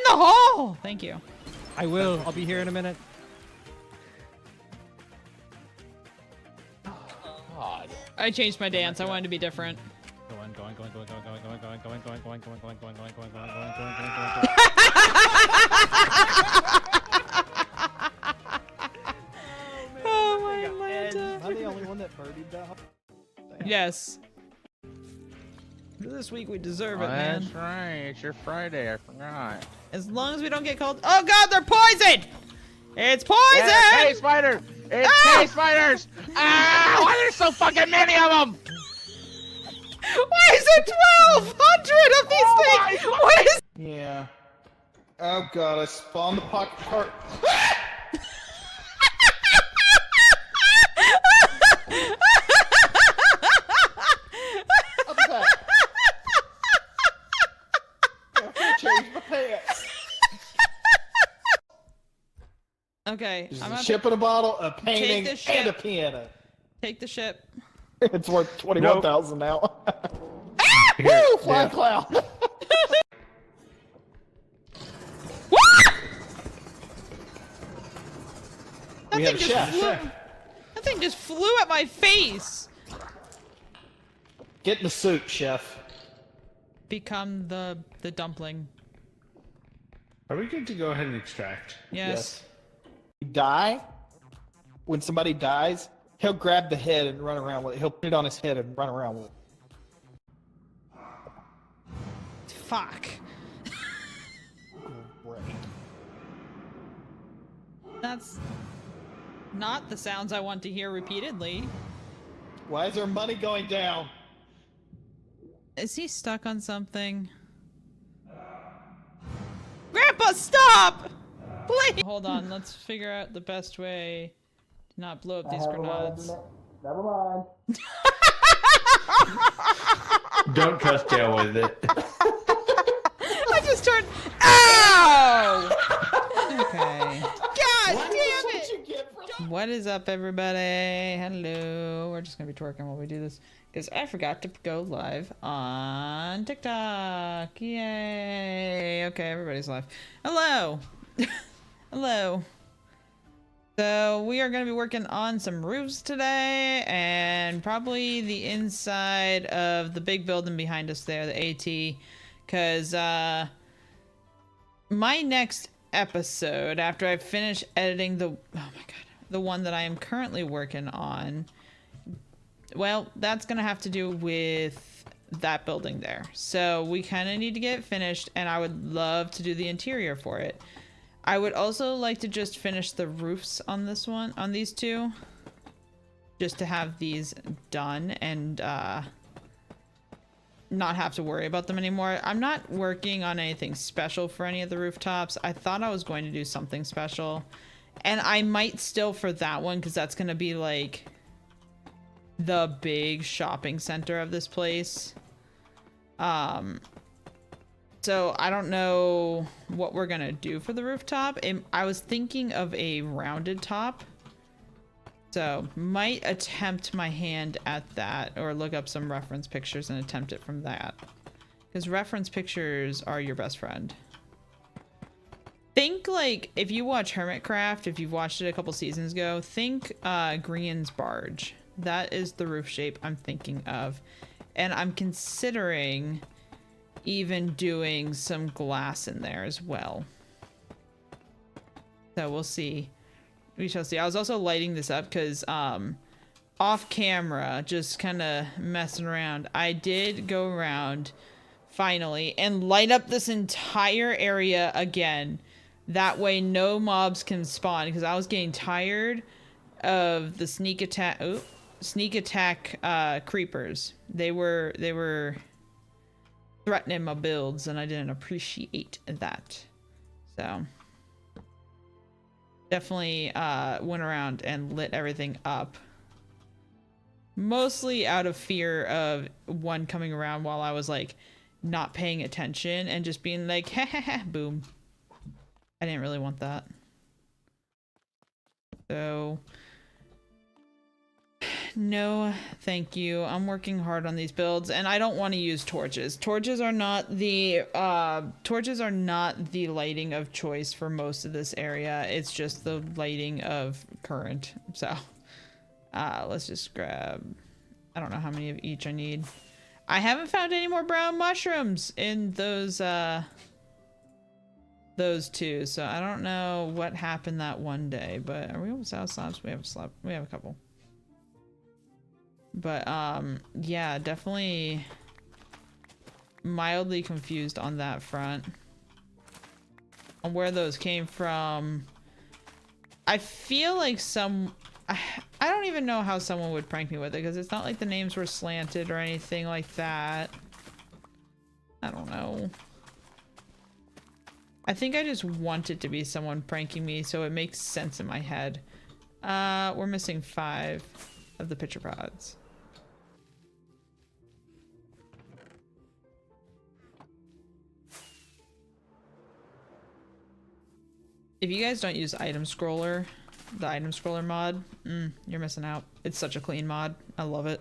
the hole! Thank you. I will. I'll be here in a minute. God. I changed my dance. I wanted to be different. Going. Oh my Atlanta. Am I the only one that birdied that? Yes. This week we deserve it, man. That's right. It's your Friday. I forgot. As long as we don't get called. Oh God, they're poisoned! It's poison! Yeah, K spiders! It's K spiders! Ah! Why there's so fucking many of them? Why is it 1,200 of these things? What is? Yeah. Oh god, I spawned the pocket cart. I'm back. I'm gonna change my pants. Okay, There's I'm a gonna ship in a bottle, a painting, this and a ship. piano. take the ship. It's worth 21,000 now. Here, Woo! Flying cloud. That We have thing a just chef. flew. That thing just flew at my face. Get in the soup, chef. Become the dumpling. Are we good to go ahead and extract? Yes. You die. When somebody dies, he'll grab the head and run around with it. He'll put it on his head and run around with it. Fuck. Great. That's not the sounds I want to hear repeatedly. Why is our money going down? Is he stuck on something? Grandpa, stop! Please! Hold on, let's figure out the best way to not blow up these grenades. Never mind. Don't trust Dale with it. I just turned. Ow! Okay. God damn it! What is up, everybody? Hello. We're just gonna be twerking while we do this because I forgot to go live on TikTok. Yay! Okay, everybody's live. Hello. Hello. So we are going to be working on some roofs today and probably the inside of the big building behind us there, the AT, because my next episode, after I finish editing the one that I am currently working on, well, that's going to have to do with that building there. So we kind of need to get it finished, and I would love to do the interior for it. I would also like to just finish the roofs on this one, on these two, just to have these done and not have to worry about them anymore. I'm not working on anything special for any of the rooftops. I thought I was going to do something special, and I might still for that one because that's going to be like the big shopping center of this place. So I don't know what we're gonna do for the rooftop. I was thinking of a rounded top. So might attempt my hand at that or look up some reference pictures and attempt it from that. Because reference pictures are your best friend. Think like, if you watch Hermitcraft, if you've watched it a couple seasons ago, think Grian's barge. That is the roof shape I'm thinking of. And I'm considering even doing some glass in there as well. So we'll see. We shall see. I was also lighting this up because off camera, just kind of messing around, I did go around finally and light up this entire area again. That way no mobs can spawn, because I was getting tired of the sneak attack creepers. They were threatening my builds, and I didn't appreciate that. So definitely went around and lit everything up, mostly out of fear of one coming around while I was like not paying attention and just being like, ha ha ha, boom. I didn't really want that. So No, thank you. I'm working hard on these builds, and I don't want to use torches. Torches are not the lighting of choice for most of this area. It's just the lighting of current. So, let's just grab. I don't know how many of each I need. I haven't found any more brown mushrooms in those two, so I don't know what happened that one day. But are we almost out of slabs? We have a slab. We have a couple. But, yeah, definitely mildly confused on that front. On where those came from. I feel like I don't even know how someone would prank me with it, because it's not like the names were slanted or anything like that. I don't know. I think I just want it to be someone pranking me, so it makes sense in my head. We're missing 5 of the pitcher pods. If you guys don't use item scroller, the item scroller mod, you're missing out. It's such a clean mod. I love it.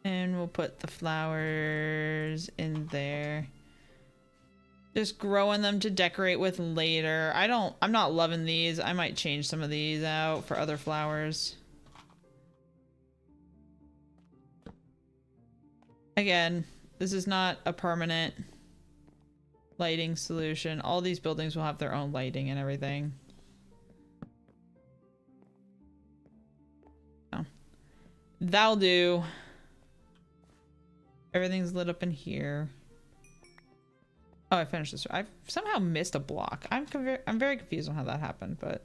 And we'll put the flowers in there. Just growing them to decorate with later. I'm not loving these. I might change some of these out for other flowers. Again, this is not a permanent lighting solution. All these buildings will have their own lighting and everything. Oh. That'll do. Everything's lit up in here. Oh, I finished this. I've somehow missed a block. I'm very confused on how that happened, but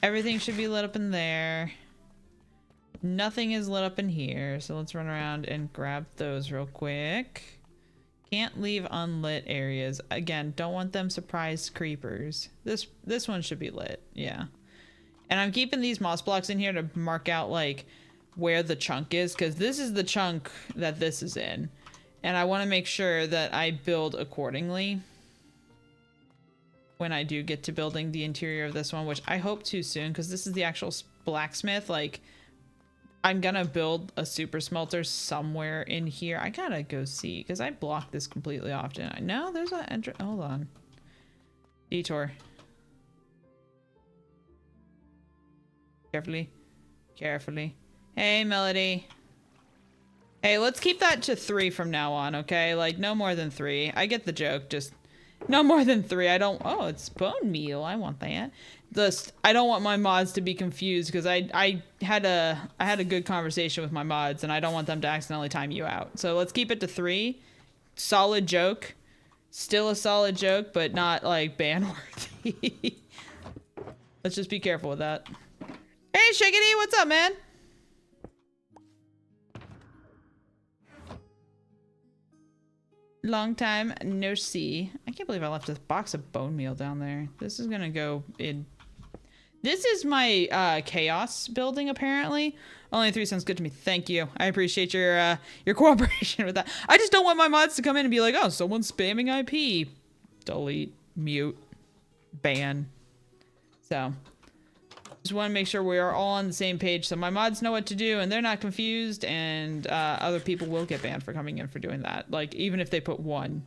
everything should be lit up in there. Nothing is lit up in here, so let's run around and grab those real quick. Can't leave unlit areas. Again, don't want them surprise creepers. This one should be lit, yeah. And I'm keeping these moss blocks in here to mark out like where the chunk is, because this is the chunk that this is in. And I want to make sure that I build accordingly when I do get to building the interior of this one, which I hope to soon, because this is the actual blacksmith. Like, I'm gonna build a super smelter somewhere in here. I gotta go see, because I block this completely off, didn't I? No, there's an entrance. Hold on. Detour. Carefully. Carefully. Hey, Melody. Hey, let's keep that to 3 from now on, okay? Like, no more than 3. I get the joke, just no more than 3. I don't... Oh, it's bone meal. I want that. I don't want my mods to be confused, because I had a good conversation with my mods, and I don't want them to accidentally time you out. So let's keep it to 3. Solid joke. Still a solid joke, but not, like, ban-worthy. Let's just be careful with that. Hey, Shiggity, what's up, man? Long time no see. I can't believe I left a box of bone meal down there. This is gonna go in. This is my chaos building, apparently. Only 3 cents good to me. Thank you. I appreciate your cooperation with that. I just don't want my mods to come in and be like, oh, someone's spamming IP. Delete, mute, ban. So just want to make sure we are all on the same page, so my mods know what to do and they're not confused, and other people will get banned for coming in for doing that. Like, even if they put 1,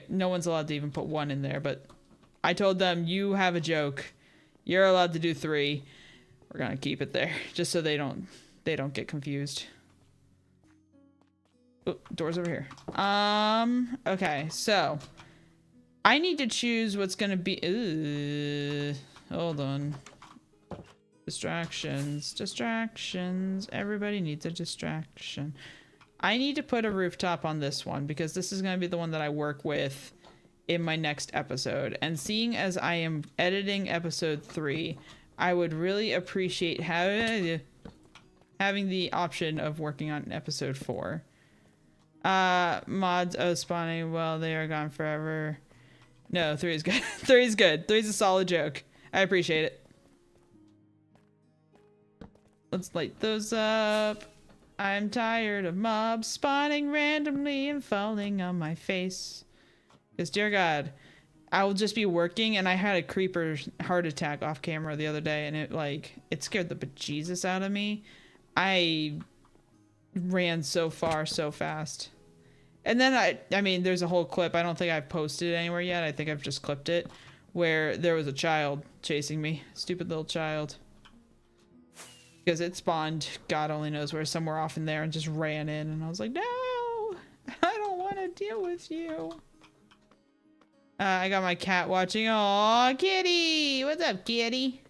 no one's allowed to even put 1 in there. But I told them, you have a joke, you're allowed to do 3. We're gonna keep it there just so they don't get confused. Oh, doors over here. Okay, so I need to choose what's gonna be. Hold on. Distractions. Everybody needs a distraction. I need to put a rooftop on this one, because this is going to be the one that I work with in my next episode. And seeing as I am editing episode 3, I would really appreciate having the option of working on episode 4. Mods spawning, well, they are gone forever. No, 3 is good. 3 is good. 3 is a solid joke. I appreciate it. Let's light those up. I'm tired of mobs spawning randomly and falling on my face. Because, dear God, I'll just be working, and I had a creeper heart attack off camera the other day, and it scared the bejesus out of me. I ran so far so fast. And then I mean, there's a whole clip. I don't think I've posted it anywhere yet. I think I've just clipped it, where there was a child chasing me. Stupid little child. Because it spawned, God only knows where, somewhere off in there, and just ran in, and I was like, no, I don't want to deal with you. I got my cat watching. Aw, kitty! What's up, kitty?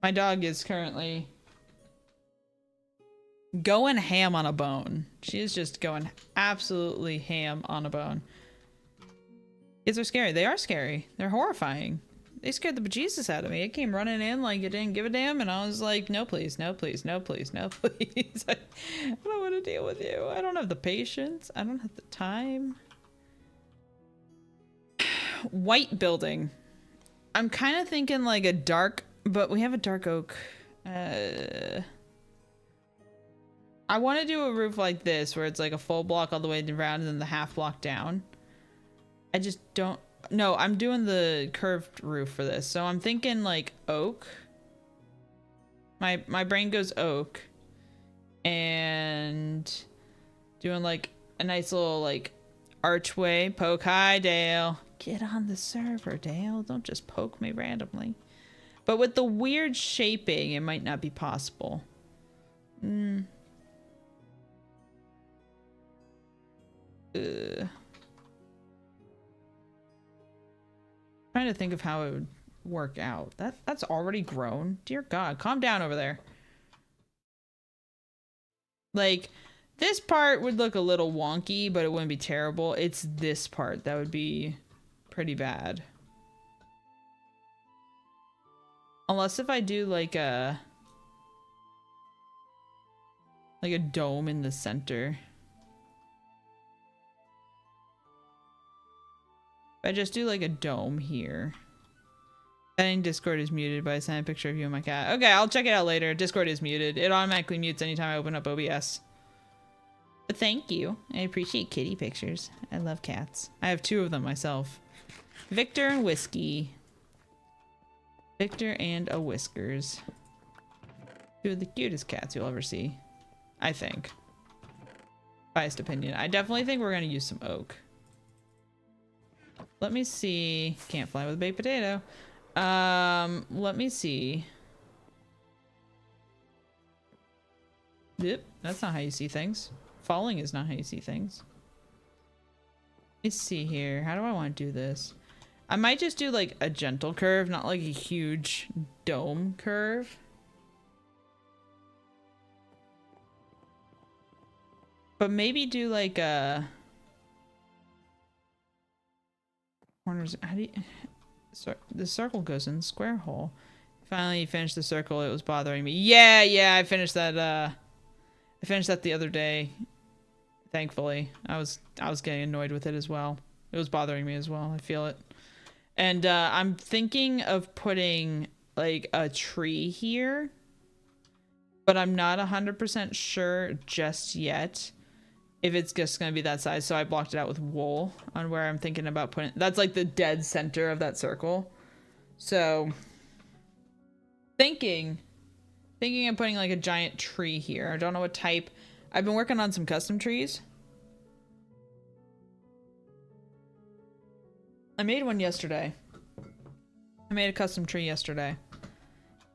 My dog is currently going ham on a bone. She is just going absolutely ham on a bone. Kids are scary. They are scary. They're horrifying. They scared the bejesus out of me. It came running in like it didn't give a damn, and I was like, no please, no please, no please, no please. I don't want to deal with you. I don't have the patience. I don't have the time. White building. I'm kind of thinking like a dark, but we have a dark oak. I want to do a roof like this, where it's like a full block all the way around and then the half block down. I just don't. No, I'm doing the curved roof for this, so I'm thinking like oak. My brain goes oak, and doing like a nice little like archway. Poke. Hi, Dale. Get on the server, Dale. Don't just poke me randomly. But with the weird shaping, it might not be possible. Trying to think of how it would work out. That's already grown. Dear God, calm down over there. Like, this part would look a little wonky, but it wouldn't be terrible. It's this part that would be pretty bad. Unless if I do like a dome in the center. If I just do like a dome here. Setting Discord is muted, but I sent a picture of you and my cat. Okay, I'll check it out later. Discord is muted. It automatically mutes anytime I open up OBS. But thank you. I appreciate kitty pictures. I love cats. I have 2 of them myself. Victor and Whiskey. Victor and a Whiskers. 2 of the cutest cats you'll ever see. I think. Biased opinion. I definitely think we're going to use some oak. Let me see. Can't fly with a baked potato. Let me see. Yep, that's not how you see things. Falling is not how you see things. Let's see here. How do I want to do this? I might just do like a gentle curve, not like a huge dome curve. But maybe do like a corners. How do you? So the circle goes in the square hole. Finally finished the circle. It was bothering me. Yeah, I finished that. I finished that the other day. Thankfully, I was getting annoyed with it as well. It was bothering me as well. I feel it. And I'm thinking of putting like a tree here, but I'm not 100% sure just yet if it's just gonna be that size. So I blocked it out with wool on where I'm thinking about putting. That's like the dead center of that circle. So thinking of putting like a giant tree here. I don't know what type. I've been working on some custom trees. I made one yesterday. I made a custom tree yesterday.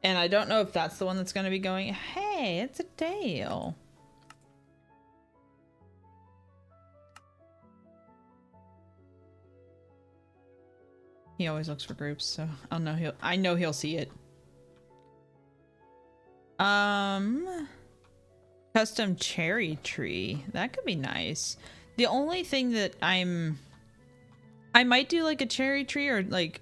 And I don't know if that's the one that's going to be going. Hey, it's a Dale. He always looks for groups, so I know he'll see it. Custom cherry tree. That could be nice. The only thing that I might do like a cherry tree, or like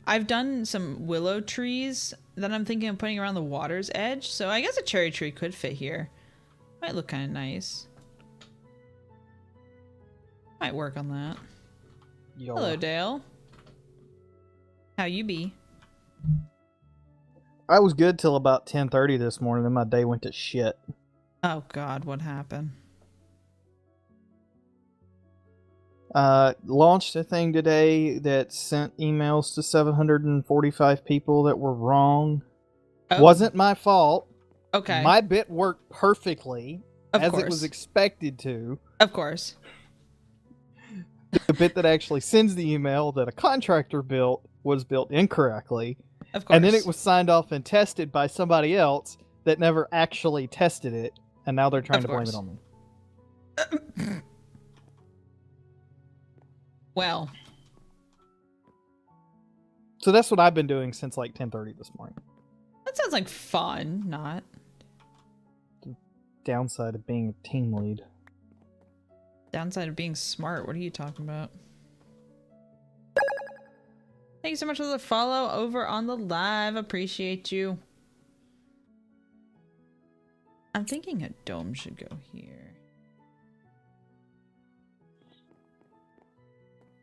I've done some willow trees that I'm thinking of putting around the water's edge. So I guess a cherry tree could fit here. Might look kind of nice. Might work on that. Yo. Hello, Dale. How you be? I was good till about 10:30 this morning, then my day went to shit. Oh God, what happened? Launched a thing today that sent emails to 745 people that were wrong. Oh, Wasn't my fault. okay. My bit worked perfectly, Of as course. it was expected to. Of course. The bit that actually sends the email that a contractor built was built incorrectly. Of course. And then it was signed off and tested by somebody else that never actually tested it, and now they're trying Of to blame course. it on me. Well. So that's what I've been doing since like 10:30 this morning. That sounds like fun, not. Downside of being a team lead. Downside of being smart. What are you talking about? Thank you so much for the follow over on the live. Appreciate you. I'm thinking a dome should go here.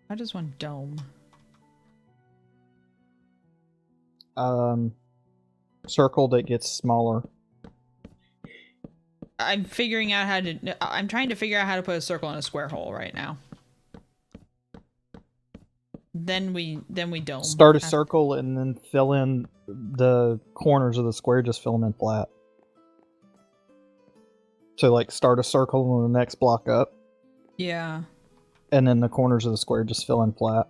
I just want dome. Circle that gets smaller. I'm figuring out how to. I'm trying to figure out how to put a circle in a square hole right now. Then we dome. Start a circle and then fill in the corners of the square. Just fill them in flat. So like start a circle on the next block up. Yeah. And then the corners of the square just fill in flat.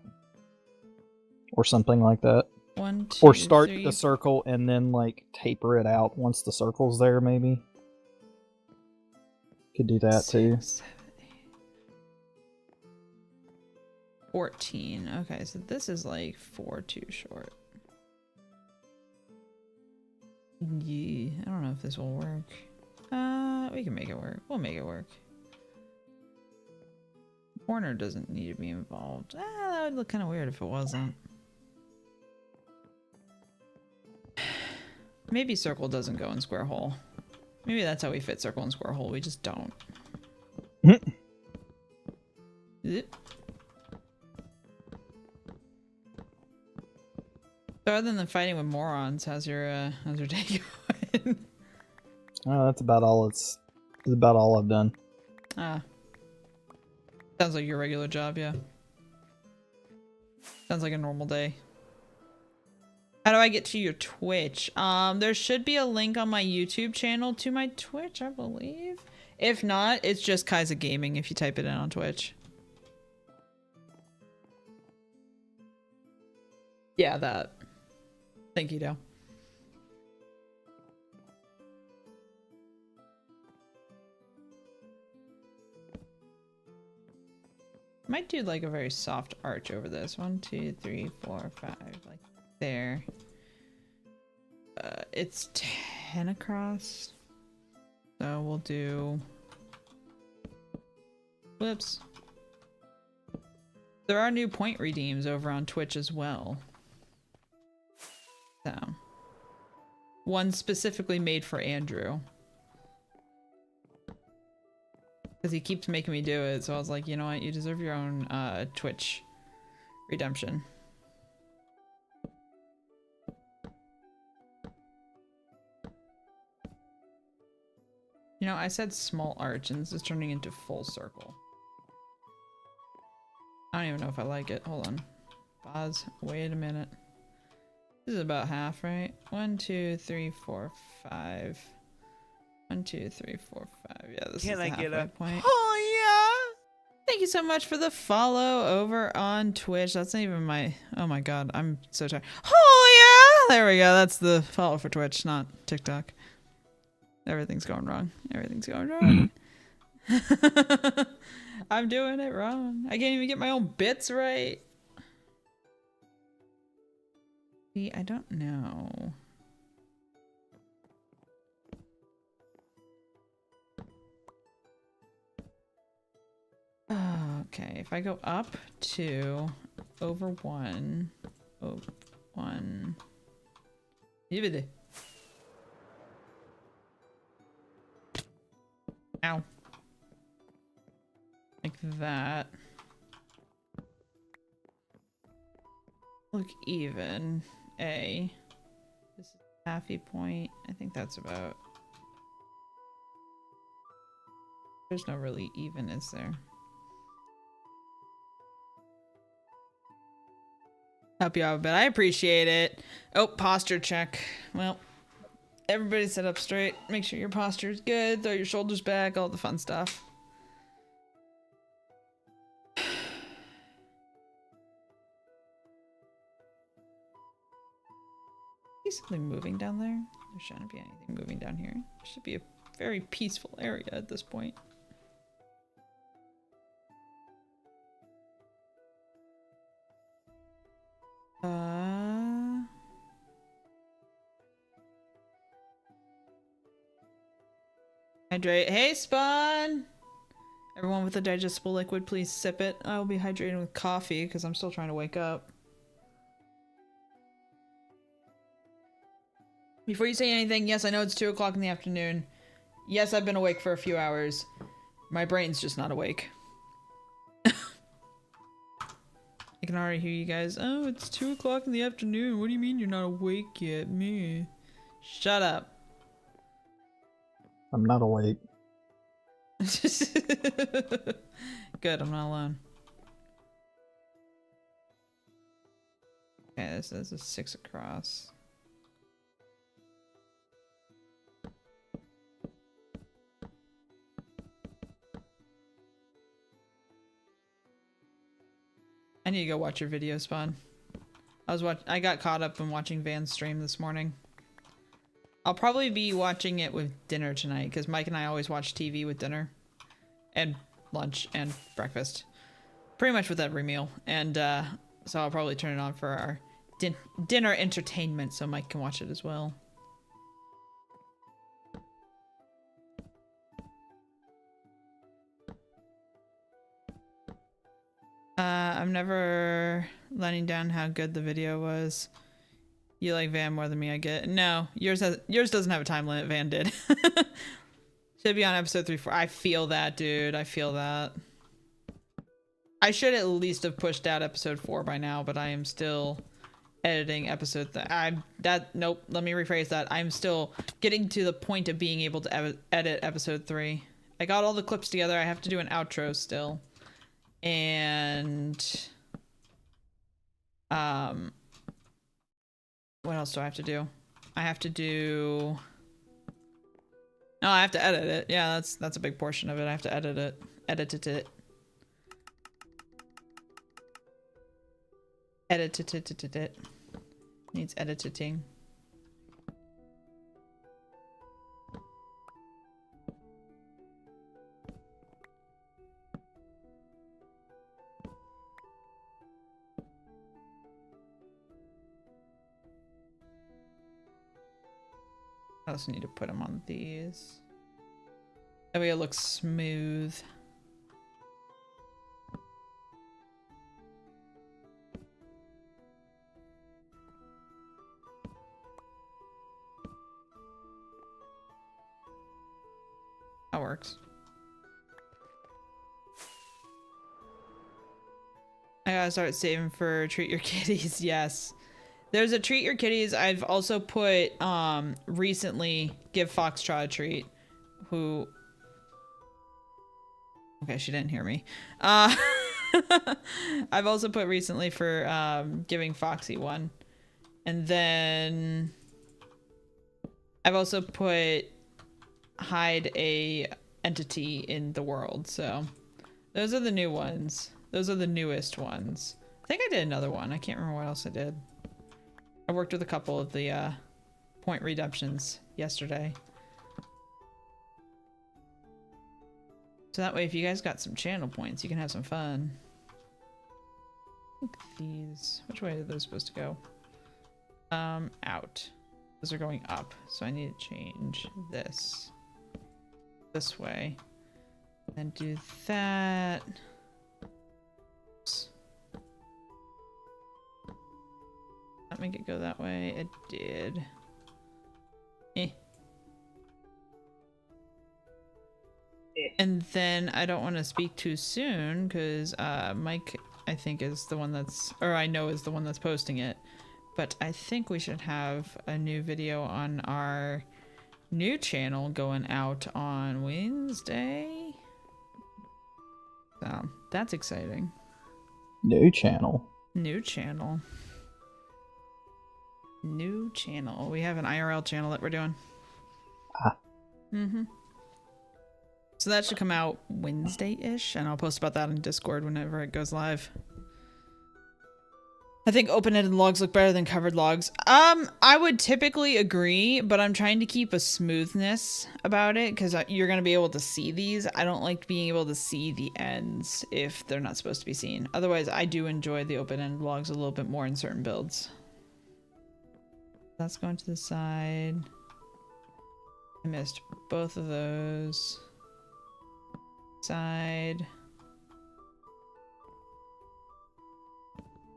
Or something like that. 1, 2, Or start 3. the circle and then like taper it out once the circle's there, maybe. Could do that too. 6, 7, 8. 14. Okay, so this is like 4 too short. Yeah, I don't know if this will work. We can make it work. We'll make it work. Corner doesn't need to be involved. That would look kind of weird if it wasn't. Maybe circle doesn't go in square hole. Maybe that's how we fit circle and square hole. We just don't. Zip. So other than fighting with morons, how's your day going? That's about all that's about all I've done. Ah. Sounds like your regular job, yeah. Sounds like a normal day. How do I get to your Twitch? There should be a link on my YouTube channel to my Twitch, I believe. If not, it's just Kaiza Gaming if you type it in on Twitch. Yeah, that. Thank you, Doe. Might do like a very soft arch over this. 1, 2, 3, 4, 5, like there. It's 10 across. So we'll do. Whoops. There are new point redeems over on Twitch as well. So. One specifically made for Andrew. Because he keeps making me do it, so I was like, you know what, you deserve your own Twitch redemption. You know, I said small arch, and this is turning into full circle. I don't even know if I like it. Hold on. Pause. Wait a minute. This is about half, right? 1, 2, 3, 4, 5. 1, 2, 3, 4, 5. Yeah, this is the halfway point. Oh yeah. Thank you so much for the follow over on Twitch. That's not even my. Oh my god, I'm so tired. Oh yeah, there we go. That's the follow for Twitch, not TikTok. Everything's going wrong. Everything's going wrong. I'm doing it wrong. I can't even get my own bits right. See, I don't know. Okay, if I go up 2 over 1 over 1. Ow. Like that. Look even. A. This is halfy point. I think that's about. There's no really even, is there? help you out a bit. I appreciate it. Oh, posture check. Well, everybody sit up straight. Make sure your posture is good. Throw your shoulders back. All the fun stuff. Is something moving down there? There shouldn't be anything moving down here. It should be a very peaceful area at this point. Hydrate. Hey, Spawn! Everyone with a digestible liquid, please sip it. I will be hydrating with coffee because I'm still trying to wake up. Before you say anything, yes, I know it's 2 o'clock in the afternoon. Yes, I've been awake for a few hours. My brain's just not awake. I can already hear you guys. Oh, it's 2 o'clock in the afternoon. What do you mean you're not awake yet? Me. Shut up. I'm not awake. Good, I'm not alone. Okay, this is a 6 across. I need to go watch your video, Spawn. I got caught up in watching Van's stream this morning. I'll probably be watching it with dinner tonight, because Mike and I always watch TV with dinner. And lunch and breakfast. Pretty much with every meal. And so I'll probably turn it on for our dinner entertainment so Mike can watch it as well. I'm never letting down how good the video was. You like Van more than me, I get. No, yours doesn't have a time limit. Van did. Should be on episode 3-4. I feel that, dude. I feel that. I should at least have pushed out episode 4 by now, but I am still editing episode. Nope. Let me rephrase that. I'm still getting to the point of being able to edit episode 3. I got all the clips together. I have to do an outro still. And what else do I have to do? I have to do No, I have to edit it. Yeah, that's a big portion of it. I have to edit it. Edited it. Edited it. Needs editing. I also need to put them on these. That way it looks smooth. That works. I gotta start saving for Treat Your Kitties. Yes. There's a Treat Your Kitties. I've also put recently Give Foxtrot a Treat. Who... Okay, she didn't hear me. I've also put recently for giving Foxy one. And then I've also put hide a entity in the world. So those are the new ones. Those are the newest ones. I think I did another one. I can't remember what else I did. I worked with a couple of the point redemptions yesterday. So that way if you guys got some channel points, you can have some fun. I think these... Which way are those supposed to go? Out. Those are going up. So I need to change this. This way. And do that. Oops. Not make it go that way. It did. And then I don't want to speak too soon because Mike, I think, is the one that's, or I know is the one that's posting it. But I think we should have a new video on our new channel going out on Wednesday. So that's exciting. New channel. New channel. New channel. We have an IRL channel that we're doing. Ah. So that should come out Wednesday-ish, and I'll post about that in Discord whenever it goes live. I think open-ended logs look better than covered logs. I would typically agree, but I'm trying to keep a smoothness about it because you're going to be able to see these. I don't like being able to see the ends if they're not supposed to be seen. Otherwise, I do enjoy the open-ended logs a little bit more in certain builds. That's going to the side. I missed both of those. Side.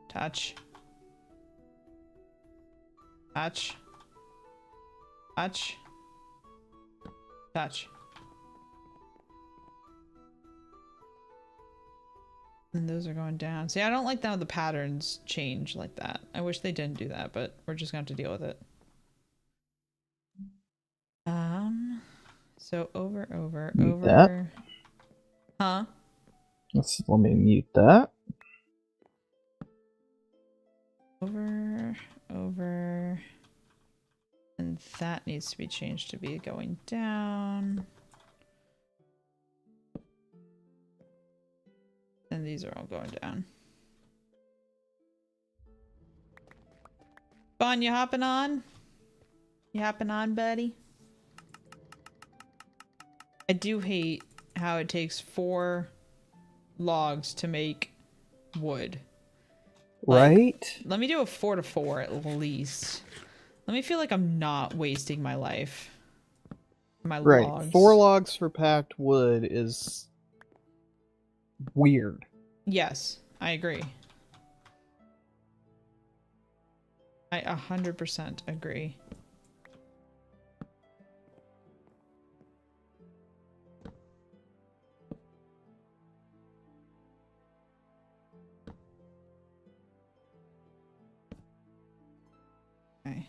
Touch. Touch. Touch. Touch. And those are going down. See, I don't like how the patterns change like that. I wish they didn't do that, but we're just going to have to deal with it. So over. That. Huh? Let me mute that. Over. And that needs to be changed to be going down. And these are all going down. Bon, you hopping on? You hopping on, buddy? I do hate how it takes 4 logs to make wood. Like, Right? let me do a 4 to 4 at least. Let me feel like I'm not wasting my life. My Right. logs. 4 logs for packed wood is weird. Yes, I agree. I 100% agree. Okay.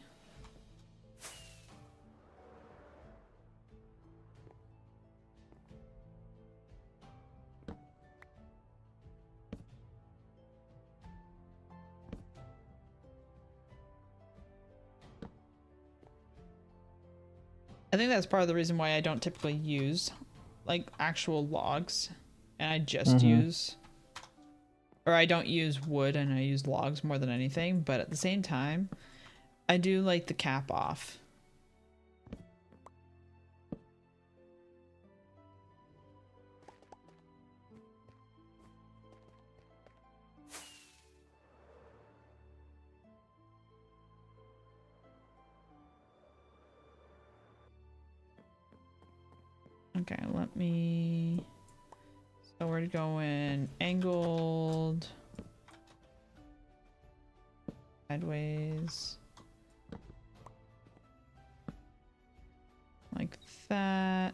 I think that's part of the reason why I don't typically use like actual logs, and I just use, or I don't use wood and I use logs more than anything, but at the same time I do like the cap off. Okay, let me, so we're going angled, sideways, like that.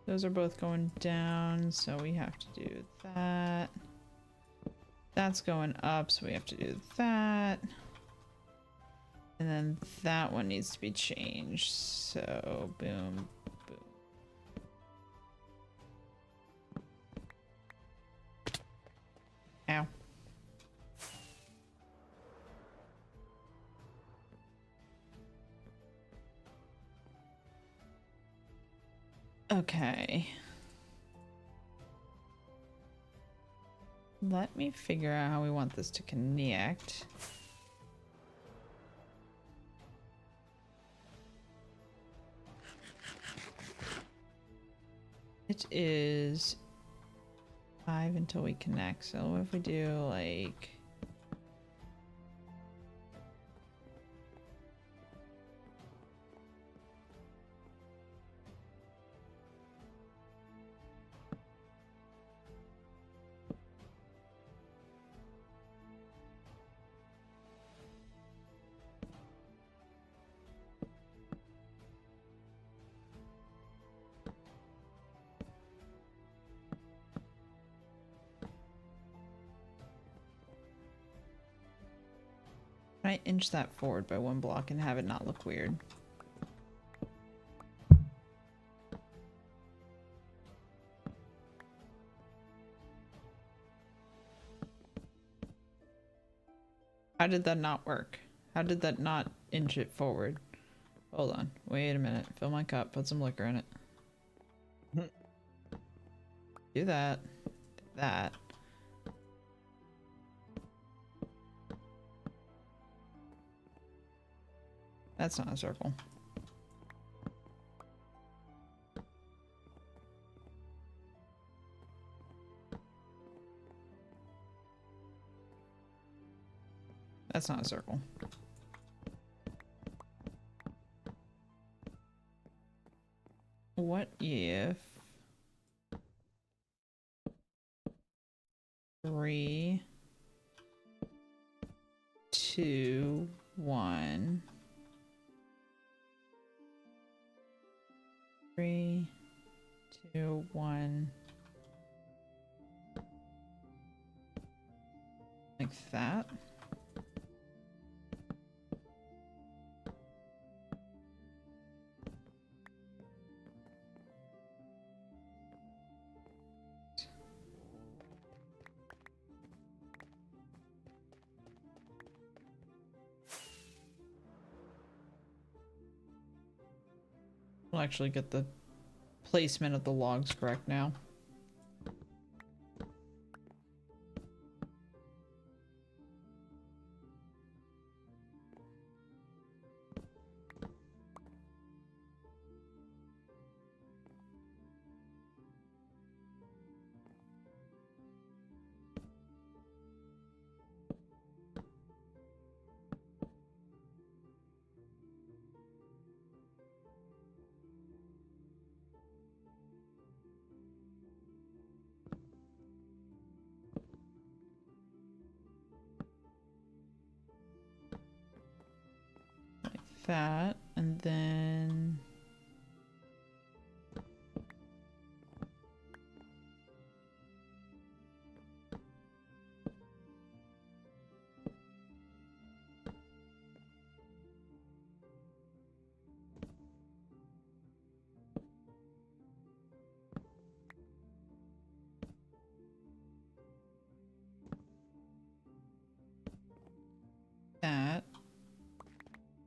Those are both going down, so we have to do that. That's going up, so we have to do that. And then that one needs to be changed. So boom, boom. Ow. Okay. Let me figure out how we want this to connect. It is 5 until we connect. So what if we do like I inch that forward by 1 block and have it not look weird? How did that not work? How did that not inch it forward? Hold on. Wait a minute. Fill my cup. Put some liquor in it. Do that. Do that. That's not a circle. That's not a circle. What if 3, 2, 1. 3, 2, 1. Like that. We'll actually get the placement of the logs correct now. That, and then that.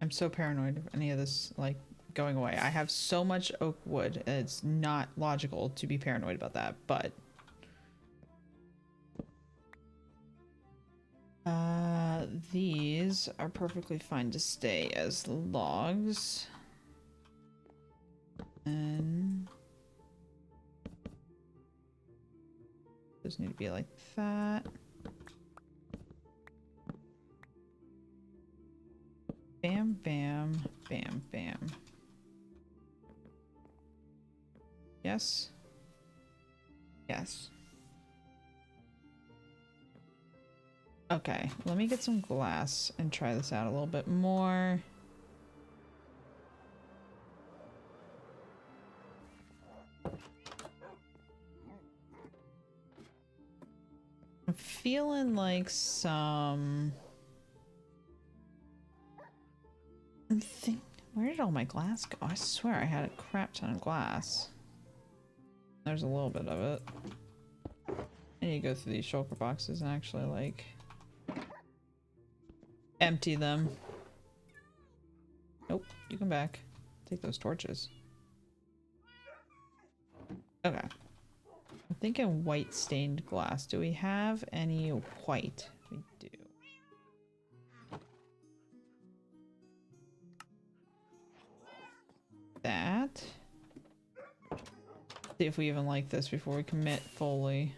I'm so paranoid of any of this, like, going away. I have so much oak wood, it's not logical to be paranoid about that, but... these are perfectly fine to stay as logs. And... those need to be like that. Bam, bam, bam, bam. Yes. Yes. Okay, let me get some glass and try this out a little bit more. I'm feeling like some... where did all my glass go? I swear I had a crap ton of glass. There's a little bit of it. I need to go through these shulker boxes and actually, like, empty them. Nope, you come back. Take those torches. Okay. I'm thinking white stained glass. Do we have any white? We do. That. See if we even like this before we commit fully.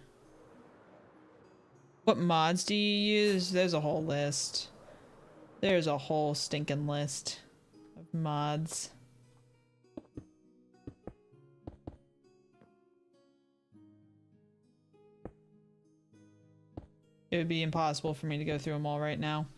What mods do you use? There's a whole list. There's a whole stinking list of mods. It would be impossible for me to go through them all right now.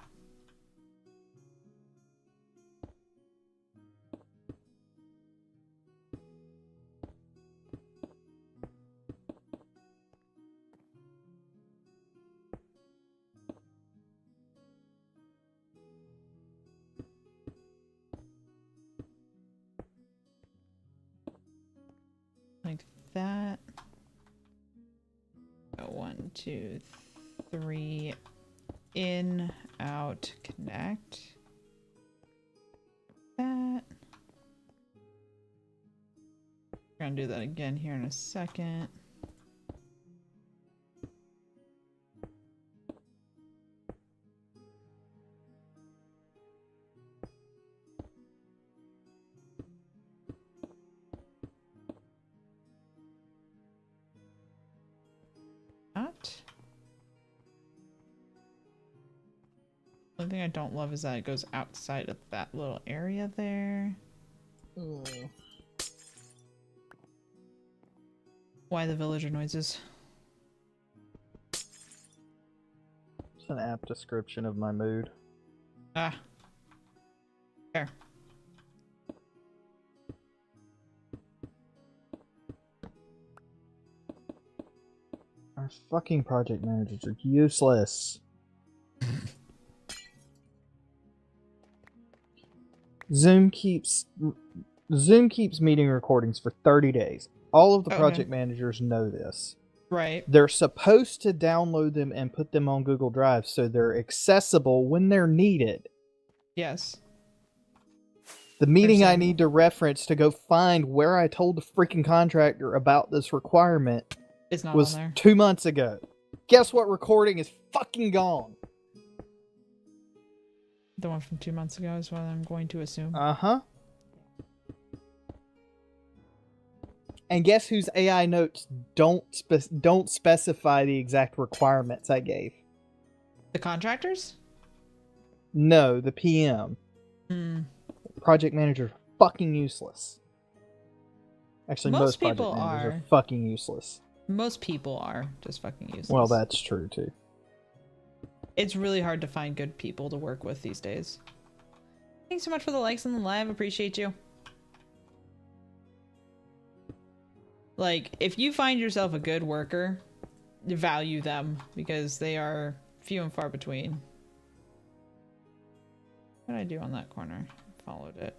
Like that. 1, 2, 3 in, out. Connect. That. We're gonna do that again here in a second. The only thing I don't love is that it goes outside of that little area there. Why the villager noises? It's an apt description of my mood. Ah. There. Our fucking project managers are useless. Zoom keeps meeting recordings for 30 days. All of the project managers know this. Right. They're supposed to download them and put them on Google Drive so they're accessible when they're needed. Yes. The meeting I need to reference to go find where I told the freaking contractor about this requirement It's not was on there. 2 months ago. Guess what recording is fucking gone? The one from 2 months ago is what I'm going to assume. Uh-huh. And guess whose AI notes don't specify the exact requirements I gave? The contractors? No, the PM. Project manager, fucking useless. Actually, most project people managers are. are fucking useless. Most people are just fucking useless. Well, that's true too. It's really hard to find good people to work with these days. Thanks so much for the likes on the live. Appreciate you. Like, if you find yourself a good worker, value them because they are few and far between. What did I do on that corner? Followed it.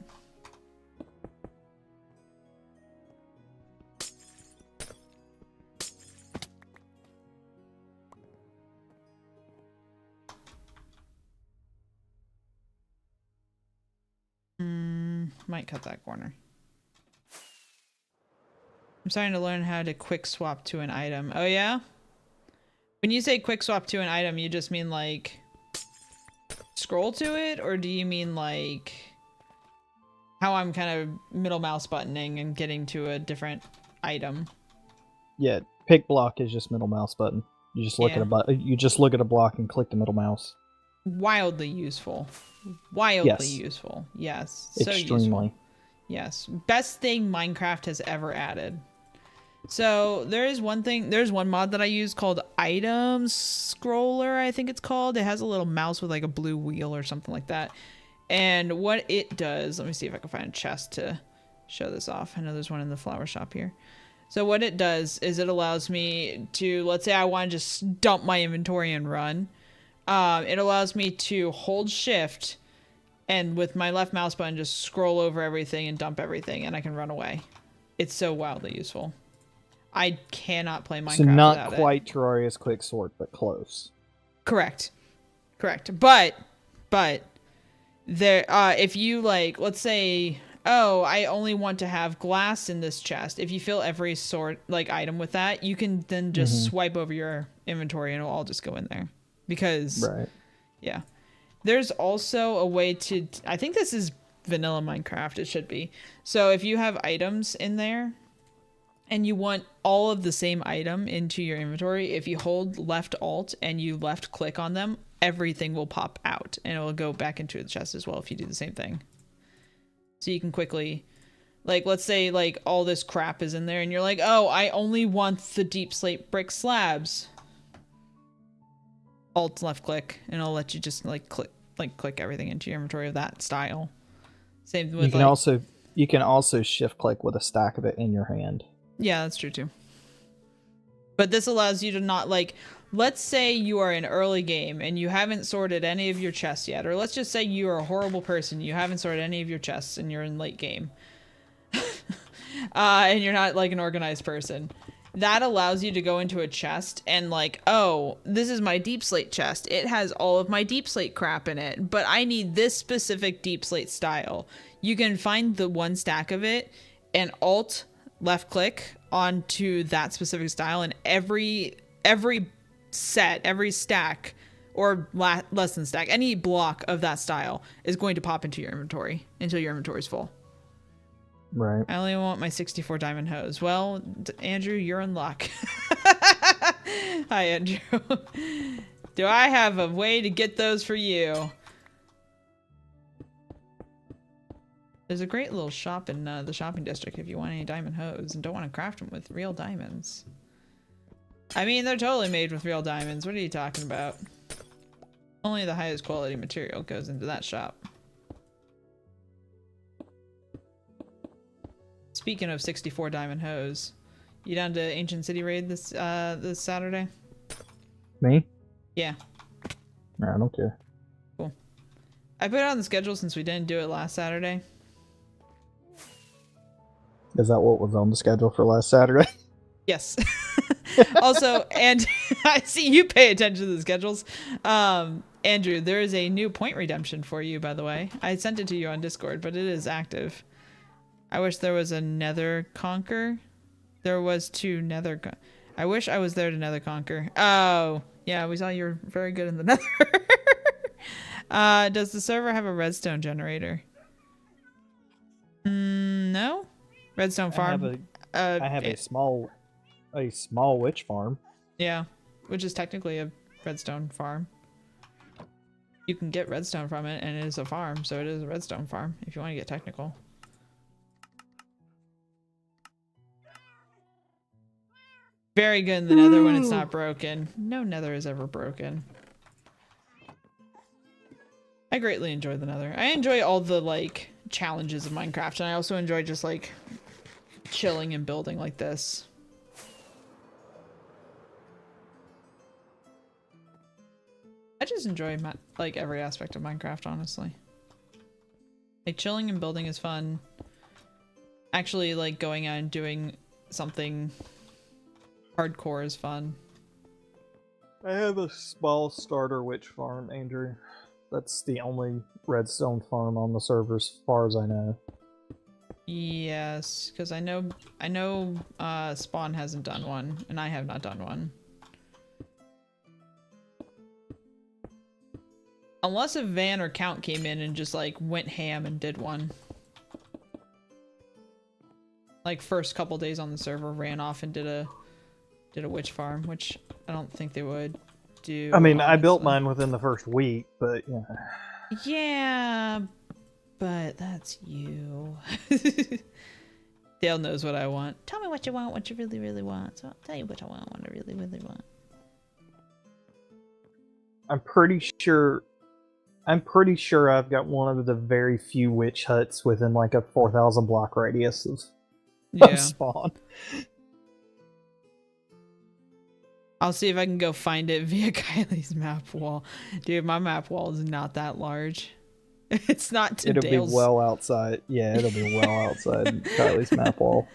Might cut that corner. I'm starting to learn how to quick swap to an item. Oh yeah? When you say quick swap to an item, you just mean like scroll to it? Or do you mean like how I'm kind of middle mouse buttoning and getting to a different item? Yeah, pick block is just middle mouse button. You just look at a block and click the middle mouse. Wildly useful. Wildly useful. Yes. So Extremely. useful. Yes. Best thing Minecraft has ever added. So there's one mod that I use called Item Scroller, I think it's called. It has a little mouse with like a blue wheel or something like that. And what it does, let me see if I can find a chest to show this off. I know there's one in the flower shop here. So what it does is it allows me to, let's say I want to just dump my inventory and run. It allows me to hold shift and with my left mouse button just scroll over everything and dump everything and I can run away. It's so wildly useful. I cannot play Minecraft So not without quite Terraria's quick sort, but close. Correct. But there if you like, let's say, oh, I only want to have glass in this chest. If you fill every sort like item with that, you can then just swipe over your inventory and it'll all just go in there. Because yeah. There's also a way to, I think this is vanilla Minecraft, it should be. So if you have items in there and you want all of the same item into your inventory, if you hold left alt and you left click on them, everything will pop out and it will go back into the chest as well if you do the same thing. So you can quickly, like, let's say like all this crap is in there and you're like, oh, I only want the deep slate brick slabs. Alt left click and it'll let you just click everything into your inventory of that style. Same with you can also shift click with a stack of it in your hand. Yeah, that's true too. But this allows you to not like, let's say you are in early game and you haven't sorted any of your chests yet, or let's just say you are a horrible person, you haven't sorted any of your chests and you're in late game. And you're not like an organized person. that allows you to go into a chest and like, oh, this is my deep slate chest. It has all of my deep slate crap in it, but I need this specific deep slate style. You can find the one stack of it and alt left click onto that specific style, and every set, every stack, or less than stack, any block of that style is going to pop into your inventory until your inventory is full. Right. I only want my 64 diamond hose. Well, Andrew, you're in luck. Hi, Andrew. Do I have a way to get those for you? There's a great little shop in the shopping district if you want any diamond hose and don't want to craft them with real diamonds. I mean, they're totally made with real diamonds. What are you talking about? Only the highest quality material goes into that shop. Speaking of 64 diamond hose, you down to Ancient City raid this Saturday? Me? Yeah. No, I don't care. Cool. I put it on the schedule since we didn't do it last Saturday. Is that what was on the schedule for last Saturday? Yes. Also, and I see you pay attention to the schedules. Andrew, there is a new point redemption for you, by the way. I sent it to you on Discord, but it is active. I wish there was a nether conquer. There was 2 nether. I wish I was there to nether conquer. Oh, yeah, we saw you were very good in the nether. Does the server have a redstone generator? No. Redstone farm. I have a small witch farm. Yeah, which is technically a redstone farm. You can get redstone from it, and it is a farm, so it is a redstone farm if you want to get technical. Very good in the nether when it's not broken. No nether is ever broken. I greatly enjoy the nether. I enjoy all the, like, challenges of Minecraft, and I also enjoy just, like, chilling and building like this. I just enjoy, like, every aspect of Minecraft, honestly. Like, chilling and building is fun. Actually, like, going out and doing something hardcore is fun. I have a small starter witch farm, Andrew. That's the only redstone farm on the server as far as I know. Yes, because I know Spawn hasn't done one, and I have not done one. Unless a Van or Count came in and just like went ham and did one. Like first couple days on the server ran off and did a witch farm, which I don't think they would do. I mean, honestly. I built mine within the first week, but yeah. Yeah, but that's you. Dale knows what I want. Tell me what you want, what you really, really want. So I'll tell you what I want, what I really, really want. I'm pretty sure I've got one of the very few witch huts within like a 4,000 block radius of spawn. I'll see if I can go find it via Kylie's map wall. Dude, my map wall is not that large. It's not to It'll Dale's. be well outside. Yeah, it'll be well outside Kylie's map wall.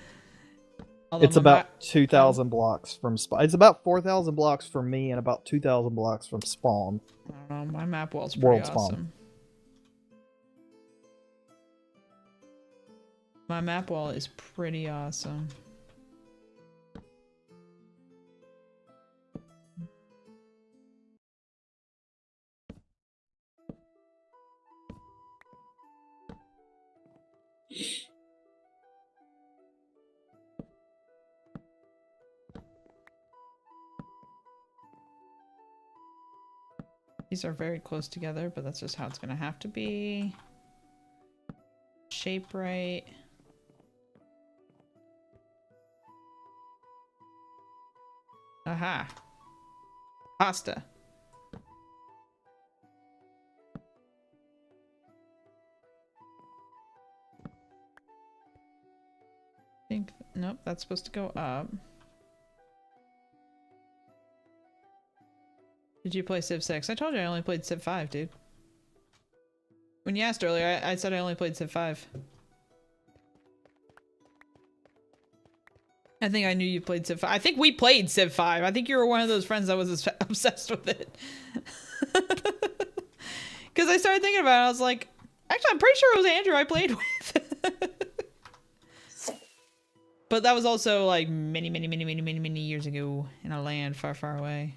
Although It's about 2,000 blocks from spawn. It's about 4,000 blocks from me and about 2,000 blocks from spawn. I don't know, my map wall's pretty World awesome. spawn. My map wall is pretty awesome. These are very close together, but that's just how it's gonna have to be. Shape right. Aha. Pasta. Think, nope, that's supposed to go up. Did you play Civ 6? I told you I only played Civ 5, dude. When you asked earlier, I said I only played Civ 5. I think I knew you played Civ 5. I think we played Civ 5. I think you were one of those friends that was obsessed with it. Because I started thinking about it. I was like, actually, I'm pretty sure it was Andrew I played with. But that was also like many years ago in a land far, far away.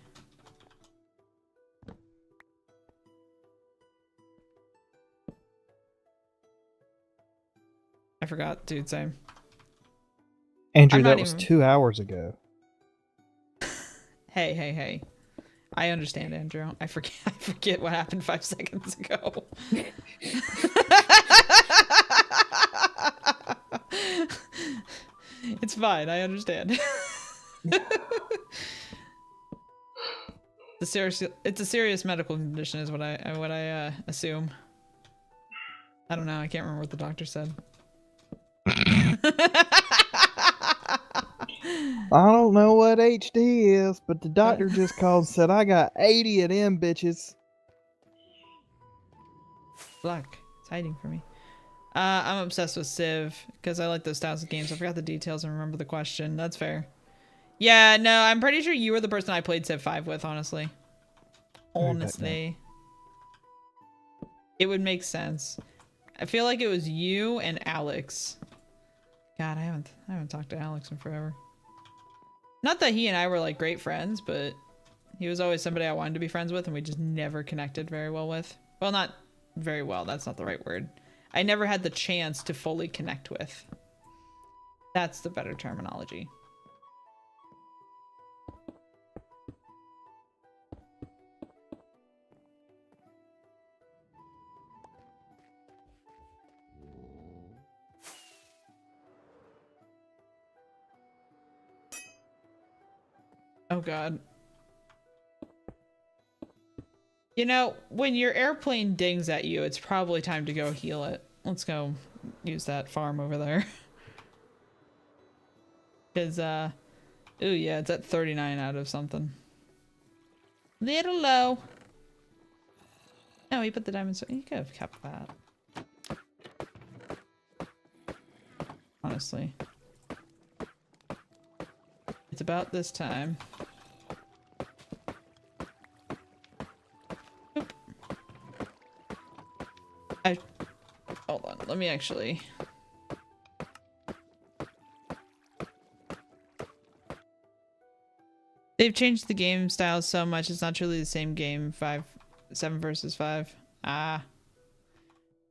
I forgot, dude, same. Andrew, I'm not that was even- 2 hours ago. Hey. I understand, Andrew. I forget what happened 5 seconds ago. It's fine. I understand. It's a serious medical condition, is what I assume. I don't know. I can't remember what the doctor said. I don't know what HD is, but the doctor just called and said I got 80 of them bitches. Luck. It's hiding from me. I'm obsessed with Civ because I like those styles of games. I forgot the details and remember the question. That's fair. Yeah, no, I'm pretty sure you were the person I played Civ 5 with, honestly. Honestly. It would make sense. I feel like it was you and Alex. God, I haven't talked to Alex in forever. Not that he and I were like great friends, but he was always somebody I wanted to be friends with and we just never connected very well with. Well, not very well. That's not the right word. I never had the chance to fully connect with. That's the better terminology. Oh God. You know, when your airplane dings at you, it's probably time to go heal it. Let's go use that farm over there. Because, ooh, yeah, it's at 39 out of something. Little low. No, he put the diamonds. You could have kept that. Honestly. It's about this time. Oop. Hold on, let me actually... They've changed the game style so much, it's not truly the same game. 7 versus 5. I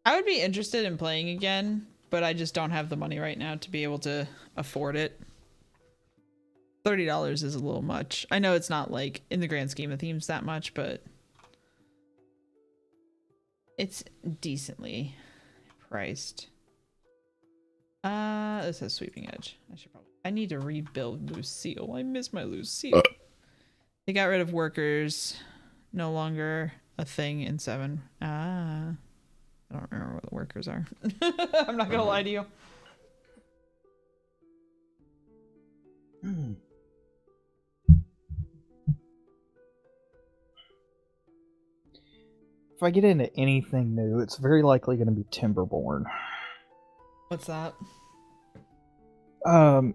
would be interested in playing again, but I just don't have the money right now to be able to afford it. $30 is a little much. I know it's not like in the grand scheme of things that much, but it's decently priced. This has sweeping edge. I need to rebuild Lucille. I miss my Lucille. They got rid of workers. No longer a thing in 7. I don't remember what the workers are. I'm not gonna lie to you. If I get into anything new, it's very likely going to be Timberborn. What's that?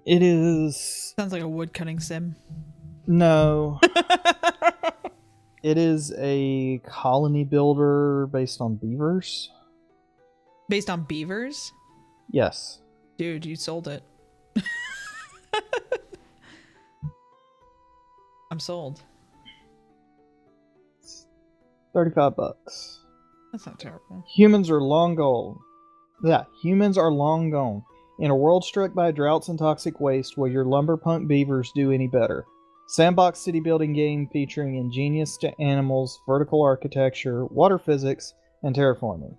It is... Sounds like a wood cutting sim. No. It is a colony builder based on beavers. Based on beavers? Yes. Dude, you sold it. I'm sold. $35. That's not terrible. Humans are long gone. Yeah, humans are long gone. In a world struck by droughts and toxic waste, will your lumberpunk beavers do any better? Sandbox city building game featuring ingenious animals, vertical architecture, water physics, and terraforming.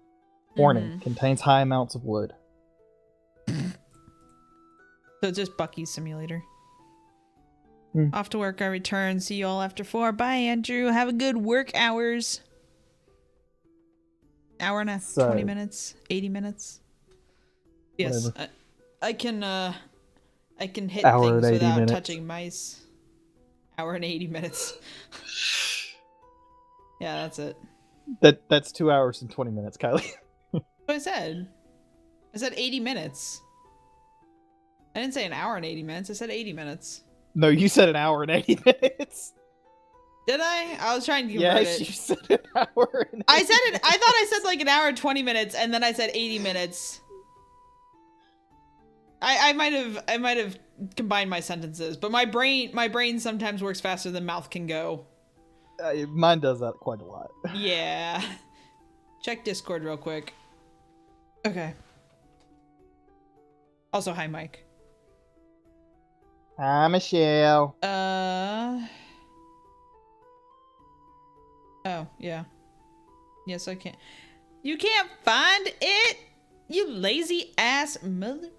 Warning, contains high amounts of wood. So it's just Bucky's simulator. Hmm. Off to work, I return. See you all after 4. Bye, Andrew. Have a good work hours. Hour and a 20 minutes, 80 minutes. Yes, I can hit Hour things and 80 without minutes. touching mice. Hour and 80 minutes. Yeah, that's it. That's 2 hours and 20 minutes, Kylie. What I said. I said 80 minutes. I didn't say an hour and 80 minutes. I said 80 minutes. No, you said an hour and 80 minutes. Did I? I was trying to convert Yes, it. you said an hour and 80 I said it. I thought I said like an hour and 20 minutes, and then I said 80 minutes. I might have combined my sentences, but my brain sometimes works faster than mouth can go. Mine does that quite a lot. Yeah. Check Discord real quick. Okay. Also, hi, Mike. Hi, Michelle. Oh, yeah. Yes, I can. You can't find it? You lazy ass mother...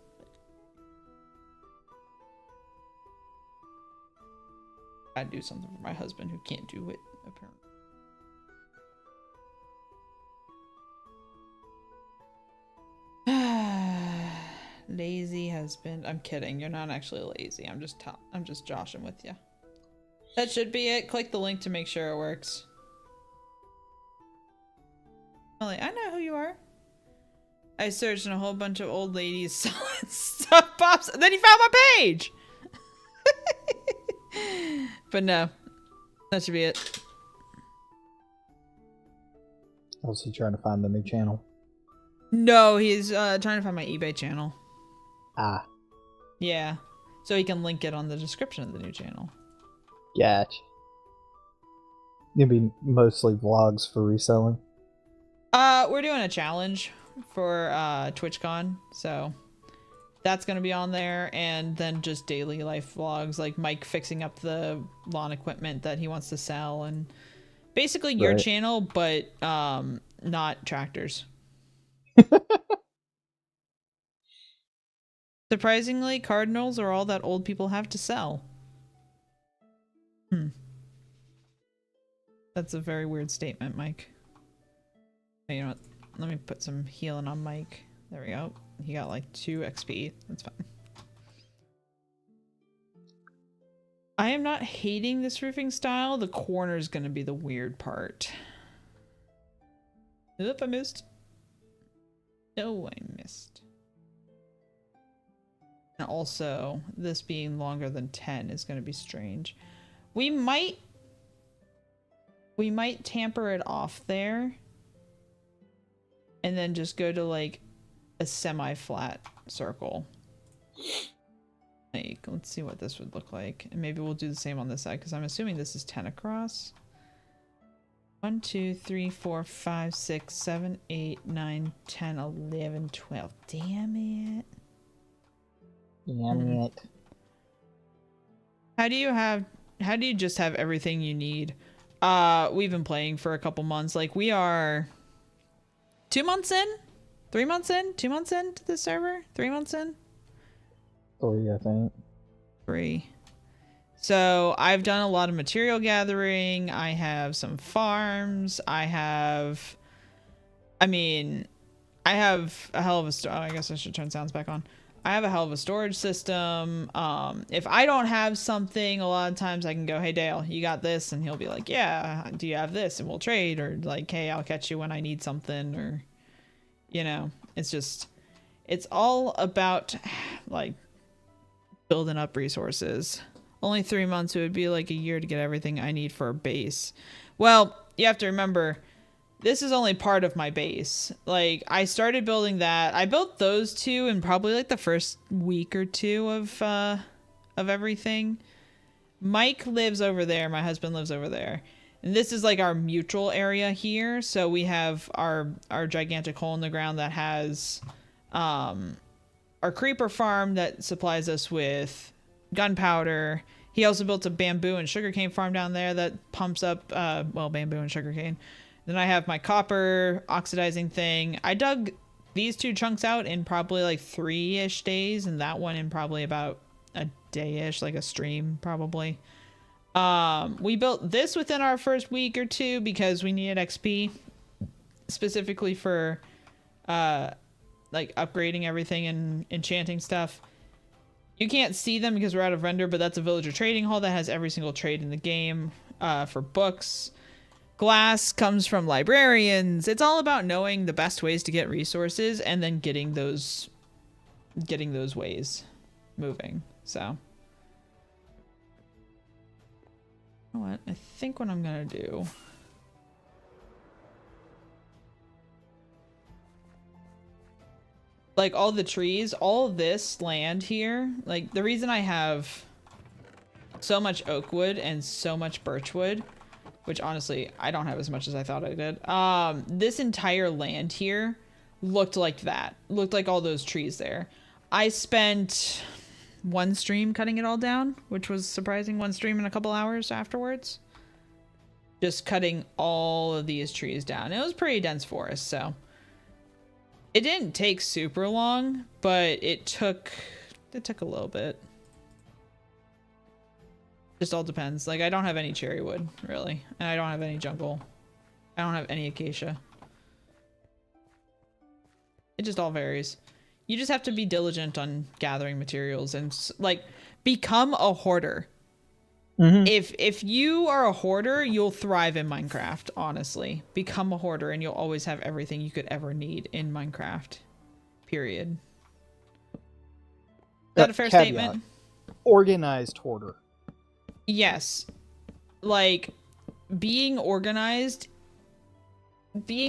I'd do something for my husband who can't do it, apparently. Lazy husband. I'm kidding. You're not actually lazy. I'm just joshing with you. That should be it. Click the link to make sure it works. Molly, I know who you are. I searched and a whole bunch of old ladies selling stuff pops. Then you found my page. But no, that should be it. Was he trying to find the new channel? No, he's trying to find my eBay channel. Ah. Yeah, so he can link it on the description of the new channel. Gotcha. It'd be mostly vlogs for reselling. We're doing a challenge for TwitchCon, so that's gonna be on there, and then just daily life vlogs, like Mike fixing up the lawn equipment that he wants to sell, and basically your channel, but not tractors. Surprisingly, cardinals are all that old people have to sell. That's a very weird statement, Mike. You know what? Let me put some healing on Mike. There we go. He got like 2 XP. That's fine. I am not hating this roofing style. The corner is going to be the weird part. Oop, I missed. No, I missed. And also, this being longer than 10 is going to be strange. We might tamper it off there. And then just go to like a semi-flat circle. Like, let's see what this would look like. And maybe we'll do the same on this side, because I'm assuming this is 10 across. 1, 2, 3, 4, 5, 6, 7, 8, 9, 10, 11, 12. Damn it. Damn it. How do you just have everything you need? We've been playing for a couple months. Like, we are 2 months in? 3 months in? 2 months in to the server? 3 months in? 3, I think. 3. So I've done a lot of material gathering. I have some farms. I have a hell of a I guess I should turn sounds back on. I have a hell of a storage system. If I don't have something, a lot of times I can go, hey Dale, you got this? And he'll be like, yeah, do you have this? And we'll trade, or like, hey, I'll catch you when I need something, or, you know, it's all about like building up resources. Only 3 months, it would be like a year to get everything I need for a base. Well, you have to remember, this is only part of my base. Like, I started building that. I built those 2 in probably like the first week or 2 of everything. Mike lives over there. My husband lives over there. And this is like our mutual area here. So we have our gigantic hole in the ground that has our creeper farm that supplies us with gunpowder. He also built a bamboo and sugarcane farm down there that pumps up, bamboo and sugarcane. Then I have my copper oxidizing thing. I dug these 2 chunks out in probably like 3-ish days, and that one in probably about a day-ish, like a stream probably. We built this within our first week or 2 because we needed XP specifically for like upgrading everything and enchanting stuff. You can't see them because we're out of render, but that's a villager trading hall that has every single trade in the game for books. Glass comes from librarians. It's all about knowing the best ways to get resources and then getting those ways. moving. So, you know what? I think what I'm gonna do. Like all the trees, all this land here, like the reason I have so much oak wood and so much birch wood, which honestly, I don't have as much as I thought I did. This entire land here looked like that. Looked like all those trees there. I spent one stream cutting it all down, which was surprising. One stream in a couple hours afterwards. Just cutting all of these trees down. It was pretty dense forest, so. It didn't take super long, but it took a little bit. Just all depends. Like, I don't have any cherry wood, really. And I don't have any jungle. I don't have any acacia. It just all varies. You just have to be diligent on gathering materials and, like, become a hoarder. Mm-hmm. If you are a hoarder, you'll thrive in Minecraft, honestly. Become a hoarder and you'll always have everything you could ever need in Minecraft. Period. Is that a fair statement? Organized hoarder. Yes. Like, being organized would be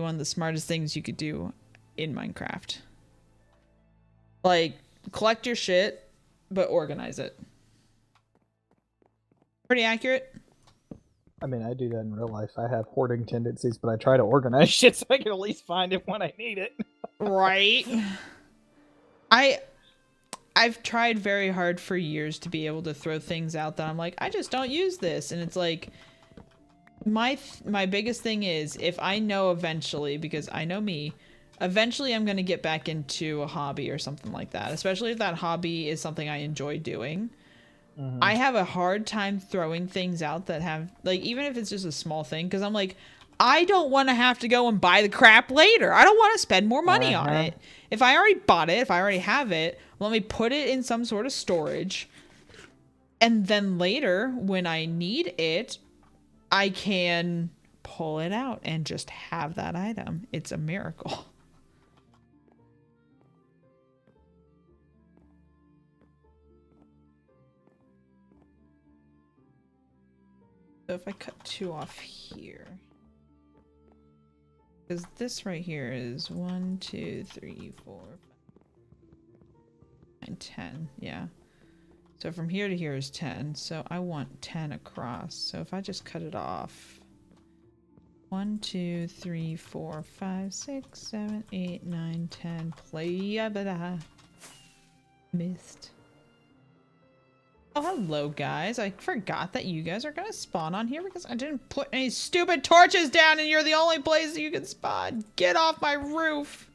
one of the smartest things you could do in Minecraft. Like, collect your shit, but organize it. Pretty accurate. I mean, I do that in real life. I have hoarding tendencies, but I try to organize shit so I can at least find it when I need it. Right. I've tried very hard for years to be able to throw things out that I'm like, I just don't use this. And it's like, my biggest thing is, if I know eventually, because I know me, eventually I'm going to get back into a hobby or something like that. Especially if that hobby is something I enjoy doing. Mm-hmm. I have a hard time throwing things out that have, like, even if it's just a small thing, because I'm like, I don't want to have to go and buy the crap later. I don't want to spend more money on it. If I already bought it, if I already have it, let me put it in some sort of storage. And then later, when I need it, I can pull it out and just have that item. It's a miracle. So if I cut 2 off here, because this right here is 1, 2, 3, 4, 5, 9, 10. Yeah. So from here to here is 10. So I want 10 across. So if I just cut it off, 1, 2, 3, 4, 5, 6, 7, 8, 9, 10. Play. Missed. Oh, hello, guys. I forgot that you guys are gonna spawn on here because I didn't put any stupid torches down and you're the only place that you can spawn. Get off my roof.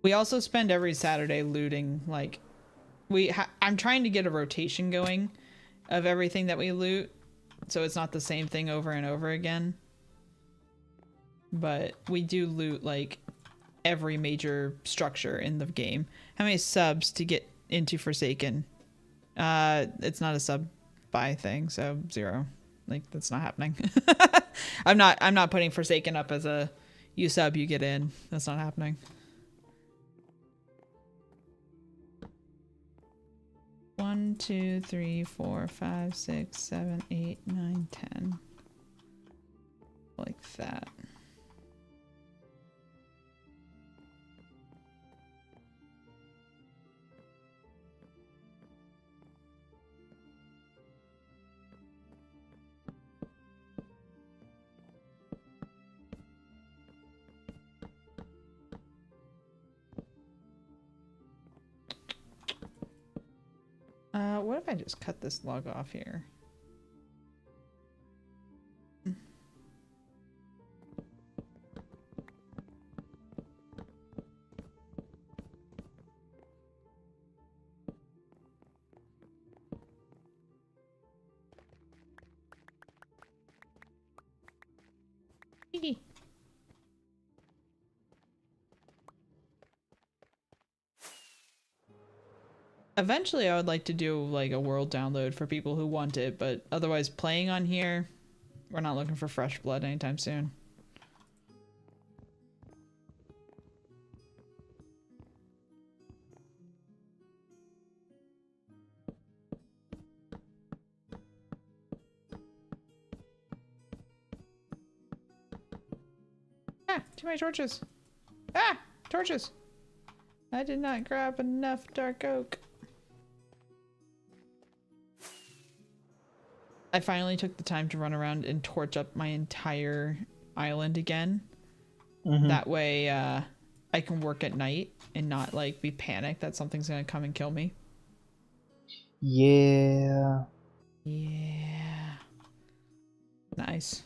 We also spend every Saturday looting, like, I'm trying to get a rotation going of everything that we loot, so it's not the same thing over and over again. But we do loot, like, every major structure in the game. How many subs to get into Forsaken? It's not a sub buy thing, so 0. Like, that's not happening. I'm not putting Forsaken up as a you sub, you get in. That's not happening. One, 2, 3, 4, 5, 6, 7, 8, 9, 10. Like that. What if I just cut this log off here? Eventually, I would like to do, like, a world download for people who want it, but otherwise playing on here, we're not looking for fresh blood anytime soon. Ah, too many torches. Ah, torches. I did not grab enough dark oak. I finally took the time to run around and torch up my entire island again. That way, I can work at night and not like be panicked that something's gonna come and kill me. Yeah. Yeah. Nice.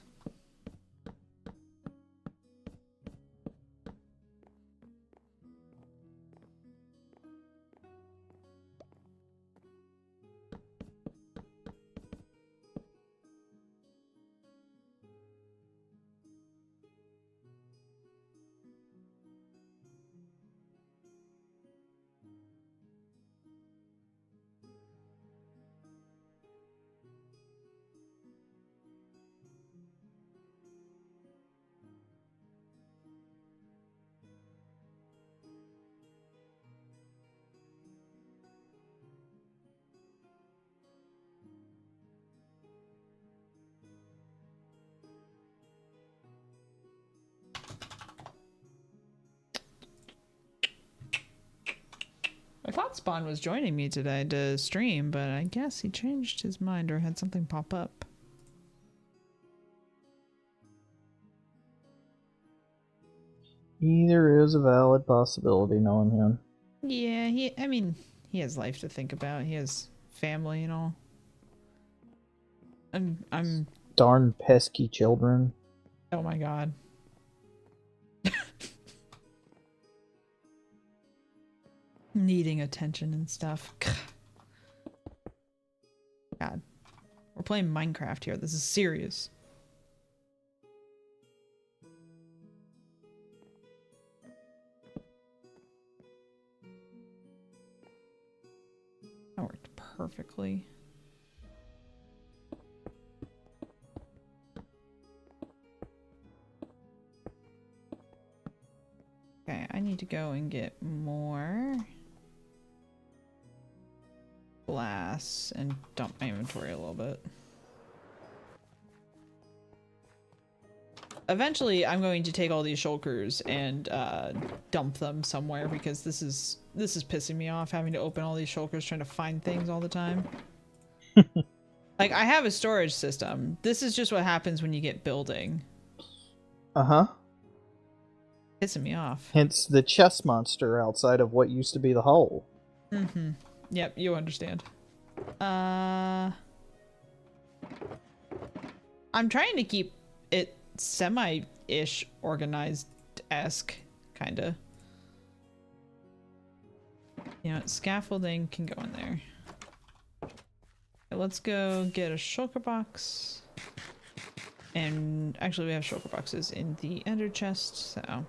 I thought Spawn was joining me today to stream, but I guess he changed his mind or had something pop up. Either is a valid possibility, knowing him. Yeah, I mean, he has life to think about. He has family and all. I'm Darn pesky children. oh my god. Needing attention and stuff. God. We're playing Minecraft here. This is serious. That worked perfectly. Okay, I need to go and get more glass and dump my inventory a little bit. Eventually, I'm going to take all these shulkers and dump them somewhere because this is pissing me off having to open all these shulkers trying to find things all the time. Like, I have a storage system. This is just what happens when you get building. Uh-huh. Pissing me off. Hence the chest monster outside of what used to be the hole. Mm-hmm. Yep, you understand. I'm trying to keep it semi-ish organized-esque, kinda. You know, scaffolding can go in there. Okay, let's go get a shulker box. And actually we have shulker boxes in the ender chest, so...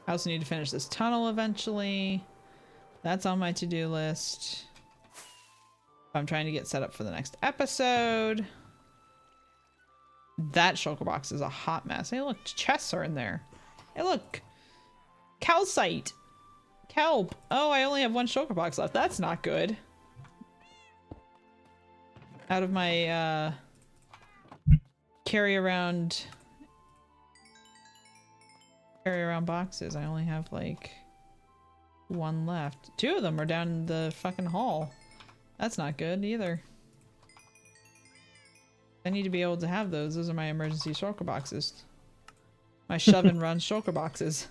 I also need to finish this tunnel eventually. That's on my to-do list. I'm trying to get set up for the next episode. That shulker box is a hot mess. Hey, look, chests are in there. Hey, look. Calcite. Kelp. Oh, I only have one shulker box left. That's not good. Out of my, carry around boxes, I only have like one left. Two of them are down in the fucking hall. That's not good either. I need to be able to have those. Those are my emergency shulker boxes. My shove and run shulker boxes.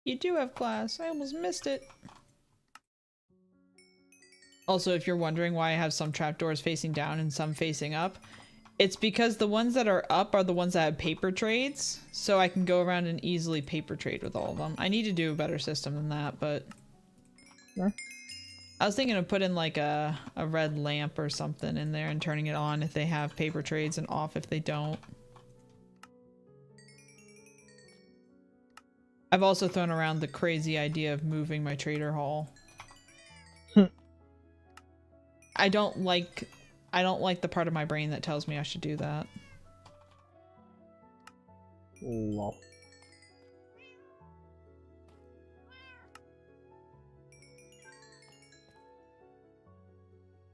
You do have glass. I almost missed it. Also, if you're wondering why I have some trapdoors facing down and some facing up, it's because the ones that are up are the ones that have paper trades, so I can go around and easily paper trade with all of them. I need to do a better system than that, but... Sure. I was thinking of putting like a red lamp or something in there and turning it on if they have paper trades and off if they don't. I've also thrown around the crazy idea of moving my trader hall. I don't like the part of my brain that tells me I should do that. Lol.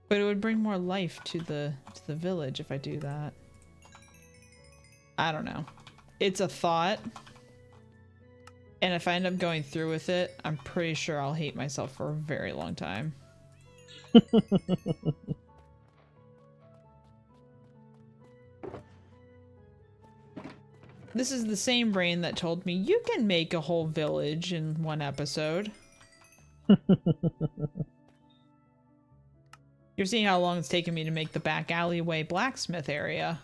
But it would bring more life to the village if I do that. I don't know. It's a thought. And if I end up going through with it, I'm pretty sure I'll hate myself for a very long time. This is the same brain that told me you can make a whole village in one episode. You're seeing how long it's taken me to make the back alleyway blacksmith area.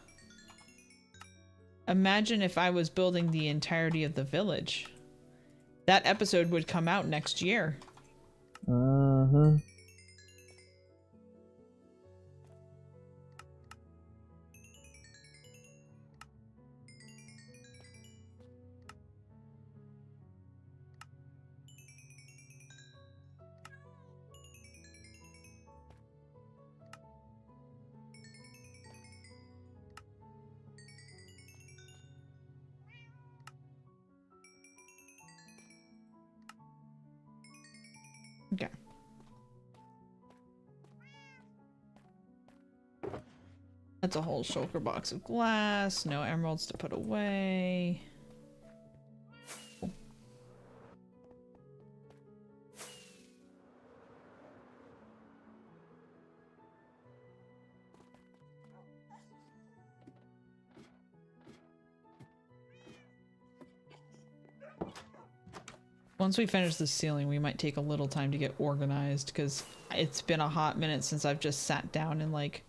Imagine if I was building the entirety of the village. That episode would come out next year. Uh-huh. Okay. That's a whole shulker box of glass. No emeralds to put away. Once we finish the ceiling, we might take a little time to get organized because it's been a hot minute since I've just sat down and like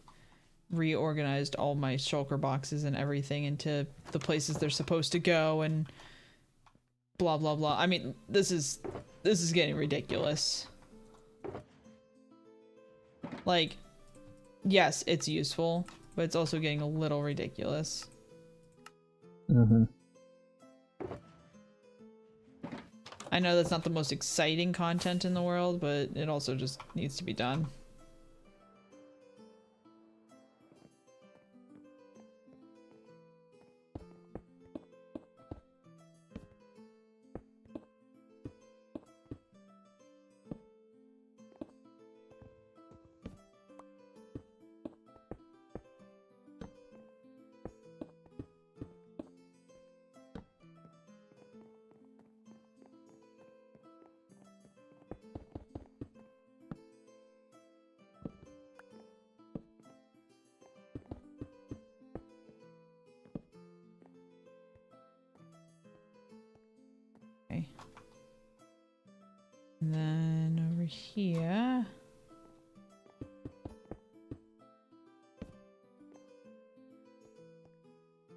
reorganized all my shulker boxes and everything into the places they're supposed to go and blah blah blah. I mean, this is getting ridiculous. Like, yes, it's useful, but it's also getting a little ridiculous. Mm-hmm. I know that's not the most exciting content in the world, but it also just needs to be done. And then over here.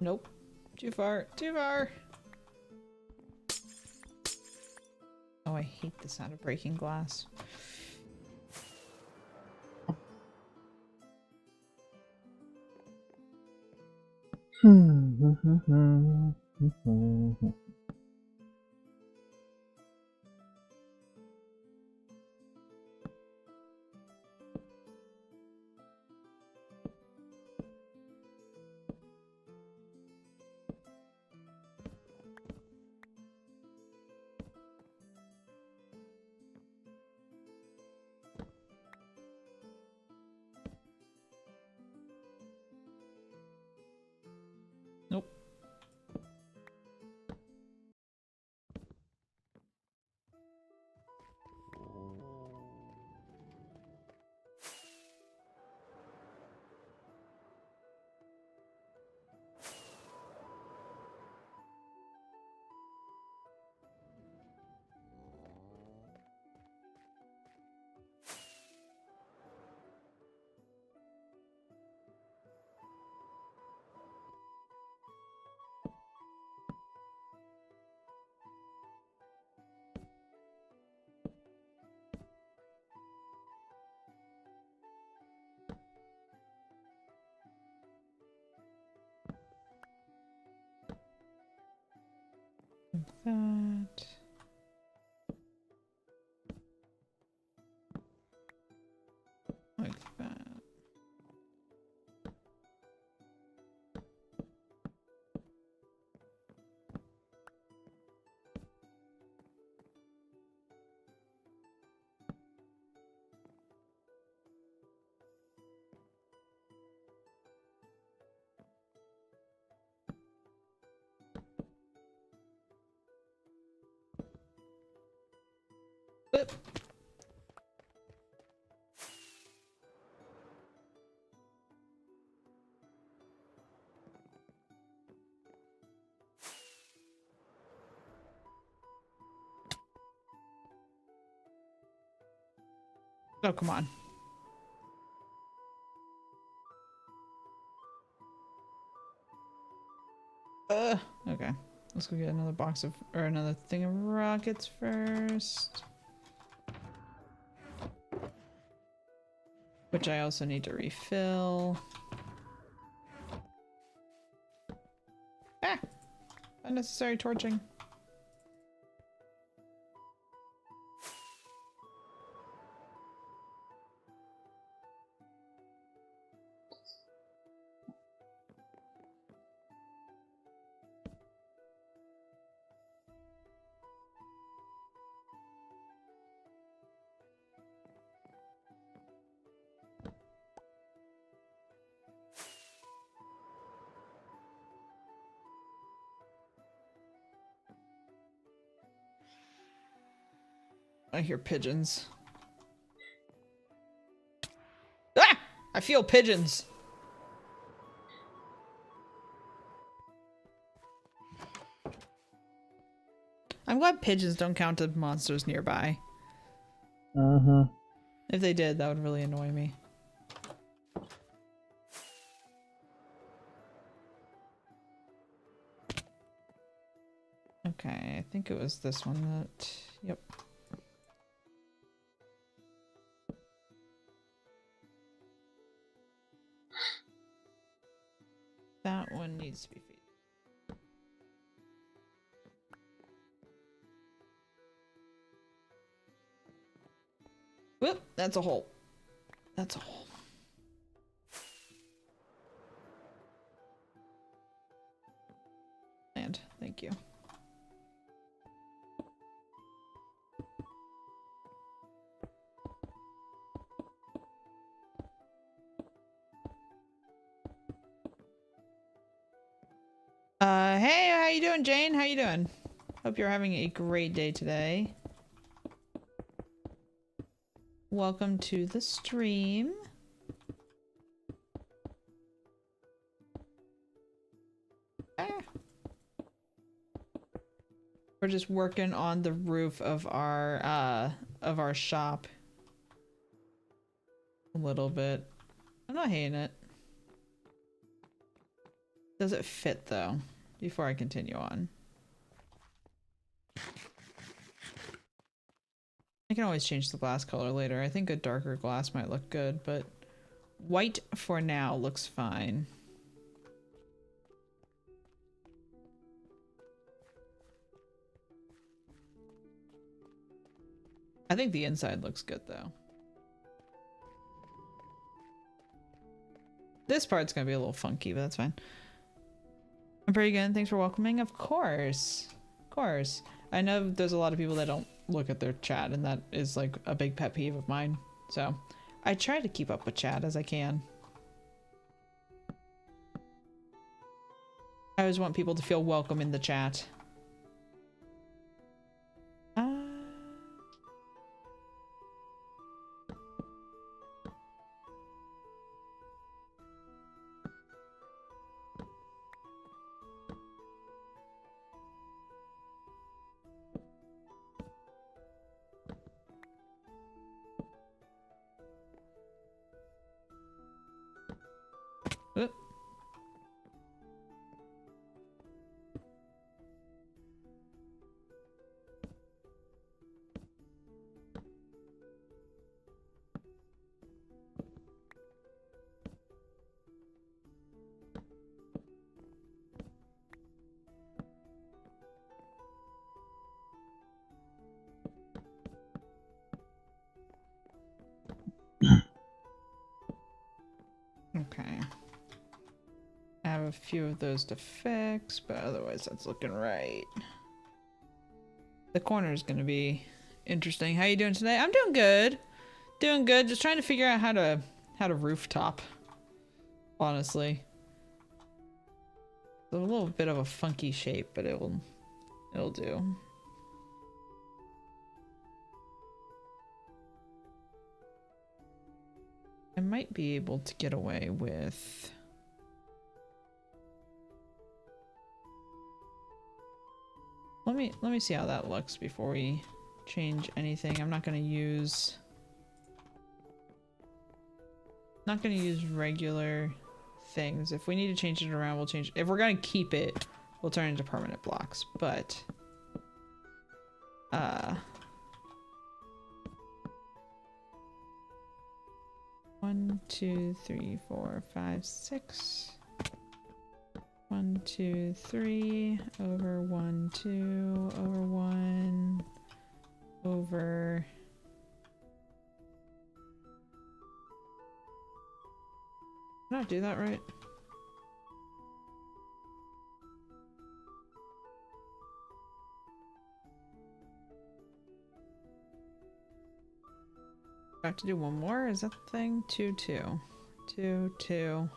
Nope. Too far. Too far. Oh, I hate the sound of breaking glass. That. Like that. Whoop. Oh, come on. Okay. Let's go get another box of, or another thing of rockets first. Which I also need to refill. Ah! Unnecessary torching. I hear pigeons. Ah! I feel pigeons. I'm glad pigeons don't count as monsters nearby. Uh-huh. If they did, that would really annoy me. Okay, I think it was this one that... Yep. That one needs to be feed. Whoop! That's a hole. That's a hole. And thank you. Hey, how you doing, Jane? How you doing? Hope you're having a great day today. Welcome to the stream. Ah. We're just working on the roof of our shop. A little bit. I'm not hating it. Does it fit though? Before I continue on. I can always change the glass color later. I think a darker glass might look good, but white for now looks fine. I think the inside looks good though. This part's gonna be a little funky, but that's fine. I'm pretty good. Thanks for welcoming. Of course. Of course. I know there's a lot of people that don't look at their chat, and that is like a big pet peeve of mine. So I try to keep up with chat as I can. I always want people to feel welcome in the chat. Oop. Okay. I have a few of those to fix, but otherwise that's looking right. The corner is going to be interesting. How you doing today? I'm doing good. Doing good. Just trying to figure out how to rooftop. Honestly. It's a little bit of a funky shape, but it'll do. I might be able to get away with let me see how that looks before we change anything. I'm not gonna use regular things. If we need to change it around, we'll change it. If we're gonna keep it, we'll turn it into permanent blocks. But 1, 2, 3, 4, 5, 6. 1, 2, 3 over 1, 2 over 1 over. Did I do that right? I have to do one more? Is that the thing? 2, 2. 2, 2.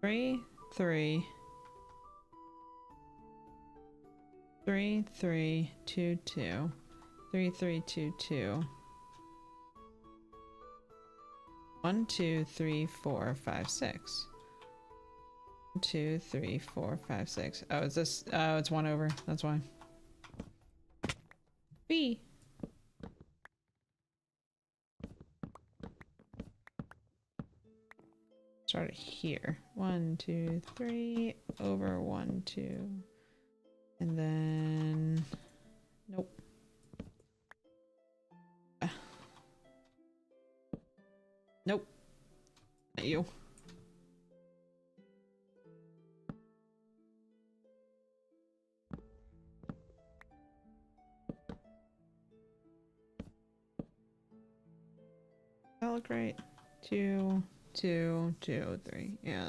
3, 3. 3, 3, 2, 2. 3, 3, 2, 2. 1, 2, 3, 4, 5, 6. 1, 2, 3, 4, 5, 6. Oh, is this? Oh, it's 1 over. That's why. B. Start it here. 1, 2, 3 over 1, 2. And then nope. Nope. Not you. That look right. 2, 2, 2, 3. Yeah,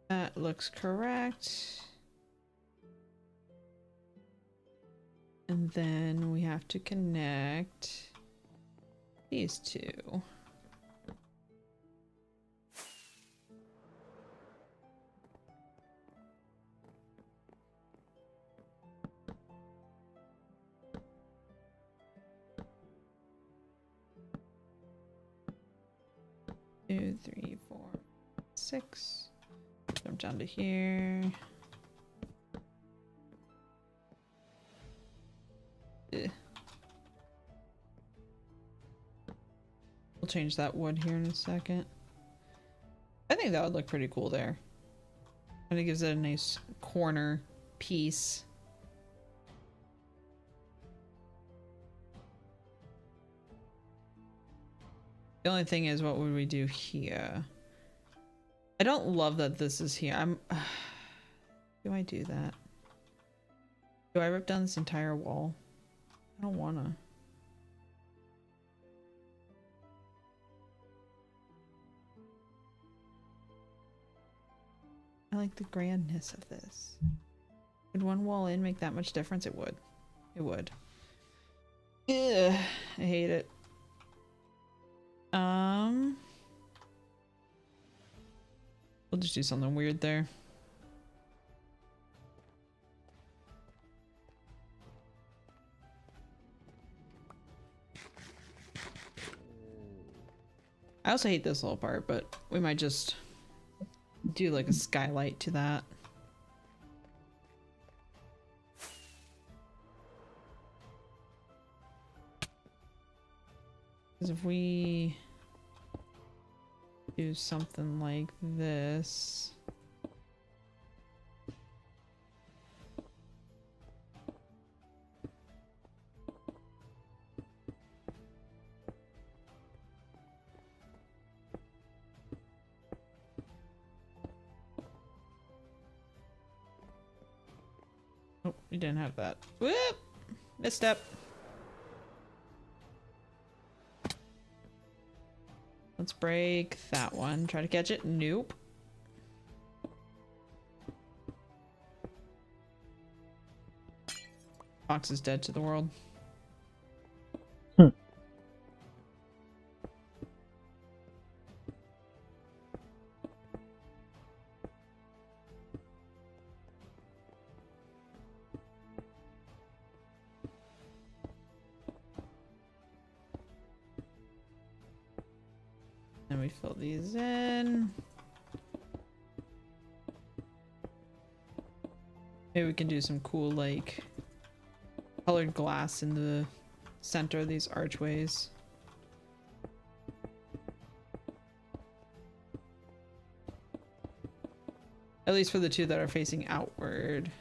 that looks correct. And then we have to connect these two. Two, 3, 4, 6. Jump down to here. Ugh. We'll change that wood here in a second. I think that would look pretty cool there. And it gives it a nice corner piece. The only thing is, what would we do here? I don't love that this is here. Do I do that? Do I rip down this entire wall? I don't wanna. I like the grandness of this. Would one wall in make that much difference? It would. It would. Ugh, I hate it. We'll just do something weird there. I also hate this little part, but we might just do like a skylight to that. Because if we do something like this. Oh, we didn't have that. Whoop! Misstep. Let's break that one. Try to catch it. Nope. Fox is dead to the world. And we fill these in. Maybe we can do some cool, like, colored glass in the center of these archways. At least for the two that are facing outward.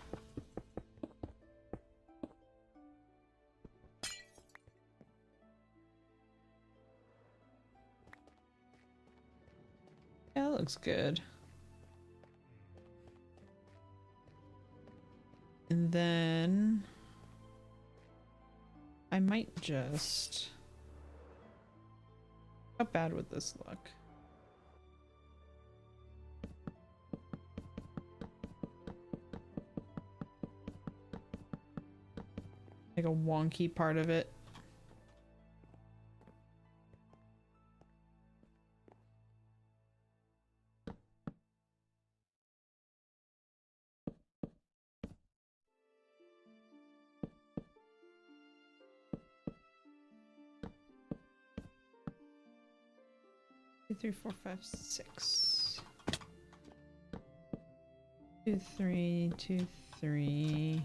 Yeah, that looks good. And then I might just... How bad would this look? Like a wonky part of it. Two, three, four, five, six. 2, 3, 2, 3.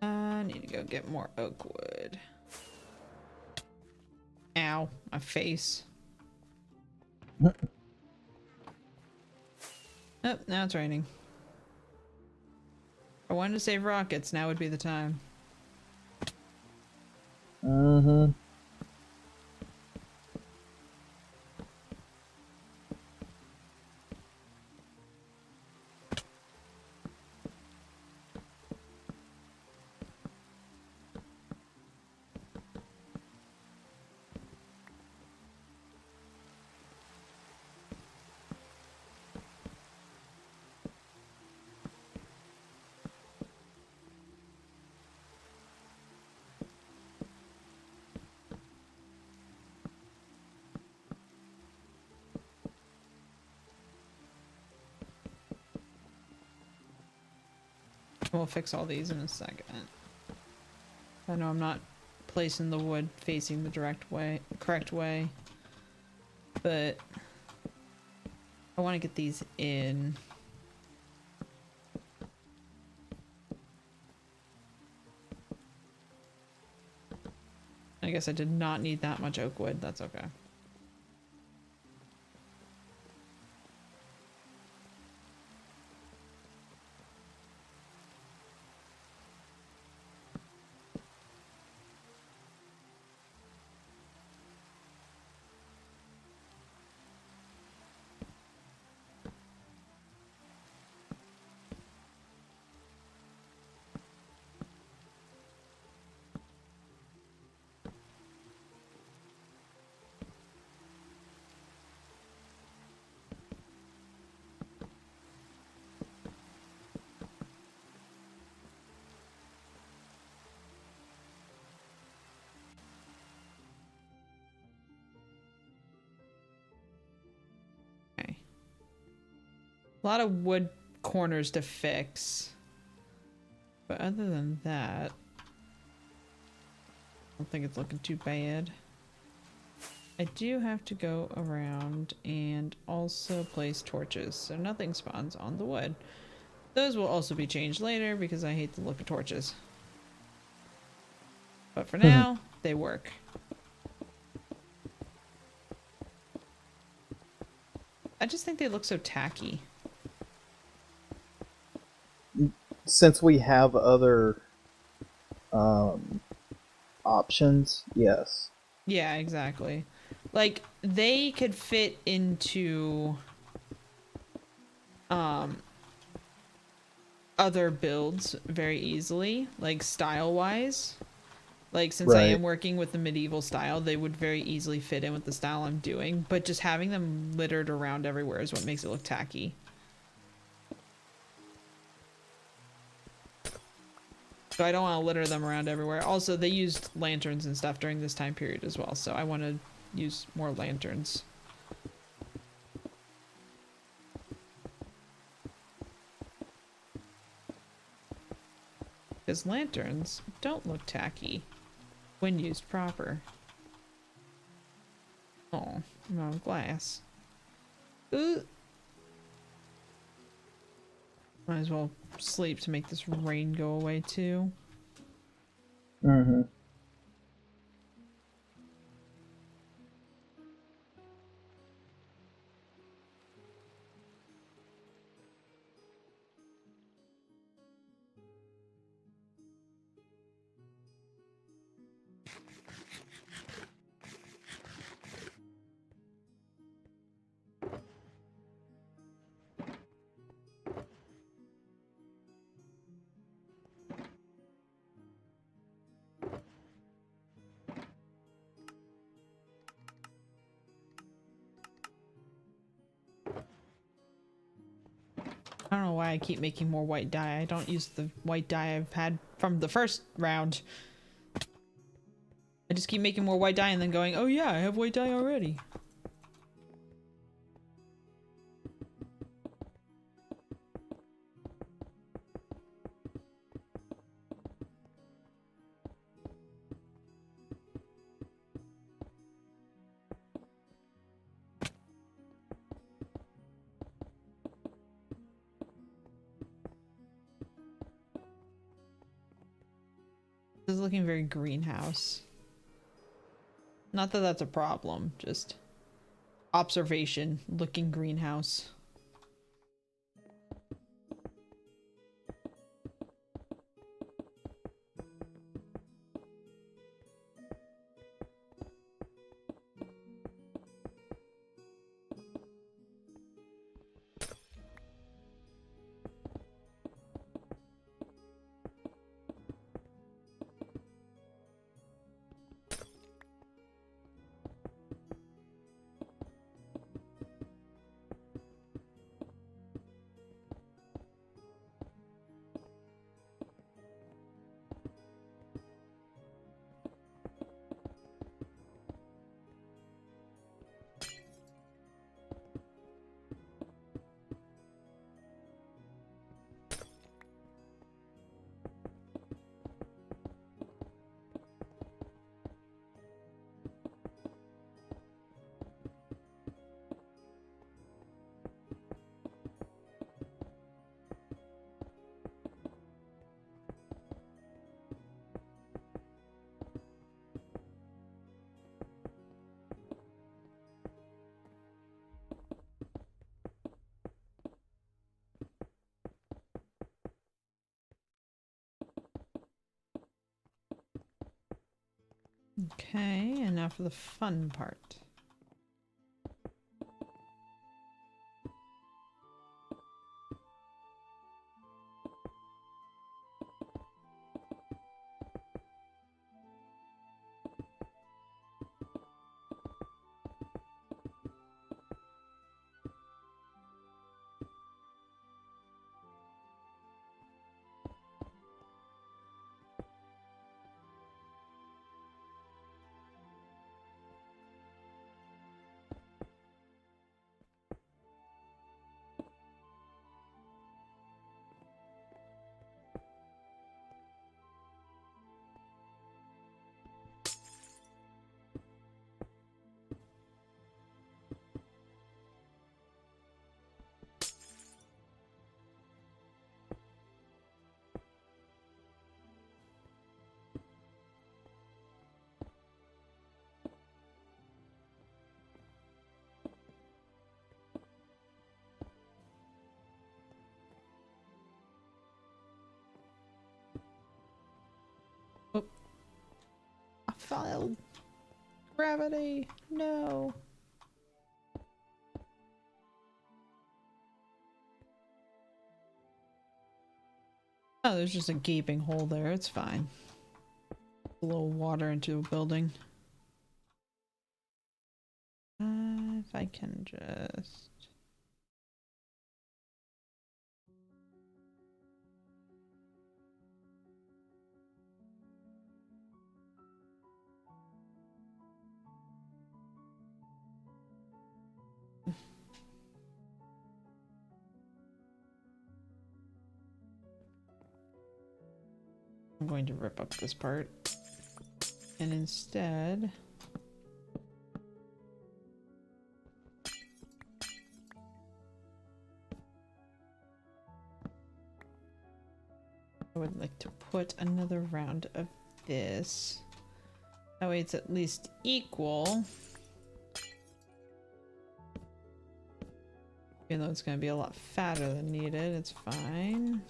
I need to go get more oak wood. Ow, my face. Oh, now it's raining. I wanted to save rockets, now would be the time. Mm-hmm. We'll fix all these in a second. I know I'm not placing the wood facing the correct way, but I want to get these in. I guess I did not need that much oak wood. That's okay. A lot of wood corners to fix. But other than that, I don't think it's looking too bad. I do have to go around and also place torches so nothing spawns on the wood. Those will also be changed later because I hate the look of torches. But for now, they work. I just think they look so tacky. Since we have other options, yes. Yeah, exactly. Like, they could fit into a other builds very easily, like style-wise. Like, since I Right. am working with the medieval style, they would very easily fit in with the style I'm doing, but just having them littered around everywhere is what makes it look tacky. So I don't want to litter them around everywhere. Also, they used lanterns and stuff during this time period as well, so I want to use more lanterns. Because lanterns don't look tacky when used proper. Oh, I'm out of glass. Ooh. Might as well sleep to make this rain go away too. Mm-hmm. I don't know why I keep making more white dye. I don't use the white dye I've had from the first round. I just keep making more white dye and then going, oh yeah, I have white dye already. This is looking very greenhouse. Not that that's a problem, just observation looking greenhouse. Okay, and now for the fun part. Oh, I failed. Gravity, no. Oh, there's just a gaping hole there. It's fine. A little water into a building. If I can just... I'm going to rip up this part. And instead... I would like to put another round of this. That way it's at least equal. Even though it's going to be a lot fatter than needed, it's fine.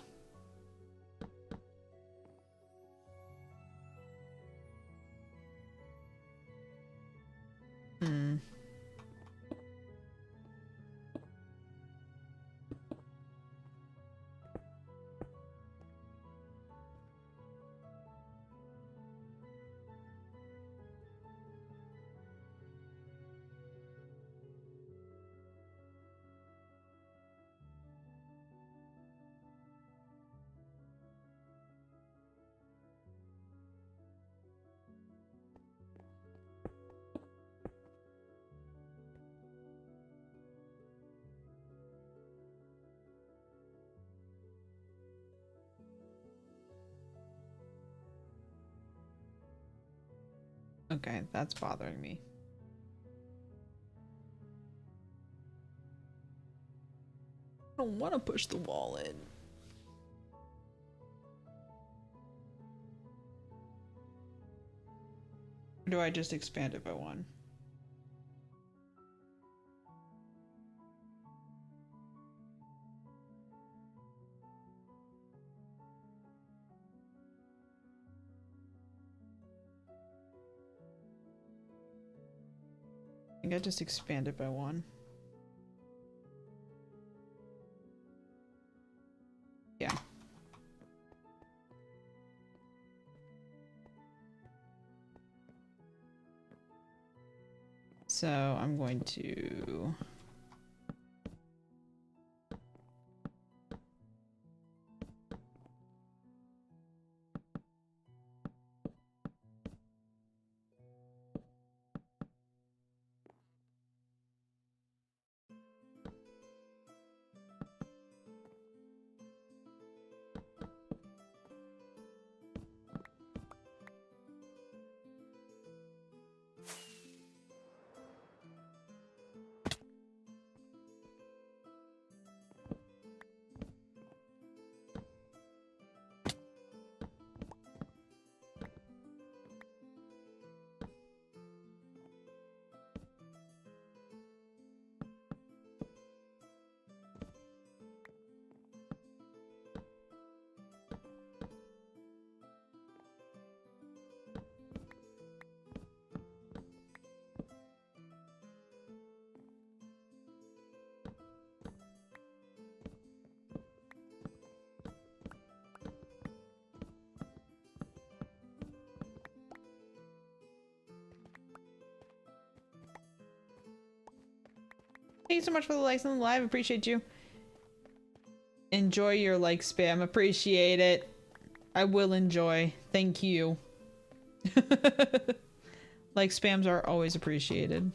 Okay, that's bothering me. I don't want to push the wall in. Or do I just expand it by one? I think I just expand it by one. Yeah. So I'm going to... Thank you so much for the likes on the live. Appreciate you. Enjoy your like spam. Appreciate it. I will enjoy. Thank you. Like spams are always appreciated.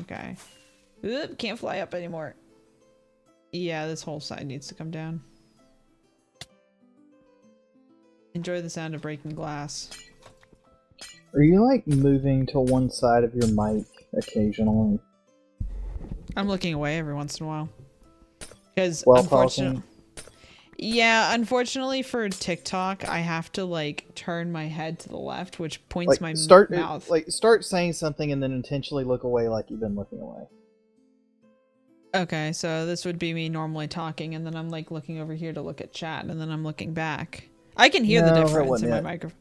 Okay. Oop, can't fly up anymore. Yeah, this whole side needs to come down. Enjoy the sound of breaking glass. Are you like moving to one side of your mic occasionally? I'm looking away every once in a while. Because While unfortunately... talking? Yeah, unfortunately for TikTok, I have to like turn my head to the left, which points my mouth. Start saying something and then intentionally look away like you've been looking away. Okay, so this would be me normally talking, and then I'm like looking over here to look at chat, and then I'm looking back. I can hear the difference in my microphone.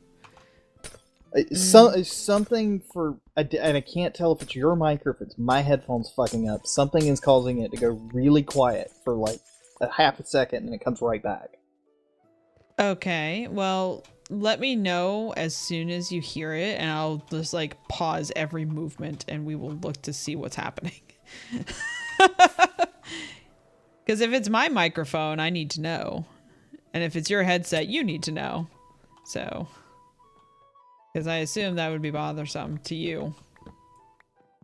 It's something for, and I can't tell if it's your mic or if it's my headphones fucking up. Something is causing it to go really quiet for like a half a second and it comes right back. Okay, well, let me know as soon as you hear it, and I'll just like pause every movement and we will look to see what's happening. Because if it's my microphone, I need to know. And if it's your headset, you need to know. So, because I assume that would be bothersome to you.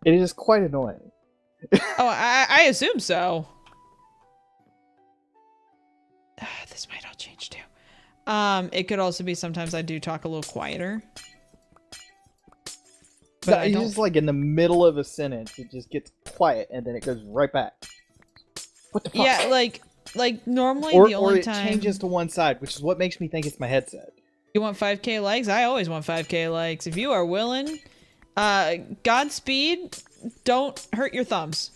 It is quite annoying. Oh, I assume so. This might all change too. It could also be sometimes I do talk a little quieter. But It's just like in the middle of a sentence, it just gets quiet and then it goes right back. What the fuck? Yeah, like normally or, the only or it time changes to one side, which is what makes me think it's my headset. you want 5K likes. I always want 5K likes. If you are willing, Godspeed. Don't hurt your thumbs.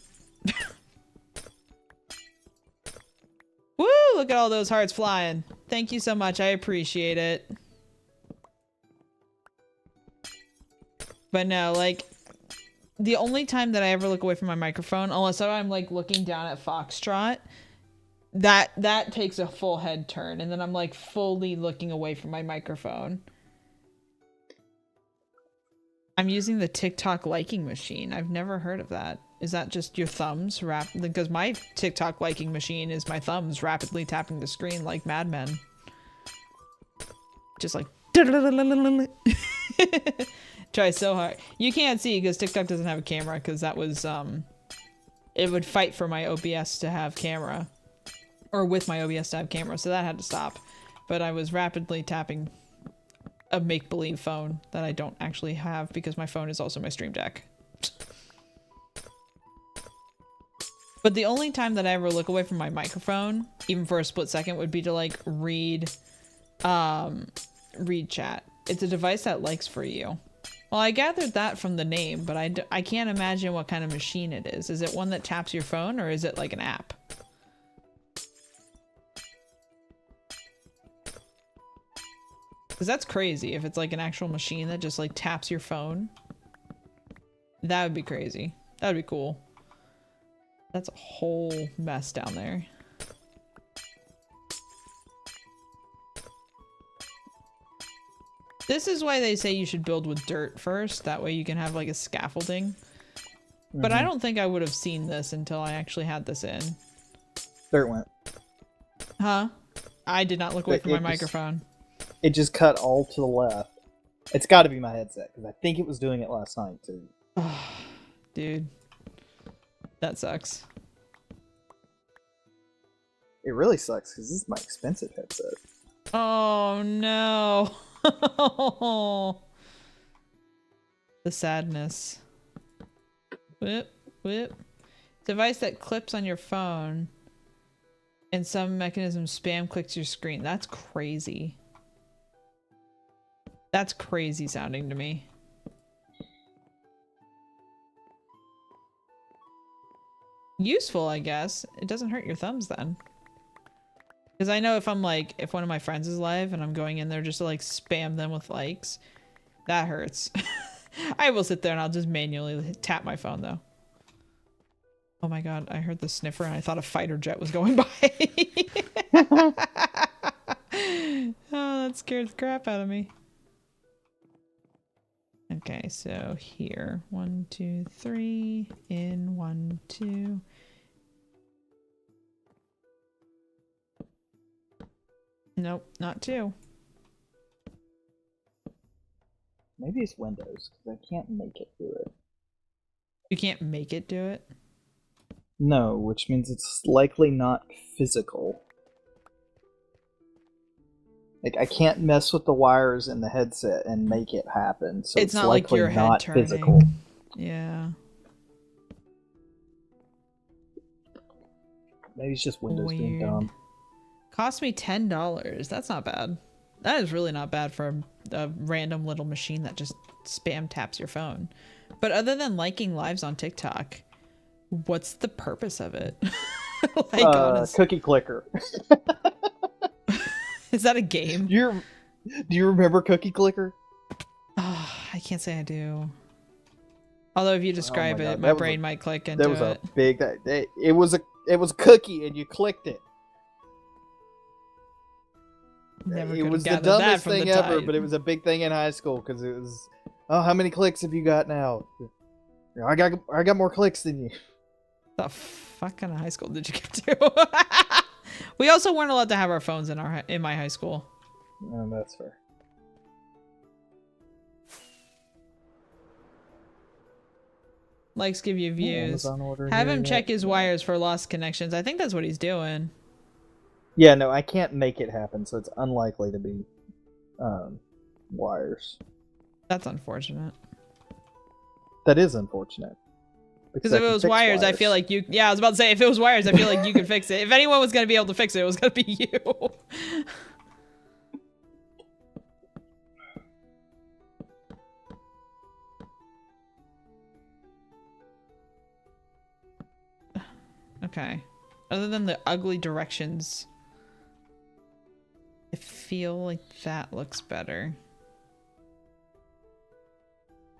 Woo! Look at all those hearts flying. Thank you so much. I appreciate it. But no, like, the only time that I ever look away from my microphone, unless I'm like looking down at Foxtrot, that takes a full head turn, and then I'm like fully looking away from my microphone. I'm using the TikTok liking machine. I've never heard of that. Is that just your thumbs because my TikTok liking machine is my thumbs rapidly tapping the screen like Mad Men. Just like try so hard. You can't see because TikTok doesn't have a camera because that was it would fight for my OBS to have camera. Or with my OBS to have camera, so that had to stop. But I was rapidly tapping a make-believe phone that I don't actually have because my phone is also my Stream Deck. But the only time that I ever look away from my microphone, even for a split second, would be to like read chat. It's a device that likes for you. Well, I gathered that from the name, but I can't imagine what kind of machine it is. Is it one that taps your phone or is it like an app? Because that's crazy if it's like an actual machine that just like taps your phone. That would be crazy. That would be cool. That's a whole mess down there. This is why they say you should build with dirt first. That way you can have like a scaffolding. But I don't think I would have seen this until I actually had this in. Dirt went. Huh? I did not look away from my microphone. It just cut all to the left. It's got to be my headset, because I think it was doing it last night, too. Dude. That sucks. It really sucks, because this is my expensive headset. Oh, no. The sadness. Whip, whip. Device that clips on your phone. And some mechanism spam clicks your screen. That's crazy. That's crazy sounding to me. Useful, I guess. It doesn't hurt your thumbs then. Because I know if I'm like, if one of my friends is live and I'm going in there just to like spam them with likes, that hurts. I will sit there and I'll just manually tap my phone though. Oh my god, I heard the sniffer and I thought a fighter jet was going by. Oh, that scared the crap out of me. Okay, so here. 1, 2, 3. In 1, 2. Nope, not 2. Maybe it's Windows, because I can't make it do it. You can't make it do it? No, which means it's likely not physical. Like, I can't mess with the wires in the headset and make it happen, so it's not like likely your head not turning. physical. Yeah. Maybe it's just Windows being dumb. Cost me $10. That's not bad. That is really not bad for a random little machine that just spam taps your phone. But other than liking lives on TikTok, what's the purpose of it? Like, honestly. Cookie clicker. Is that a game? Do you remember Cookie Clicker? Oh, I can't say I do. Although if you describe Oh my it, God, my brain might click into That was it. a big. It was a cookie, and you clicked it, Never it could have was the gathered that dumbest from thing the ever, title. but it was a big thing in high school because it was, oh, how many clicks have you got now? I got more clicks than you. The fuck kind of high school did you get to? We also weren't allowed to have our phones in my high school. Oh, that's fair. Likes give you views. Amazon order Have here him yet? check his wires for lost connections. I think that's what he's doing. Yeah, no, I can't make it happen, so it's unlikely to be wires. That's unfortunate. That is unfortunate. Because if it was wires, I feel like you... Yeah, I was about to say, if it was wires, I feel like you could fix it. If anyone was going to be able to fix it, it was going to be you. Okay. Other than the ugly directions, I feel like that looks better.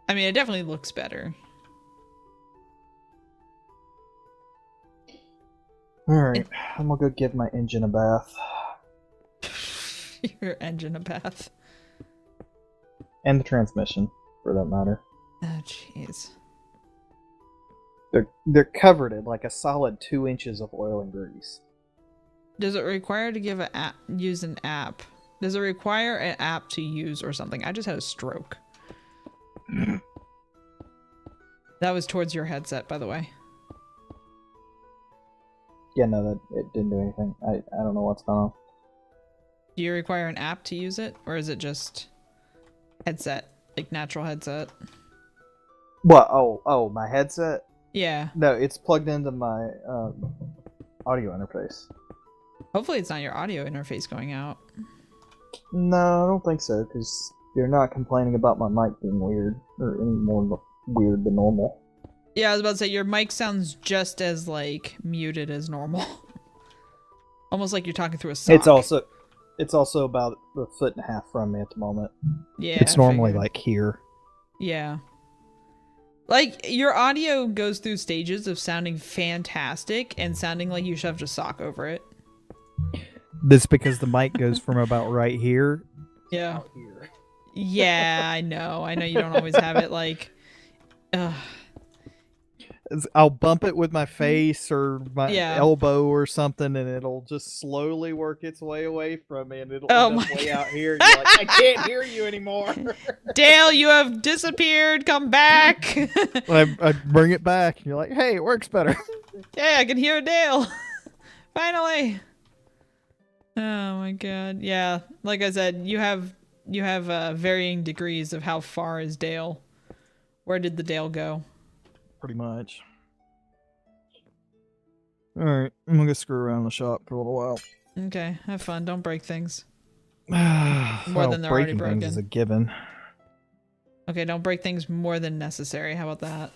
I mean, it definitely looks better. Alright, I'm gonna go give my engine a bath. Your engine a bath. And the transmission, for that matter. Oh, jeez. They're covered in like a solid 2 inches of oil and grease. Does it require to use an app? Does it require an app to use or something? I just had a stroke. That was towards your headset, by the way. Yeah, no, that it didn't do anything. I don't know what's going on. Do you require an app to use it? Or is it just headset? Like natural headset? What? Oh, my headset? Yeah. No, it's plugged into my audio interface. Hopefully it's not your audio interface going out. No, I don't think so, because you're not complaining about my mic being weird, or any more weird than normal. Yeah, I was about to say, your mic sounds just as, like, muted as normal. Almost like you're talking through a sock. It's also about a foot and a half from me at the moment. Yeah, it's I normally figured. like here. Yeah. Like, your audio goes through stages of sounding fantastic and sounding like you shoved a sock over it. This because the mic goes from about right here. Yeah. Out here. Yeah, I know. I know you don't always have it, like... I'll bump it with my face or my Yeah. elbow or something, and it'll just slowly work its way away from me, and it'll Oh end up my way out here. And you're like, I can't hear you anymore. Dale, you have disappeared. Come back. I bring it back, and you're like, hey, it works better. Hey, I can hear Dale. Finally. Oh my god. Yeah, like I said, you have varying degrees of how far is Dale. Where did the Dale go? Pretty much. Alright, I'm gonna go screw around in the shop for a little while. Okay, have fun. Don't break things. More than they're already breaking things is broken. a given. Okay, don't break things more than necessary. How about that?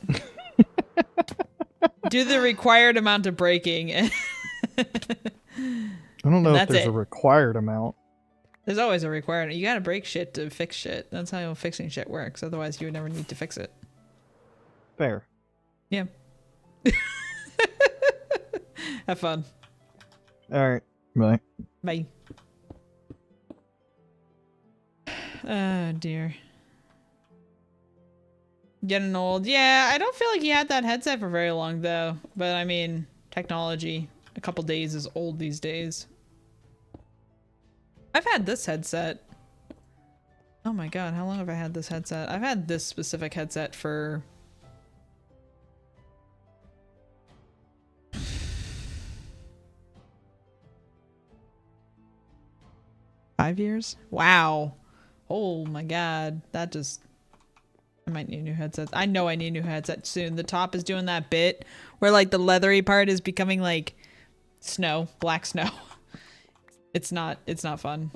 Do the required amount of breaking. I don't know if that's there's it. a required amount. There's always a required. You gotta break shit to fix shit. That's how fixing shit works. Otherwise, you would never need to fix it. Fair. Yeah. Have fun. Alright, bye. Bye. Oh dear. Getting old. Yeah, I don't feel like you had that headset for very long though. But I mean, technology. A couple days is old these days. I've had this headset. Oh my god, how long have I had this headset? I've had this specific headset for... $5 years? Wow. Oh my god. That just... I might need new headsets. I know I need a new headset soon. The top is doing that bit where like the leathery part is becoming like snow, black snow. It's not fun.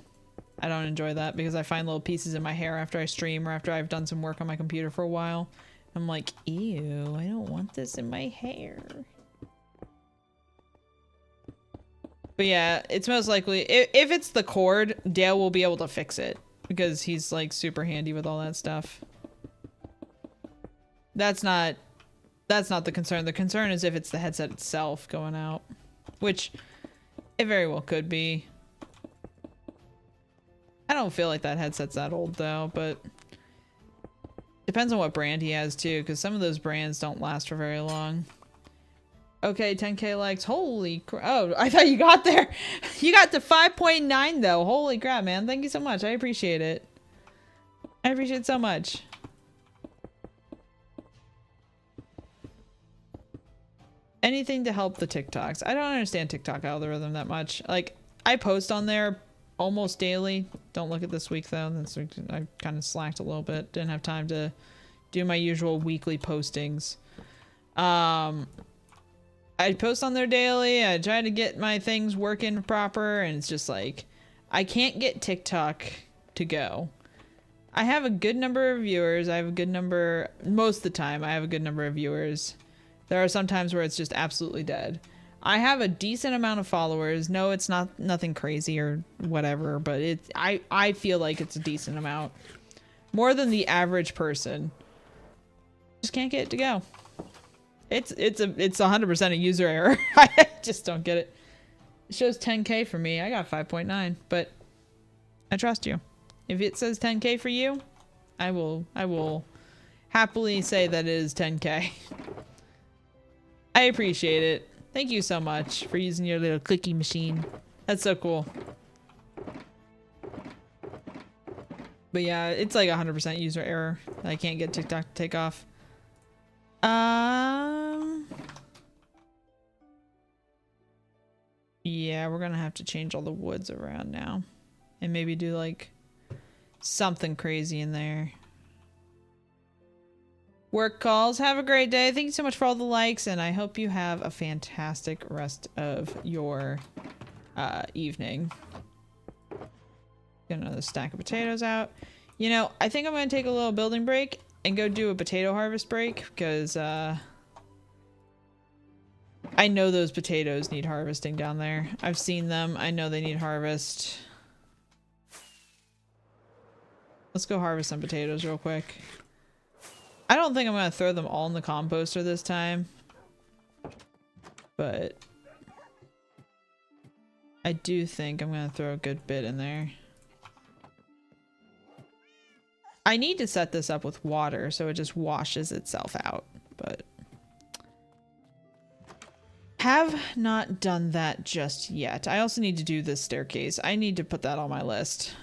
I don't enjoy that because I find little pieces in my hair after I stream or after I've done some work on my computer for a while. I'm like, ew, I don't want this in my hair. But yeah, it's most likely, if it's the cord, Dale will be able to fix it because he's like super handy with all that stuff. That's not the concern. The concern is if it's the headset itself going out, which it very well could be. don't feel like that headset's that old though, but depends on what brand he has too, because some of those brands don't last for very long. Okay, 10K likes. Holy crap. Oh, I thought you got there. You got to 5.9 though. Holy crap, man. Thank you so much. I appreciate it. I appreciate it so much. Anything to help the TikToks. I don't understand TikTok algorithm that much. Like, I post on there almost daily. Don't look at this week though. This week I kind of slacked a little bit. Didn't have time to do my usual weekly postings. I post on there daily. I try to get my things working proper, and it's just like, I can't get TikTok to go. I have a good number of viewers. I have a good number, most of the time, I have a good number of viewers. There are some times where it's just absolutely dead. I have a decent amount of followers. No, it's not nothing crazy or whatever, but I feel like it's a decent amount. More than the average person. Just can't get it to go. It's 100% a user error. I just don't get it. It shows 10K for me. I got 5.9, but I trust you. If it says 10K for you, I will happily say that it is 10K. I appreciate it. Thank you so much for using your little clicky machine. That's so cool. But yeah, it's like 100% user error. I can't get TikTok to take off. Yeah, we're gonna have to change all the woods around now. And maybe do like something crazy in there. Work calls. Have a great day. Thank you so much for all the likes, and I hope you have a fantastic rest of your evening. Get another stack of potatoes out. You know, I think I'm gonna take a little building break and go do a potato harvest break, because I know those potatoes need harvesting down there. I've seen them. I know they need harvest. Let's go harvest some potatoes real quick. I don't think I'm gonna throw them all in the composter this time, but I do think I'm gonna throw a good bit in there. I need to set this up with water so it just washes itself out, but have not done that just yet. I also need to do this staircase. I need to put that on my list.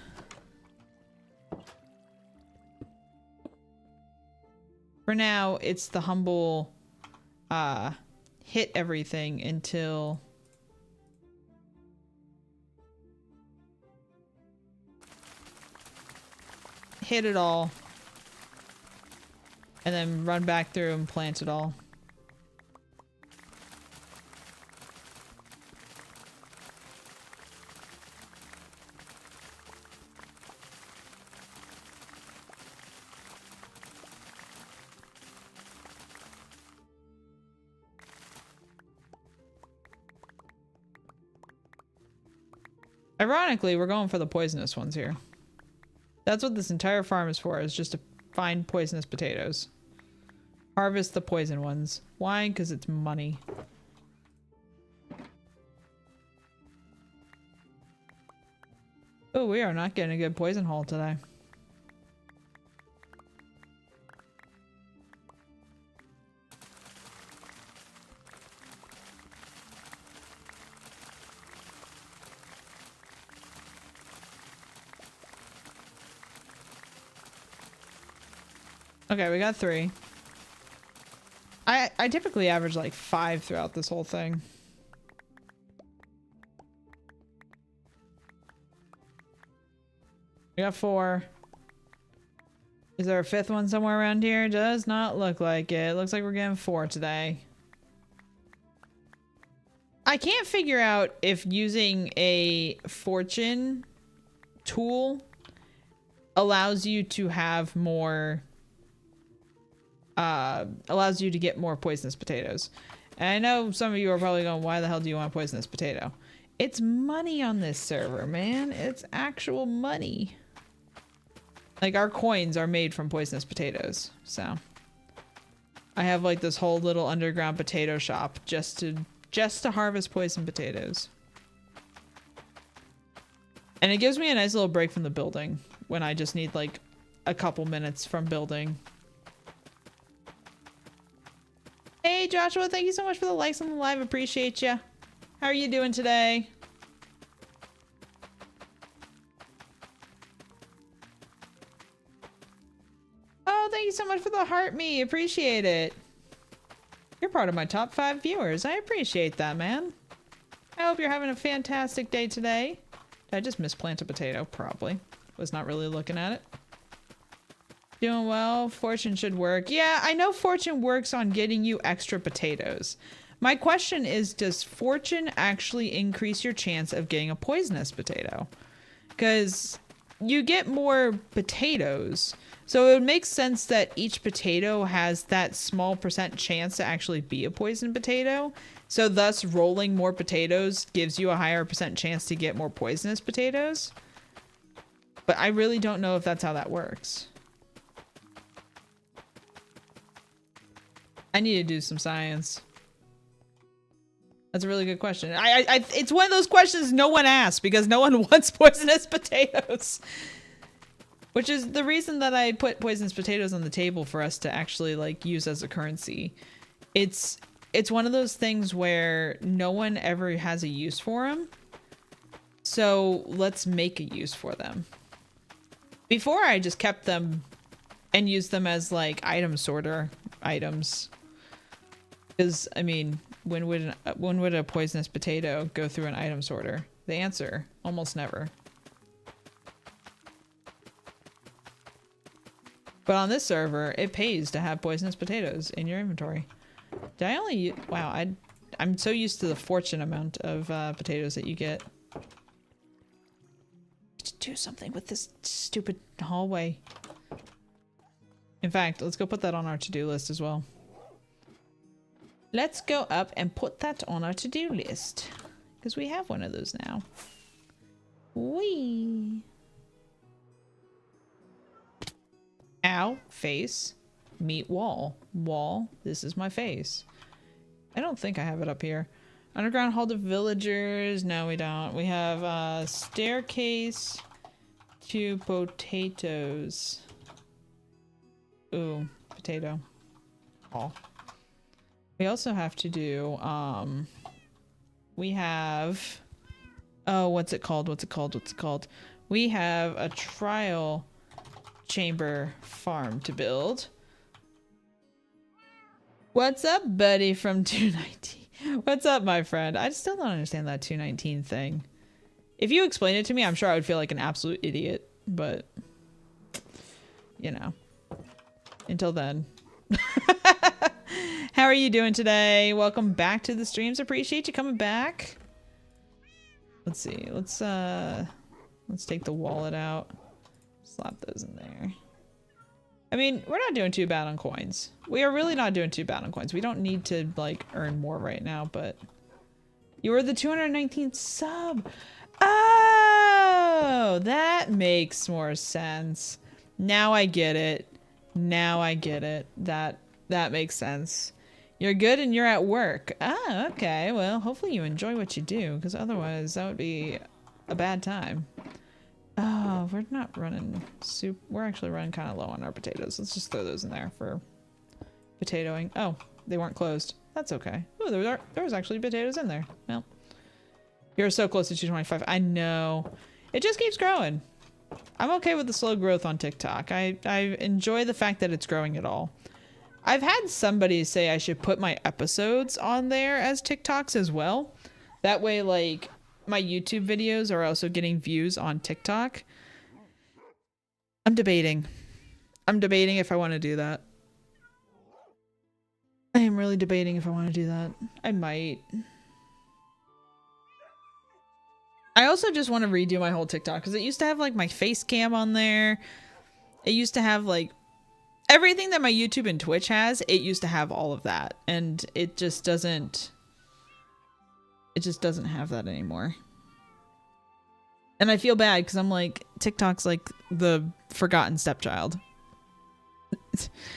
For now, it's the humble hit everything until hit it all and then run back through and plant it all. Ironically, we're going for the poisonous ones here. That's what this entire farm is for, is just to find poisonous potatoes. Harvest the poison ones. Why? Because it's money. Oh, we are not getting a good poison haul today. Okay, we got 3. I typically average like 5 throughout this whole thing. We got 4. Is there a 5th one somewhere around here? Does not look like it. Looks like we're getting 4 today. I can't figure out if using a fortune tool allows you to have more allows you to get more poisonous potatoes. And I know some of you are probably going, why the hell do you want a poisonous potato? It's money on this server, man. It's actual money. Like, our coins are made from poisonous potatoes. So I have like this whole little underground potato shop just to harvest poison potatoes. And it gives me a nice little break from the building when I just need like a couple minutes from building. Hey Joshua, thank you so much for the likes on the live. Appreciate you. How are you doing today? Oh, thank you so much for the heart me. Appreciate it. You're part of my top 5 viewers. I appreciate that, man. I hope you're having a fantastic day today. Did I just misplant a potato? Probably. Was not really looking at it. Doing well. Fortune should work. Yeah, I know Fortune works on getting you extra potatoes. My question is, does Fortune actually increase your chance of getting a poisonous potato? Because you get more potatoes. So it would make sense that each potato has that small % chance to actually be a poison potato. So thus rolling more potatoes gives you a higher % chance to get more poisonous potatoes. But I really don't know if that's how that works. I need to do some science. That's a really good question. It's one of those questions no one asks because no one wants poisonous potatoes. Which is the reason that I put poisonous potatoes on the table for us to actually like use as a currency. It's one of those things where no one ever has a use for them. So let's make a use for them. Before I just kept them and used them as like item sorter items. Because I mean, when would a poisonous potato go through an item sorter? The answer, almost never. But on this server, it pays to have poisonous potatoes in your inventory. Did I only... Wow, I'm so used to the fortune amount of potatoes that you get. To do something with this stupid hallway. In fact, let's go put that on our to-do list as well. Let's go up and put that on our to-do list. Because we have one of those now. Whee! Ow, face, meet wall. Wall, this is my face. I don't think I have it up here. Underground hall to villagers. No, we don't. We have a staircase to potatoes. Ooh, potato. Hall. We also have to do, we have, oh, what's it called? We have a trial chamber farm to build. What's up, buddy from 219? What's up, my friend? I still don't understand that 219 thing. If you explain it to me, I'm sure I would feel like an absolute idiot, but you know, until then. How are you doing today? Welcome back to the streams. Appreciate you coming back. Let's see. Let's take the wallet out. Slap those in there. I mean, we're not doing too bad on coins. We are really not doing too bad on coins. We don't need to like earn more right now, but you were the 219th sub. Oh, that makes more sense. Now I get it. That makes sense. You're good and you're at work. Ah, okay. Well, hopefully you enjoy what you do, because otherwise that would be a bad time. Oh, we're not running soup. We're actually running kind of low on our potatoes. Let's just throw those in there for potatoing. Oh, they weren't closed. That's okay. Oh, there was actually potatoes in there. Well, you're so close to 225. I know. It just keeps growing. I'm okay with the slow growth on TikTok. I enjoy the fact that it's growing at all. I've had somebody say I should put my episodes on there as TikToks as well. That way, like, my YouTube videos are also getting views on TikTok. I'm debating if I want to do that. I am really debating if I want to do that. I might. I also just want to redo my whole TikTok because it used to have like my face cam on there. It used to have like everything that my YouTube and Twitch has. It used to have all of that, and it just doesn't have that anymore. And I feel bad because I'm like, TikTok's like the forgotten stepchild.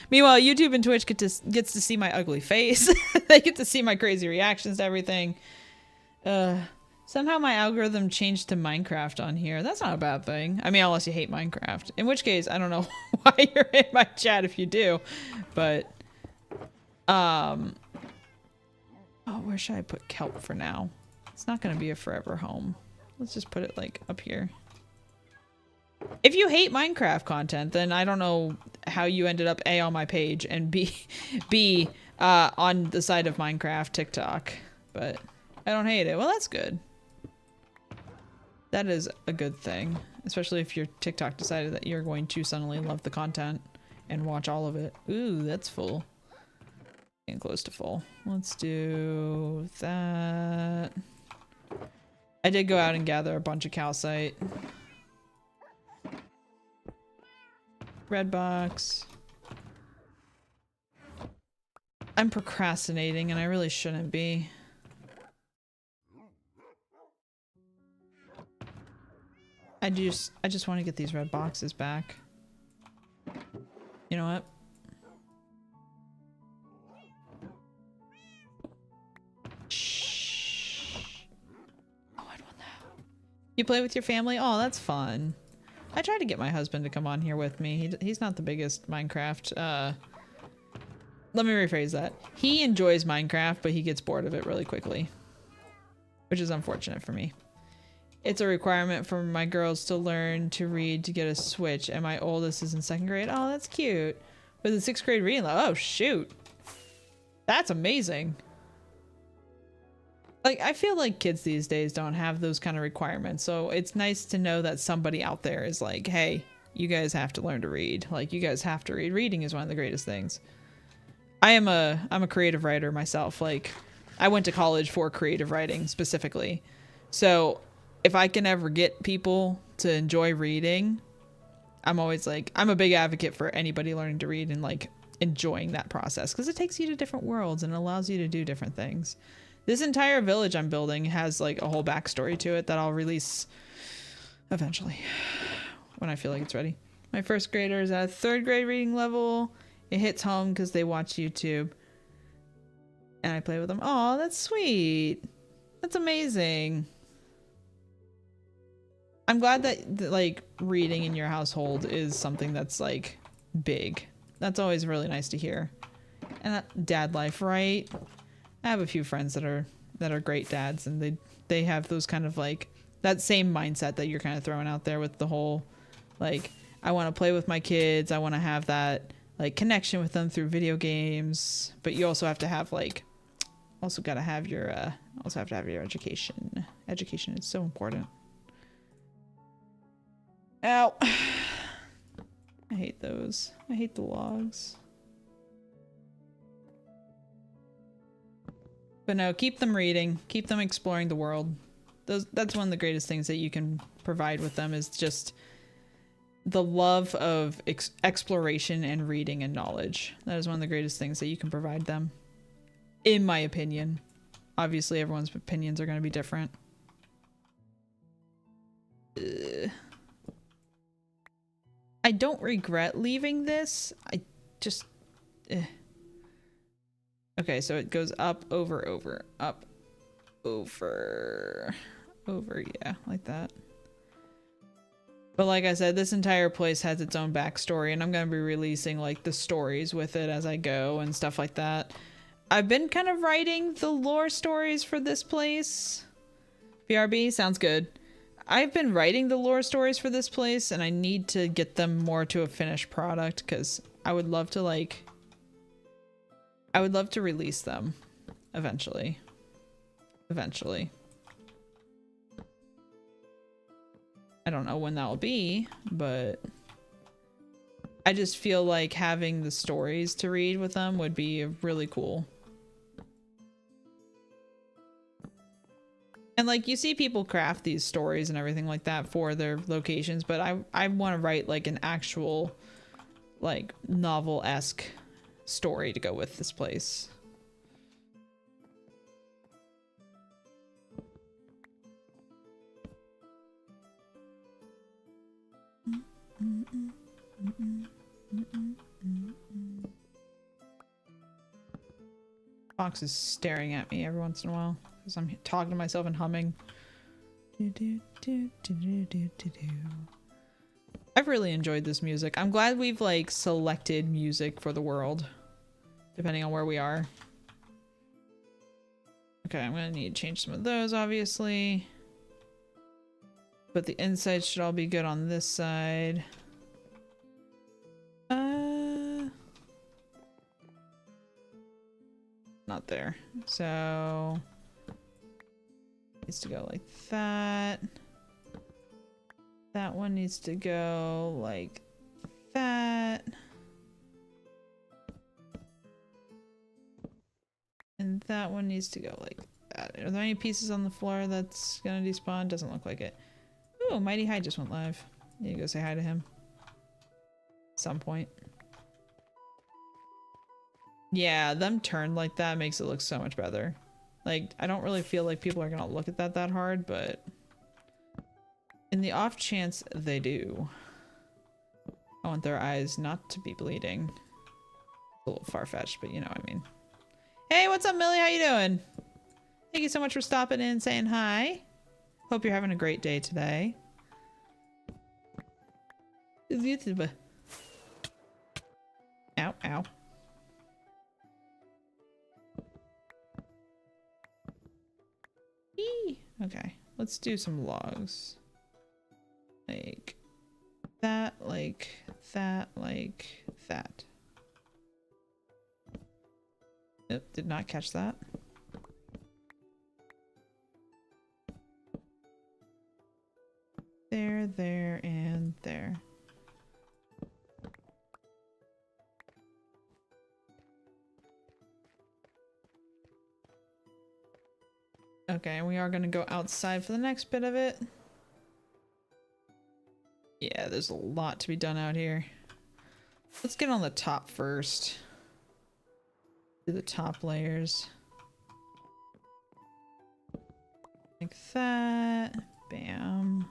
Meanwhile, YouTube and Twitch gets to see my ugly face. They get to see my crazy reactions to everything. Somehow my algorithm changed to Minecraft on here. That's not a bad thing. I mean, unless you hate Minecraft. In which case, I don't know why you're in my chat if you do. But, oh, where should I put kelp for now? It's not going to be a forever home. Let's just put it, like, up here. If you hate Minecraft content, then I don't know how you ended up A, on my page, and B, on the side of Minecraft TikTok. But I don't hate it. Well, that's good. That is a good thing, especially if your TikTok decided that you're going to suddenly love the content and watch all of it. Ooh, that's full. Getting close to full. Let's do that. I did go out and gather a bunch of calcite. Red box. I'm procrastinating and I really shouldn't be. I just want to get these red boxes back. You know what? Shh. Oh, I want that. You play with your family? Oh, that's fun. I tried to get my husband to come on here with me. He's not the biggest Minecraft. Let me rephrase that. He enjoys Minecraft, but he gets bored of it really quickly. Which is unfortunate for me. It's a requirement for my girls to learn to read to get a Switch, and my oldest is in 2nd grade. Oh, that's cute. With a 6th grade reading level. Oh, shoot. That's amazing. Like, I feel like kids these days don't have those kind of requirements, so it's nice to know that somebody out there is like, hey, you guys have to learn to read. Like, you guys have to read. Reading is one of the greatest things. I'm a creative writer myself. Like, I went to college for creative writing specifically. So if I can ever get people to enjoy reading, I'm always like, I'm a big advocate for anybody learning to read and like enjoying that process, because it takes you to different worlds and allows you to do different things. This entire village I'm building has like a whole backstory to it that I'll release eventually when I feel like it's ready. My 1st grader is at 3rd grade reading level. It hits home because they watch YouTube and I play with them. Oh, that's sweet. That's amazing. I'm glad that like reading in your household is something that's like big. That's always really nice to hear. And dad life, right? I have a few friends that are great dads, and they have those kind of like that same mindset that you're kind of throwing out there with the whole like, I want to play with my kids, I want to have that like connection with them through video games, but you also have to have like also got to have your education. Education is so important. Ow. I hate those. I hate the logs. But no, keep them reading. Keep them exploring the world. That's one of the greatest things that you can provide with them, is just the love of exploration and reading and knowledge. That is one of the greatest things that you can provide them, in my opinion. Obviously, everyone's opinions are going to be different. I don't regret leaving this. I just... Okay, so it goes up, over, up, over, yeah, like that. But like I said, this entire place has its own backstory, and I'm going to be releasing like the stories with it as I go and stuff like that. I've been kind of writing the lore stories for this place. BRB, sounds good. I've been writing the lore stories for this place, and I need to get them more to a finished product, because I would love to like... I would love to release them eventually. Eventually. I don't know when that will be, but I just feel like having the stories to read with them would be really cool. And like, you see people craft these stories and everything like that for their locations, but I want to write like an actual like novel-esque story to go with this place. Fox is staring at me every once in a while because I'm talking to myself and humming. I've really enjoyed this music. I'm glad we've like selected music for the world, depending on where we are. Okay, I'm gonna need to change some of those, obviously. But the insides should all be good on this side. Not there. So needs to go like that. That one needs to go like that. And that one needs to go like that. Are there any pieces on the floor that's gonna despawn? Doesn't look like it. Ooh, Mighty High just went live. Need to go say hi to him. At some point. Yeah, them turned like that makes it look so much better. Like, I don't really feel like people are gonna look at that hard, but in the off chance they do, I want their eyes not to be bleeding. A little far-fetched, but you know what I mean. Hey, what's up, Millie? How you doing? Thank you so much for stopping in and saying hi. Hope you're having a great day today. Ow, ow. Eee. Okay, let's do some logs. Like that, like that, like that. Nope, did not catch that. There, there, and there. Okay, we are gonna go outside for the next bit of it. Yeah, there's a lot to be done out here. Let's get on the top first. Do the top layers. Like that. Bam.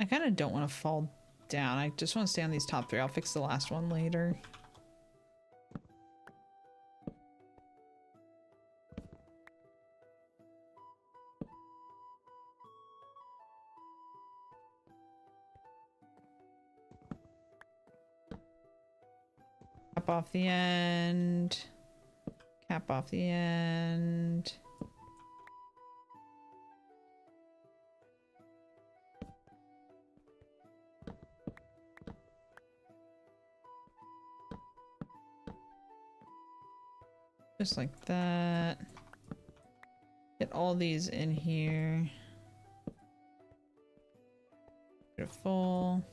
I kind of don't want to fall down. I just want to stay on these top three. I'll fix the last one later. Cap off the end. Cap off the end. Just like that. Get all these in here. Beautiful.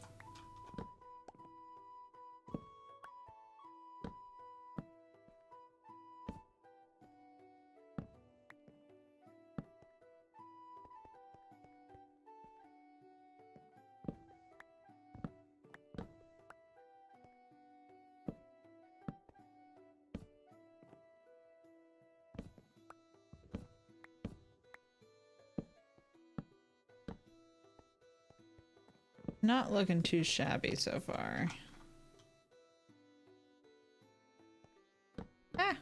Not looking too shabby so far. Ah.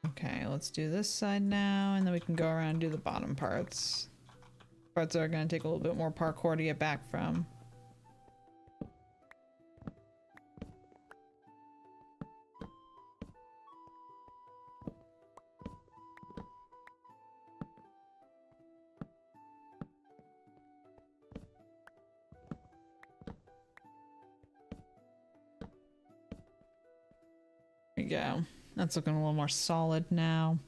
Okay, let's do this side now, and then we can go around and do the bottom parts. Parts are going to take a little bit more parkour to get back from. There we go. That's looking a little more solid now.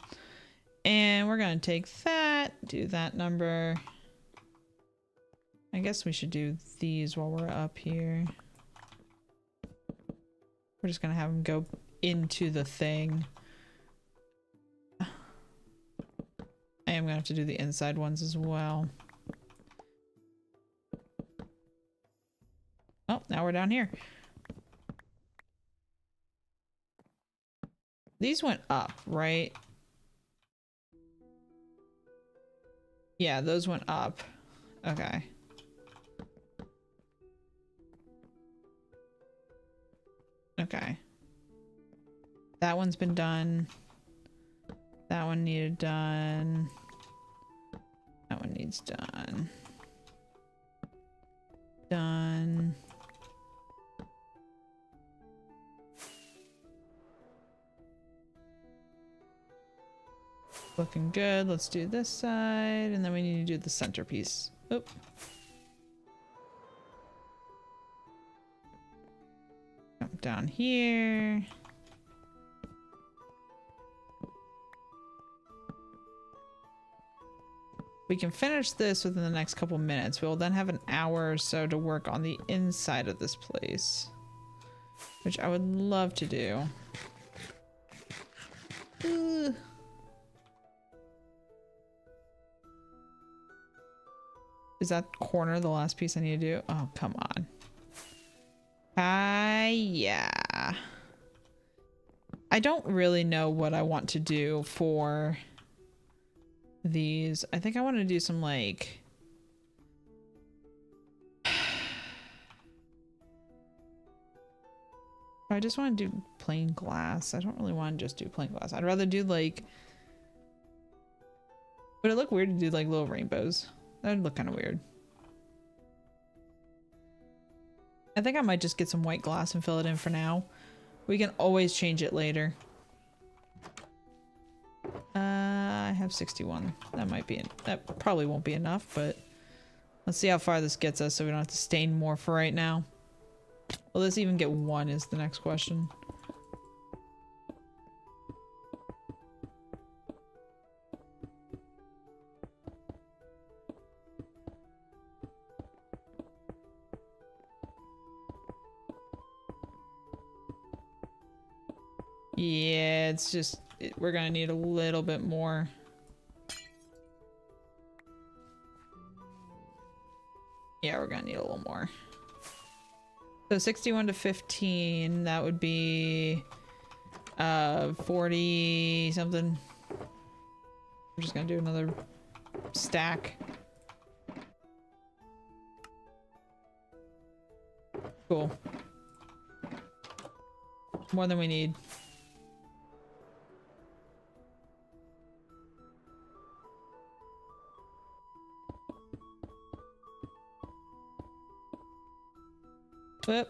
And we're going to take that, do that number. I guess we should do these while we're up here. We're just going to have them go into the thing. I am going to have to do the inside ones as well. Oh, now we're down here. These went up, right? Yeah, those went up. Okay. Okay. That one's been done. That one needed done. That one needs done. Done. Looking good. Let's do this side, and then we need to do the centerpiece. Oop. Come down here. We can finish this within the next couple minutes. We'll then have an hour or so to work on the inside of this place, which I would love to do. Ugh. Is that corner the last piece I need to do? Oh, come on. Yeah. I don't really know what I want to do for these. I think I want to do some like I just want to do plain glass. I don't really want to just do plain glass. I'd rather do like, would it look weird to do like little rainbows? That'd look kind of weird. I think I might just get some white glass and fill it in for now. We can always change it later. I have 61. That might be, that probably won't be enough, but let's see how far this gets us so we don't have to stain more for right now. Will this even get 1 is the next question. Yeah, it's just, we're gonna need a little bit more. Yeah, we're gonna need a little more. So 61 to 15, that would be 40 something. I'm just gonna do another stack. Cool. More than we need. Whoop.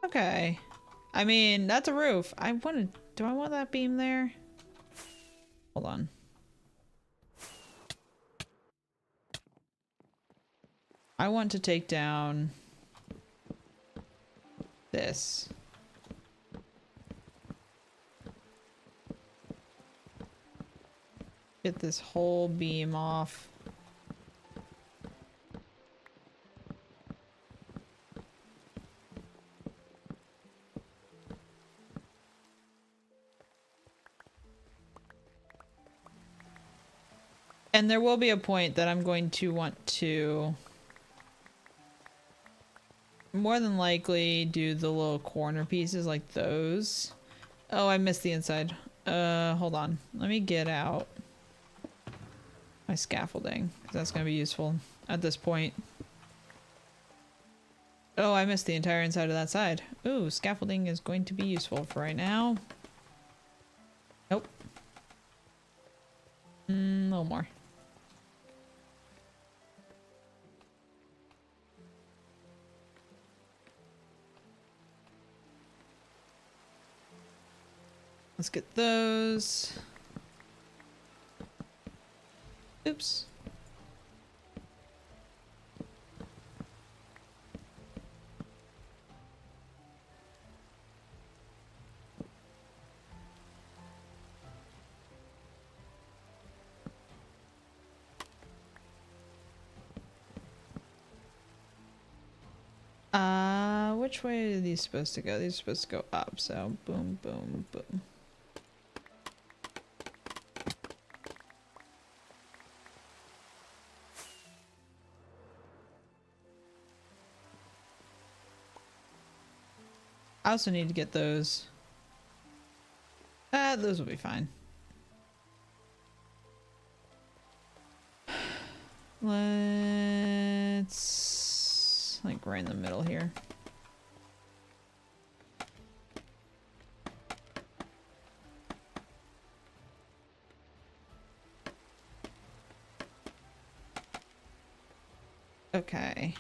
Okay. I mean, that's a roof. I want to... Do I want that beam there? Hold on. I want to take down this. Get this whole beam off. And there will be a point that I'm going to want to more than likely do the little corner pieces like those. Oh, I missed the inside. Hold on. Let me get out my scaffolding, 'cause that's going to be useful at this point. Oh, I missed the entire inside of that side. Ooh, scaffolding is going to be useful for right now. Nope. A little more. Let's get those. Oops. which way are these supposed to go? These are supposed to go up, so boom, boom, boom. I also need to get those. Those will be fine. Let's like right in the middle here. Okay.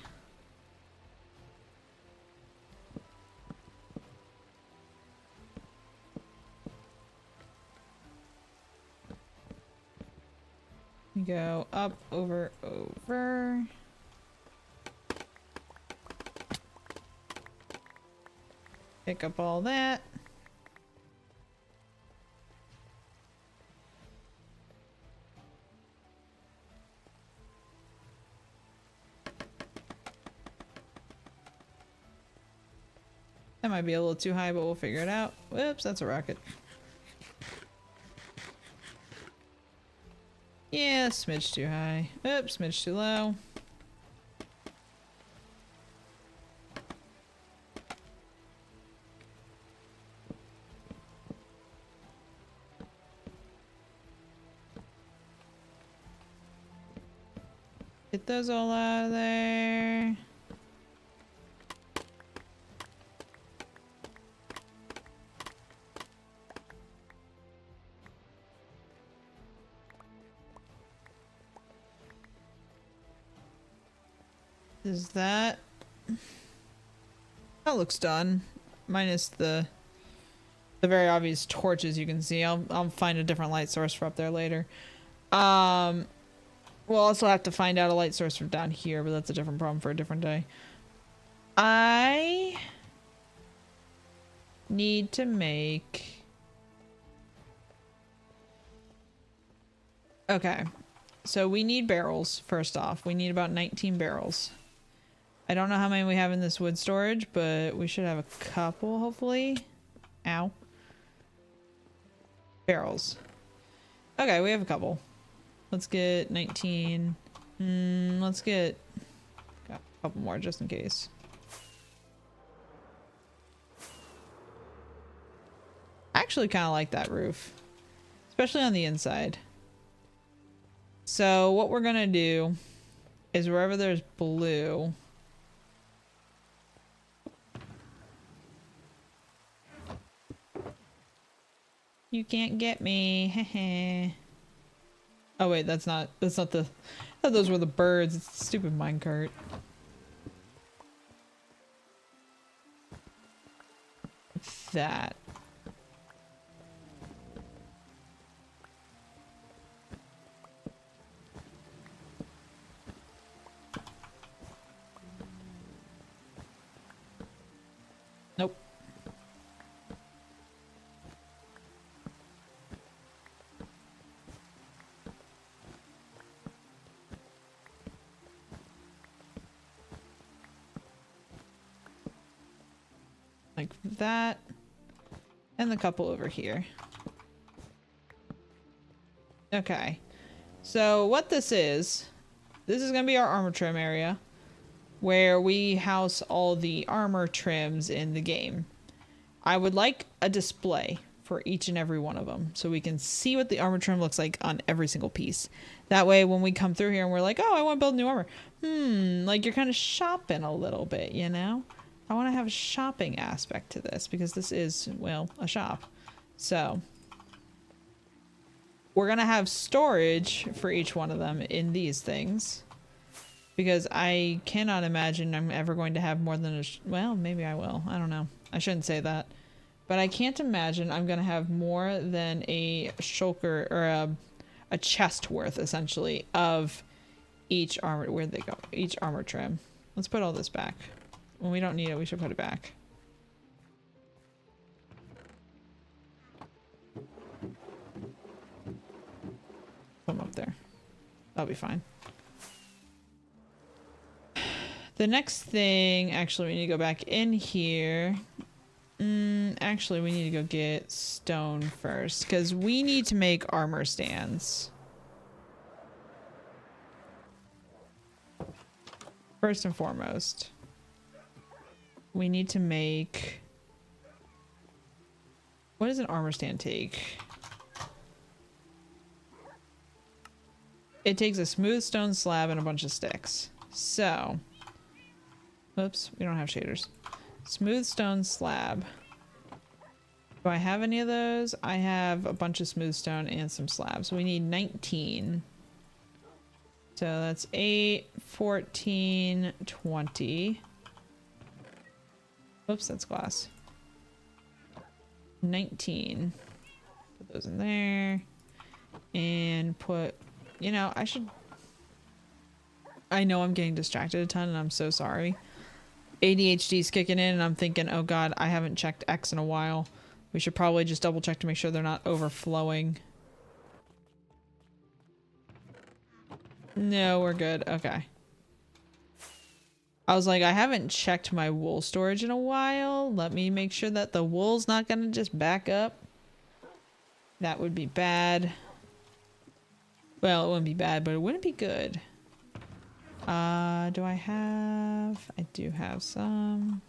Go up, over, over. Pick up all that. That might be a little too high, but we'll figure it out. Whoops, that's a rocket. Yeah, smidge too high. Oops, smidge too low. Get those all out of there. Is that looks done, minus the very obvious torches you can see. I'll find a different light source for up there later. We'll also have to find out a light source for down here, but that's a different problem for a different day. I need to make... Okay, so we need barrels, first off. We need about 19 barrels. I don't know how many we have in this wood storage, but we should have a couple, hopefully. Ow. Barrels. Okay, we have a couple. Let's get 19. Let's get a couple more just in case. I actually kind of like that roof, especially on the inside. So what we're gonna do is wherever there's blue, you can't get me. Oh wait, that's not the, I thought those were the birds. It's a stupid minecart. That. Nope. Like that. And the couple over here. Okay. So what this is gonna be our armor trim area, where we house all the armor trims in the game. I would like a display for each and every one of them, so we can see what the armor trim looks like on every single piece. That way when we come through here and we're like, oh, I want to build new armor. Like you're kind of shopping a little bit, you know? I want to have a shopping aspect to this because this is, well, a shop. So we're going to have storage for each one of them in these things, because I cannot imagine I'm ever going to have more than well, maybe I will. I don't know. I shouldn't say that. But I can't imagine I'm going to have more than a shulker or a chest worth, essentially, of each armor. Where'd they go? Each armor trim. Let's put all this back. When we don't need it, we should put it back. Put them up there. That'll be fine. The next thing, actually, we need to go back in here. Actually, we need to go get stone first, because we need to make armor stands. First and foremost, we need to make... What does an armor stand take? It takes a smooth stone slab and a bunch of sticks. So... Oops, we don't have shaders. Smooth stone slab. Do I have any of those? I have a bunch of smooth stone and some slabs. We need 19. So that's 8, 14, 20. Oops, that's glass. 19. Put those in there. And put... You know, I should... I know I'm getting distracted a ton and I'm so sorry. ADHD's kicking in and I'm thinking, oh god, I haven't checked X in a while. We should probably just double check to make sure they're not overflowing. No, we're good. Okay. I was like, I haven't checked my wool storage in a while. Let me make sure that the wool's not gonna just back up. That would be bad. Well, it wouldn't be bad, but it wouldn't be good. Do I have... I do have some.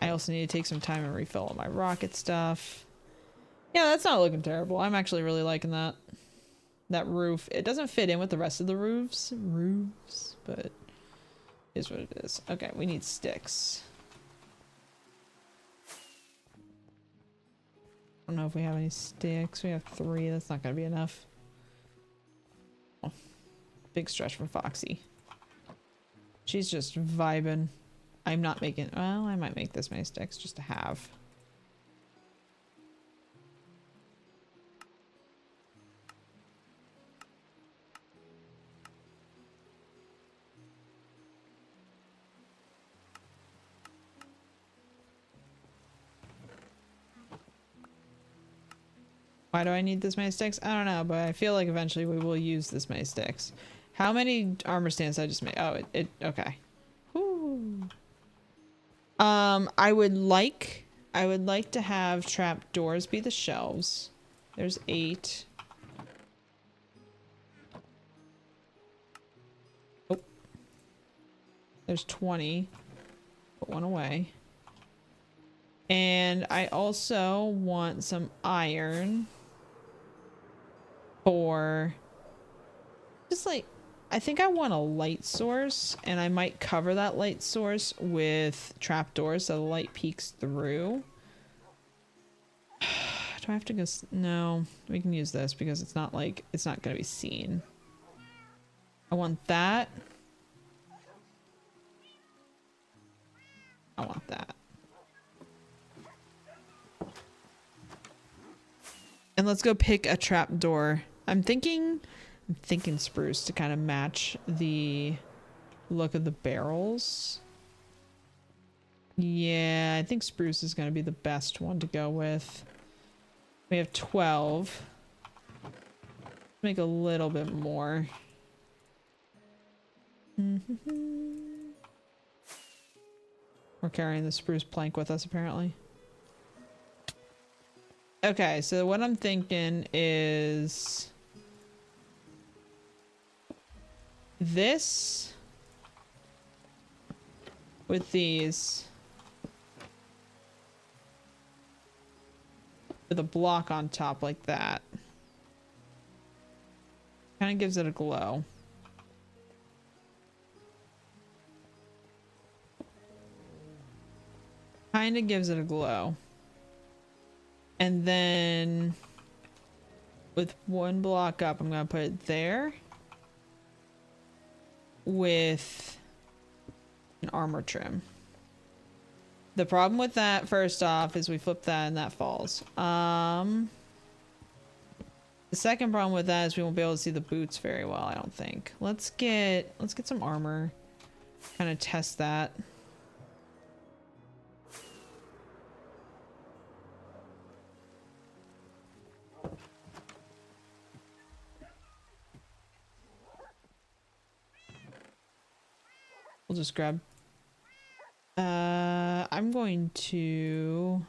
I also need to take some time and refill all my rocket stuff. Yeah, that's not looking terrible. I'm actually really liking that. That roof. It doesn't fit in with the rest of the roofs, but it is what it is. Okay, we need sticks. I don't know if we have any sticks. We have 3. That's not gonna be enough. Oh, big stretch from Foxy. She's just vibing. I'm not making... Well, I might make this many sticks just to have. Why do I need this many sticks? I don't know, but I feel like eventually we will use this many sticks. How many armor stands did I just made? Oh, okay. Whew. I would like to have trap doors be the shelves. There's 8. Oh. There's 20. Put one away. And I also want some iron for just like, I think I want a light source, and I might cover that light source with trapdoors so the light peeks through. Do I have to go? No, we can use this because it's not like, it's not going to be seen. I want that. I want that. And let's go pick a trapdoor. I'm thinking spruce to kind of match the look of the barrels. Yeah, I think spruce is going to be the best one to go with. We have 12. Make a little bit more. We're carrying the spruce plank with us, apparently. Okay, so what I'm thinking is this with these with a block on top like that. Kind of gives it a glow. Kind of gives it a glow. And then with one block up, I'm going to put it there with an armor trim. The problem with that, first off, is we flip that and that falls. The second problem with that is we won't be able to see the boots very well, I don't think. Let's get some armor. Kind of test that. We'll just grab... I'm going to...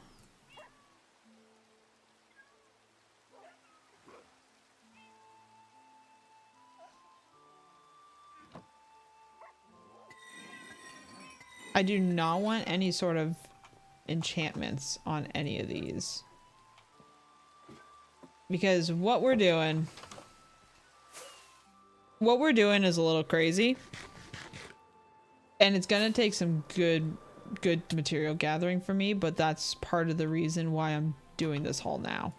I do not want any sort of enchantments on any of these. Because what we're doing is a little crazy. And it's gonna take some good material gathering for me, but that's part of the reason why I'm doing this haul now.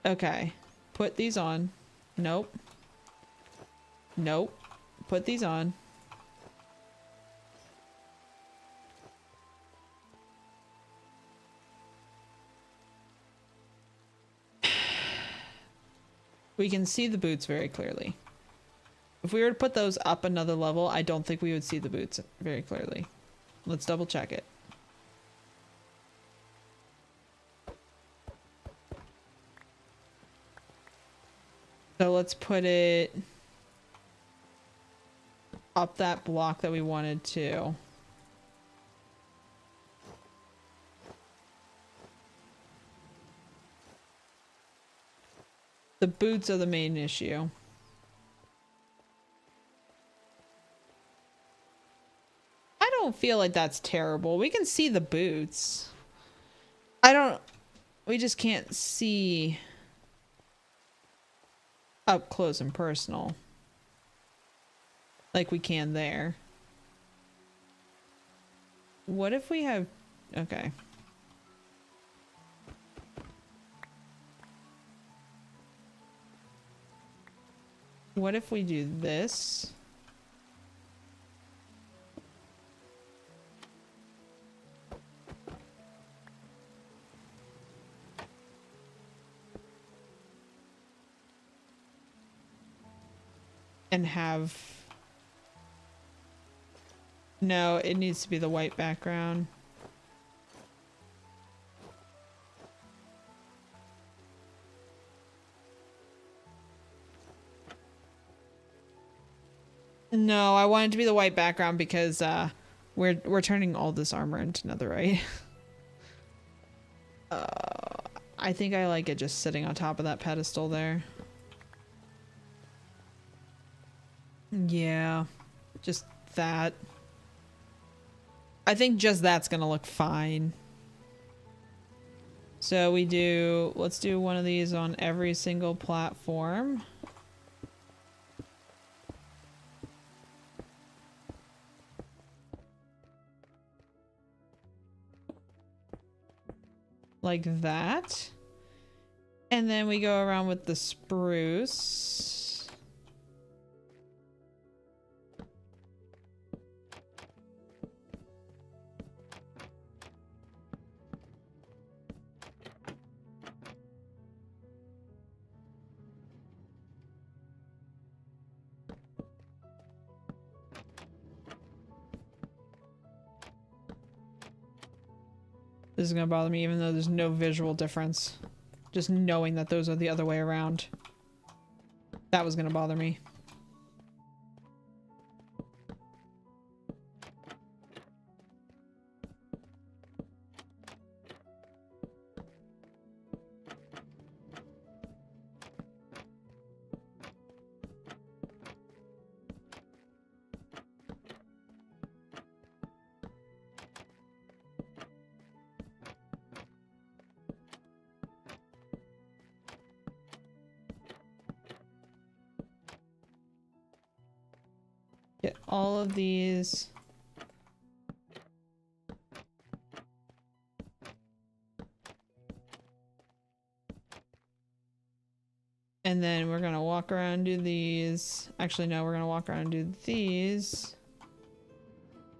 Okay, put these on. Nope. Nope. Put these on. We can see the boots very clearly. If we were to put those up another level, I don't think we would see the boots very clearly. Let's double check it. So let's put it up that block that we wanted to. The boots are the main issue. I don't feel like that's terrible. We can see the boots. We just can't see up close and personal like we can there. What if we have... Okay. What if we do this? And have... No, it needs to be the white background. No, I want it to be the white background because we're turning all this armor into netherite. I think I like it just sitting on top of that pedestal there. Yeah, just that. I think just that's gonna look fine. So let's do one of these on every single platform. Like that. And then we go around with the spruce. This is gonna bother me even though there's no visual difference. Just knowing that those are the other way around. That was gonna bother me. Get all of these. And then we're gonna walk around and do these. Actually, no, we're gonna walk around and do these.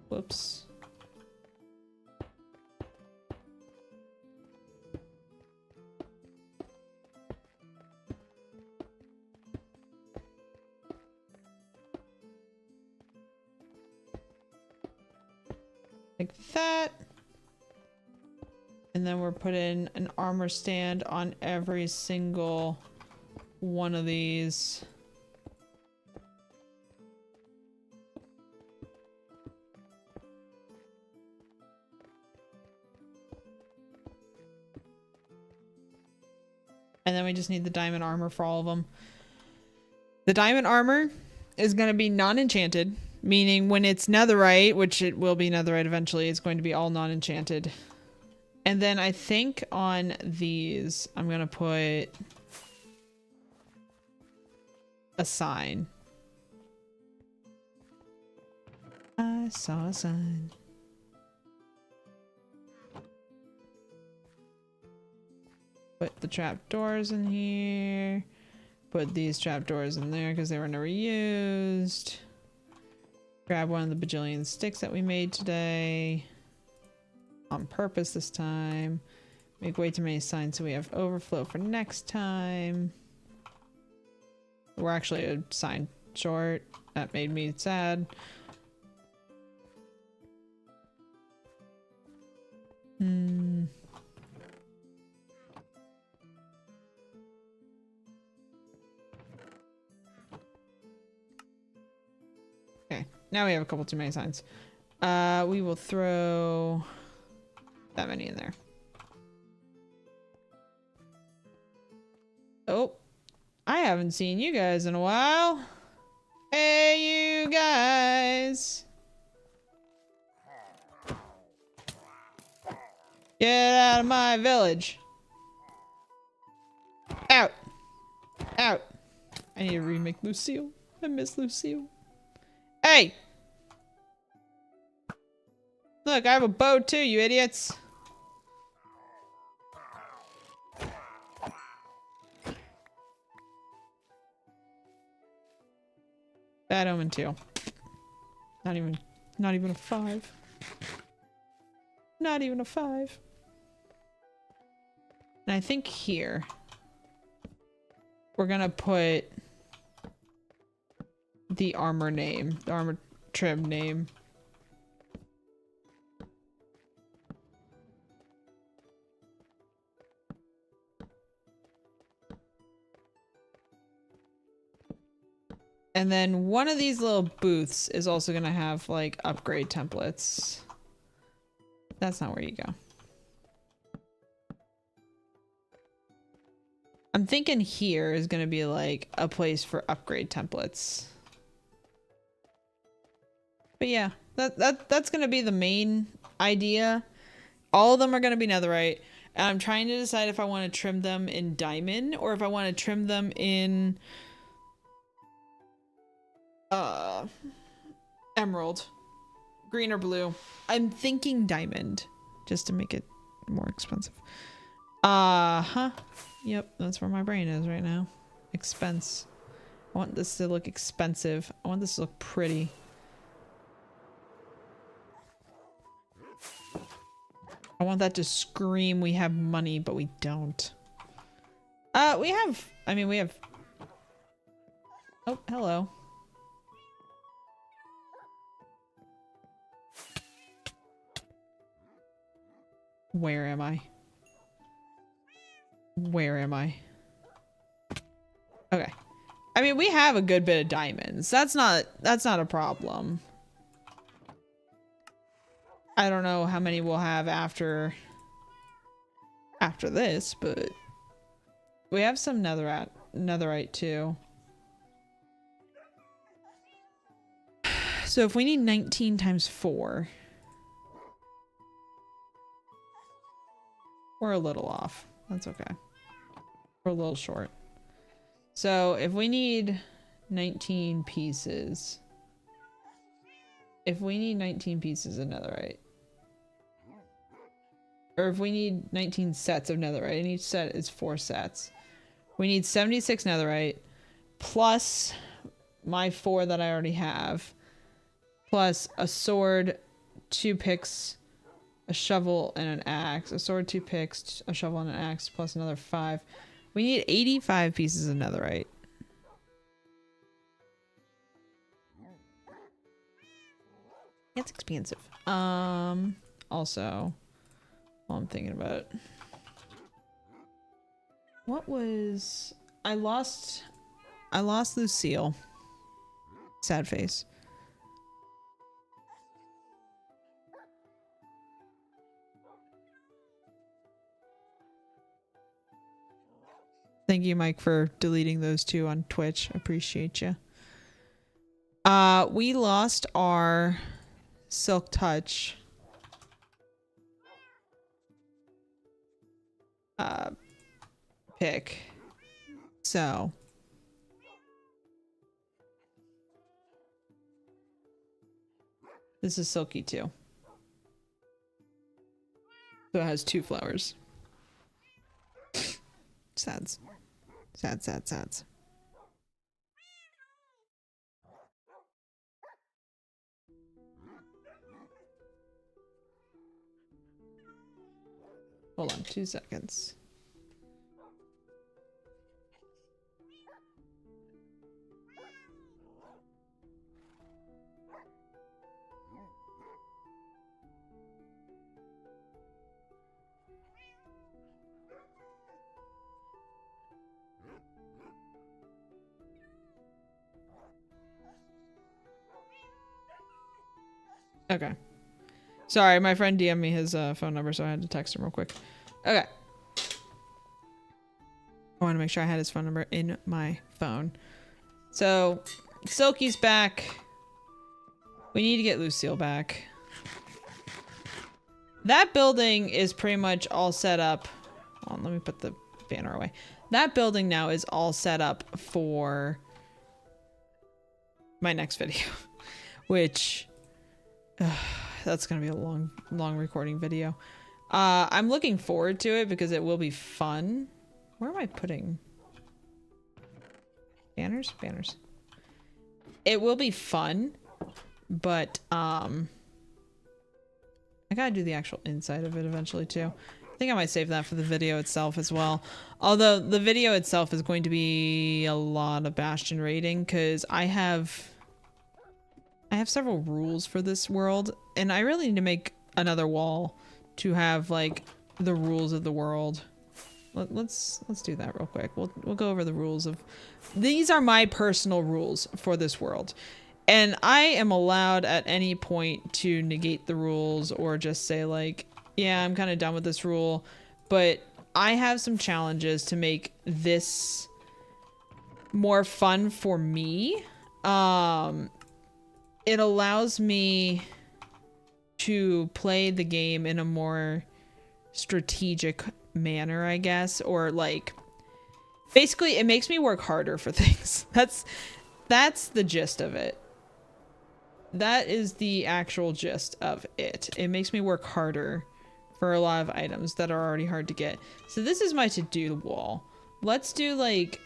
Whoops. Like that. And then we're putting an armor stand on every single one of these. And then we just need the diamond armor for all of them. The diamond armor is going to be non-enchanted, meaning when it's netherite, which it will be netherite eventually, it's going to be all non-enchanted. And then I think on these, I'm going to put a sign. I saw a sign. Put the trapdoors in here. Put these trapdoors in there because they were never used. Grab one of the bajillion sticks that we made today. On purpose this time. Make way too many signs so we have overflow for next time. We're actually a sign short. That made me sad. Okay, now we have a couple too many signs. We will throw that many in there. Oh, I haven't seen you guys in a while. Hey, you guys. Get out of my village. Out. Out. I need to remake Lucille. I miss Lucille. Hey! Look, I have a bow too, you idiots. Bad Omen 2. Not even a 5. Not even a 5. And I think here we're gonna put the armor name, the armor trim name. And then one of these little booths is also gonna have like upgrade templates. That's not where you go. I'm thinking here is gonna be like a place for upgrade templates. But yeah, that's gonna be the main idea. All of them are gonna be netherite. And I'm trying to decide if I want to trim them in diamond or if I want to trim them in emerald. Green or blue. I'm thinking diamond just to make it more expensive. Yep, that's where my brain is right now. Expense. I want this to look expensive. I want this to look pretty. I want that to scream we have money, but we don't. We have oh, hello. Where am I? Where am I? Okay. I mean, we have a good bit of diamonds. That's not a problem. I don't know how many we'll have after this, but we have some netherite too. So if we need 19 times 4, we're a little off. That's okay. We're a little short. So if we need 19 pieces, of netherite, or if we need 19 sets of netherite, and each set is 4 sets, we need 76 netherite plus my 4 that I already have, plus a sword, 2 picks, a shovel, and an axe. A sword, 2 picks, a shovel, and an axe, plus another 5. We need 85 pieces of netherite. It's expensive. Also, while I'm thinking about it, what was... I lost Lucille. Sad face. Thank you, Mike, for deleting those two on Twitch. Appreciate you. We lost our Silk Touch. Pick. So. This is silky too. So it has 2 flowers. Sads. Sad, sad, sads. Hold on 2 seconds. Okay. Sorry, my friend DM'd me his phone number, so I had to text him real quick. Okay. I want to make sure I had his phone number in my phone. So, Silky's back. We need to get Lucille back. That building is pretty much all set up. Hold on, let me put the banner away. That building now is all set up for my next video, which that's gonna be a long recording video. I'm looking forward to it because it will be fun. Where am I putting banners? Banners. It will be fun, but I gotta do the actual inside of it eventually too. I think I might save that for the video itself as well. Although the video itself is going to be a lot of Bastion raiding because I have several rules for this world, and I really need to make another wall to have like the rules of the world. Let's do that real quick. We'll go over the rules of. These are my personal rules for this world, and I am allowed at any point to negate the rules or just say like, yeah, I'm kind of done with this rule. But I have some challenges to make this more fun for me. It allows me to play the game in a more strategic manner, I guess, or like basically it makes me work harder for things. That's the gist of it. That is the actual gist of it. It makes me work harder for a lot of items that are already hard to get. So this is my to-do wall. Let's do like,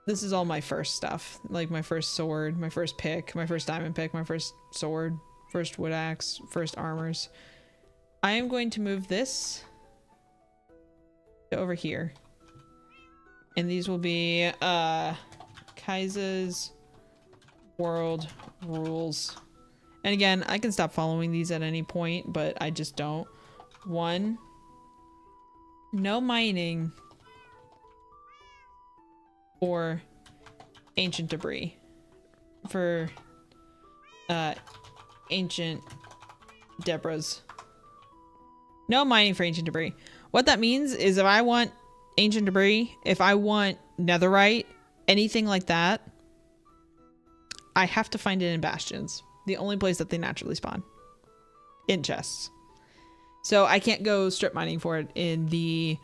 this is all my first stuff, like my first sword, my first pick, my first diamond pick, my first sword, first wood axe, first armors. I am going to move this to over here. And these will be Kaisa's world rules. And again, I can stop following these at any point, but I just don't. 1, no mining or ancient debris for ancient Deborah's. No mining for ancient debris. What that means is if I want ancient debris, if I want netherite, anything like that, I have to find it in bastions. The only place that they naturally spawn. In chests. So I can't go strip mining for it in the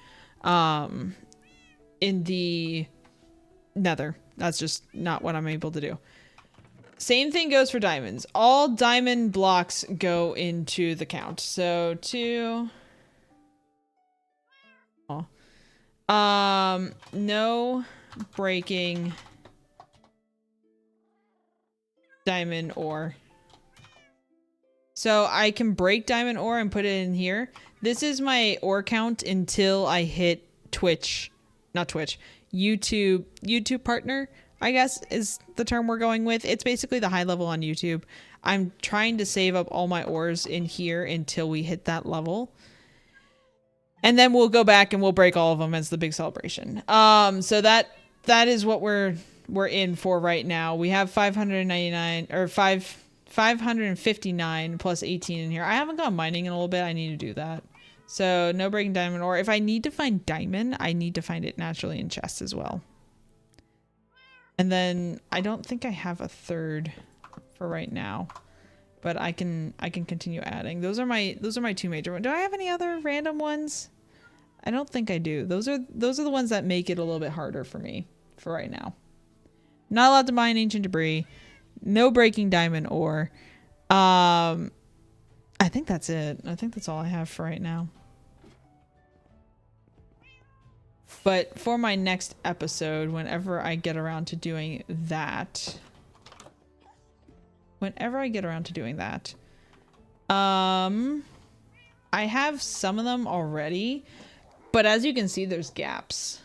nether. That's just not what I'm able to do. Same thing goes for diamonds. All diamond blocks go into the count. So 2. No breaking diamond ore. So I can break diamond ore and put it in here. This is my ore count until I hit YouTube partner, I guess is the term we're going with. It's basically the high level on YouTube. I'm trying to save up all my ores in here until we hit that level. And then we'll go back and we'll break all of them as the big celebration. So that is what we're in for right now. We have 599 or 559 plus 18 in here. I haven't gone mining in a little bit. I need to do that. So no breaking diamond ore. If I need to find diamond, I need to find it naturally in chests as well. And then I don't think I have a third for right now, but I can continue adding. Those are my 2 major ones. Do I have any other random ones? I don't think I do. Those are the ones that make it a little bit harder for me for right now. Not allowed to mine ancient debris. No breaking diamond ore. I think that's it. I think that's all I have for right now. But for my next episode, whenever I get around to doing that, I have some of them already, but as you can see, there's gaps.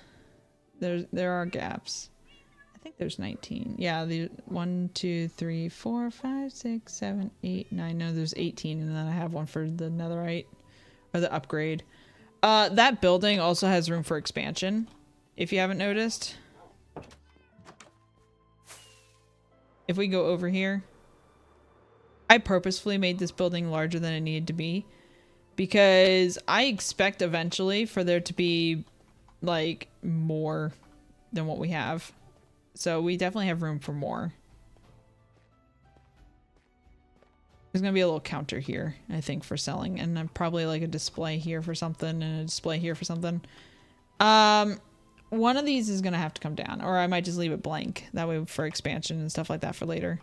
There are gaps. I think there's 19. Yeah, the 1, 2, 3, 4, 5, 6, 7, 8, 9. No, there's 18, and then I have one for the netherite or the upgrade. That building also has room for expansion, if you haven't noticed. If we go over here, I purposefully made this building larger than it needed to be because I expect eventually for there to be like more than what we have. So we definitely have room for more. There's gonna be a little counter here, I think, for selling, and then probably like a display here for something and a display here for something. One of these is gonna have to come down, or I might just leave it blank. That way for expansion and stuff like that for later.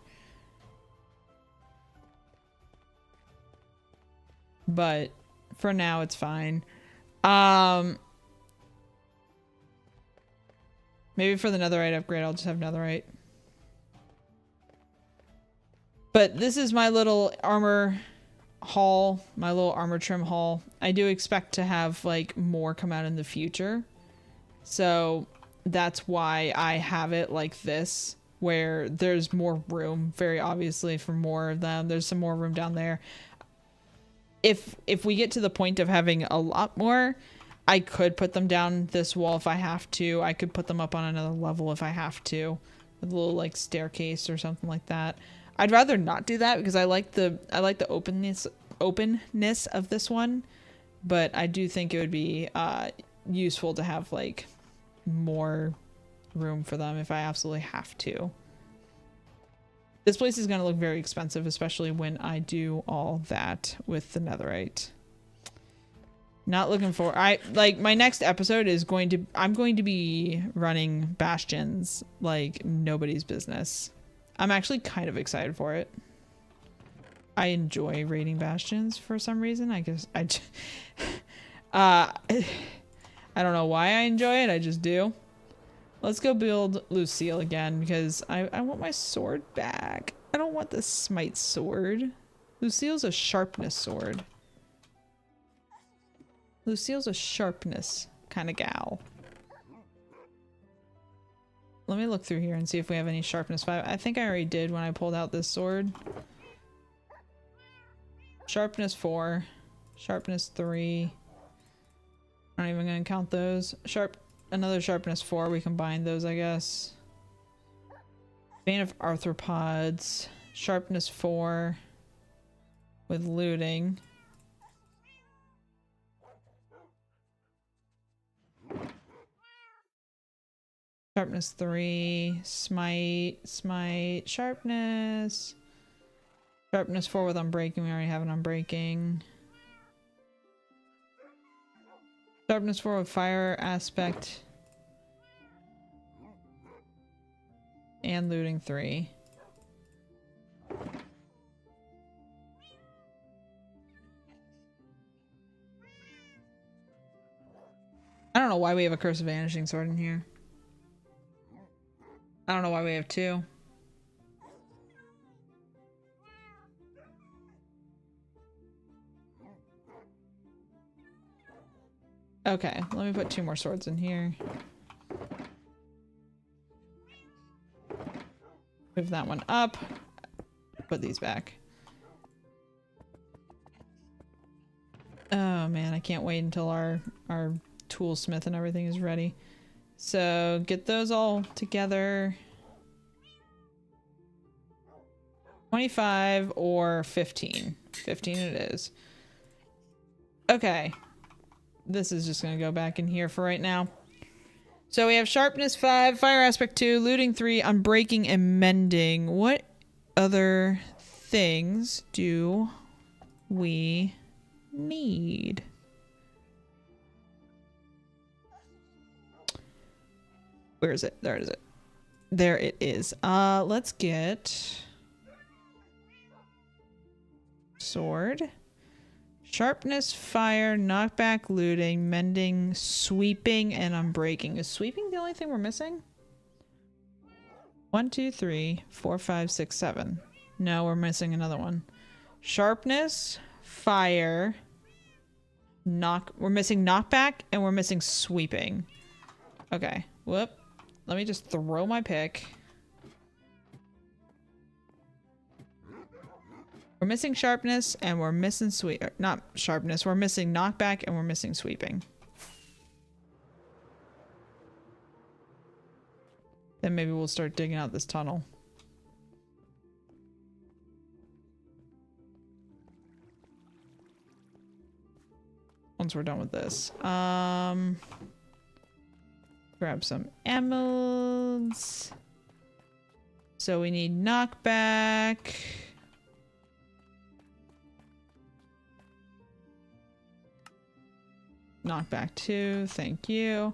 But for now, it's fine. Maybe for the netherite upgrade, I'll just have netherite. But this is my little armor haul, my little armor trim haul. I do expect to have like more come out in the future. So that's why I have it like this, where there's more room, very obviously, for more of them. There's some more room down there. If we get to the point of having a lot more, I could put them down this wall if I have to. I could put them up on another level if I have to, with a little like staircase or something like that. I'd rather not do that because I like the openness of this one, but I do think it would be useful to have like more room for them if I absolutely have to. This place is going to look very expensive, especially when I do all that with the netherite. Not looking for my next episode is I'm going to be running bastions like nobody's business. I'm actually kind of excited for it. I enjoy raiding bastions for some reason. I guess I don't know why I enjoy it. I just do. Let's go build Lucille again because I want my sword back. I don't want the smite sword. Lucille's a sharpness sword. Lucille's a sharpness kind of gal. Let me look through here and see if we have any sharpness 5. I think I already did when I pulled out this sword. Sharpness 4. Sharpness 3. I'm not even going to count those. Another sharpness 4. We combine those, I guess. Bane of Arthropods. Sharpness 4. With looting. Sharpness 3, smite, sharpness. Sharpness 4 with unbreaking, we already have an unbreaking. Sharpness 4 with fire aspect. And looting 3. I don't know why we have a Curse of Vanishing Sword in here. I don't know why we have 2. Okay, let me put 2 more swords in here. Move that one up. Put these back. Oh man, I can't wait until our toolsmith and everything is ready. So get those all together. 25 or 15. 15 it is. Okay. this is just gonna go back in here for right now. So we have sharpness 5, fire aspect 2, looting 3, unbreaking and mending. What other things do we need? Where is it? There it is. There it is. Let's get sword, sharpness, fire, knockback, looting, mending, sweeping, and unbreaking. Is sweeping the only thing we're missing? 1, 2, 3, 4, 5, 6, 7. No, we're missing another one. Sharpness, fire, we're missing knockback, and we're missing sweeping. Okay. Whoop. Let me just throw my pick. We're missing sharpness and we're missing not sharpness. We're missing knockback and we're missing sweeping. Then maybe we'll start digging out this tunnel. Once we're done with this. Grab some emeralds. So we need knockback. Knockback 2, thank you.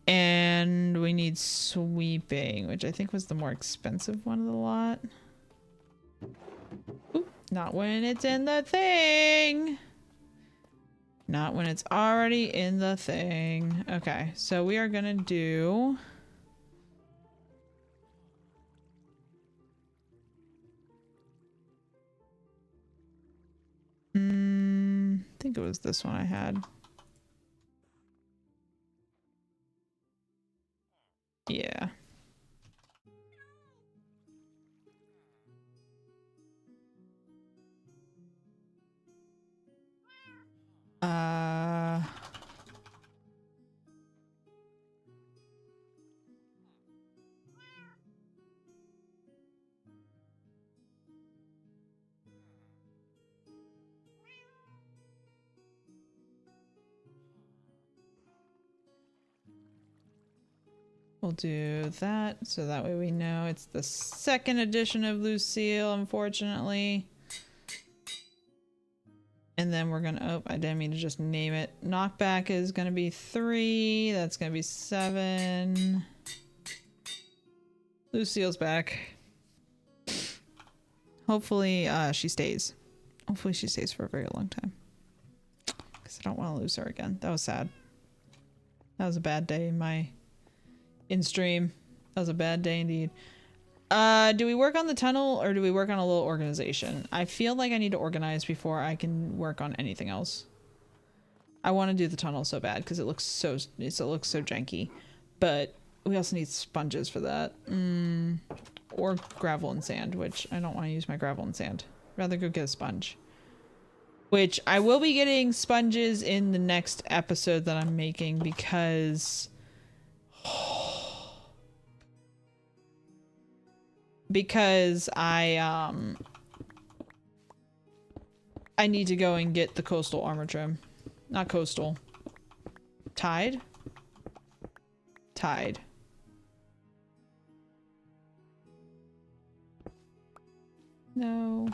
And we need sweeping, which I think was the more expensive one of the lot. Oop, not when it's in the thing. Not when it's already in the thing. Okay, so we are gonna do... I think it was this one I had. Yeah. We'll do that so that way we know it's the second edition of Lucille, unfortunately. And then we're gonna, oh, I didn't mean to just name it. Knockback is gonna be 3, that's gonna be 7. Lucille's back. Hopefully she stays. Hopefully she stays for a very long time. Because I don't want to lose her again. That was sad. That was a bad day in stream. That was a bad day indeed. Do we work on the tunnel or do we work on a little organization? I feel like I need to organize before I can work on anything else. I want to do the tunnel so bad because it looks so janky, but we also need sponges for that. Or gravel and sand, which I don't want to use my gravel and sand. Rather go get a sponge. Which I will be getting sponges in the next episode that I'm making because I need to go and get the coastal armor trim. Not coastal. Tide? Tide. No.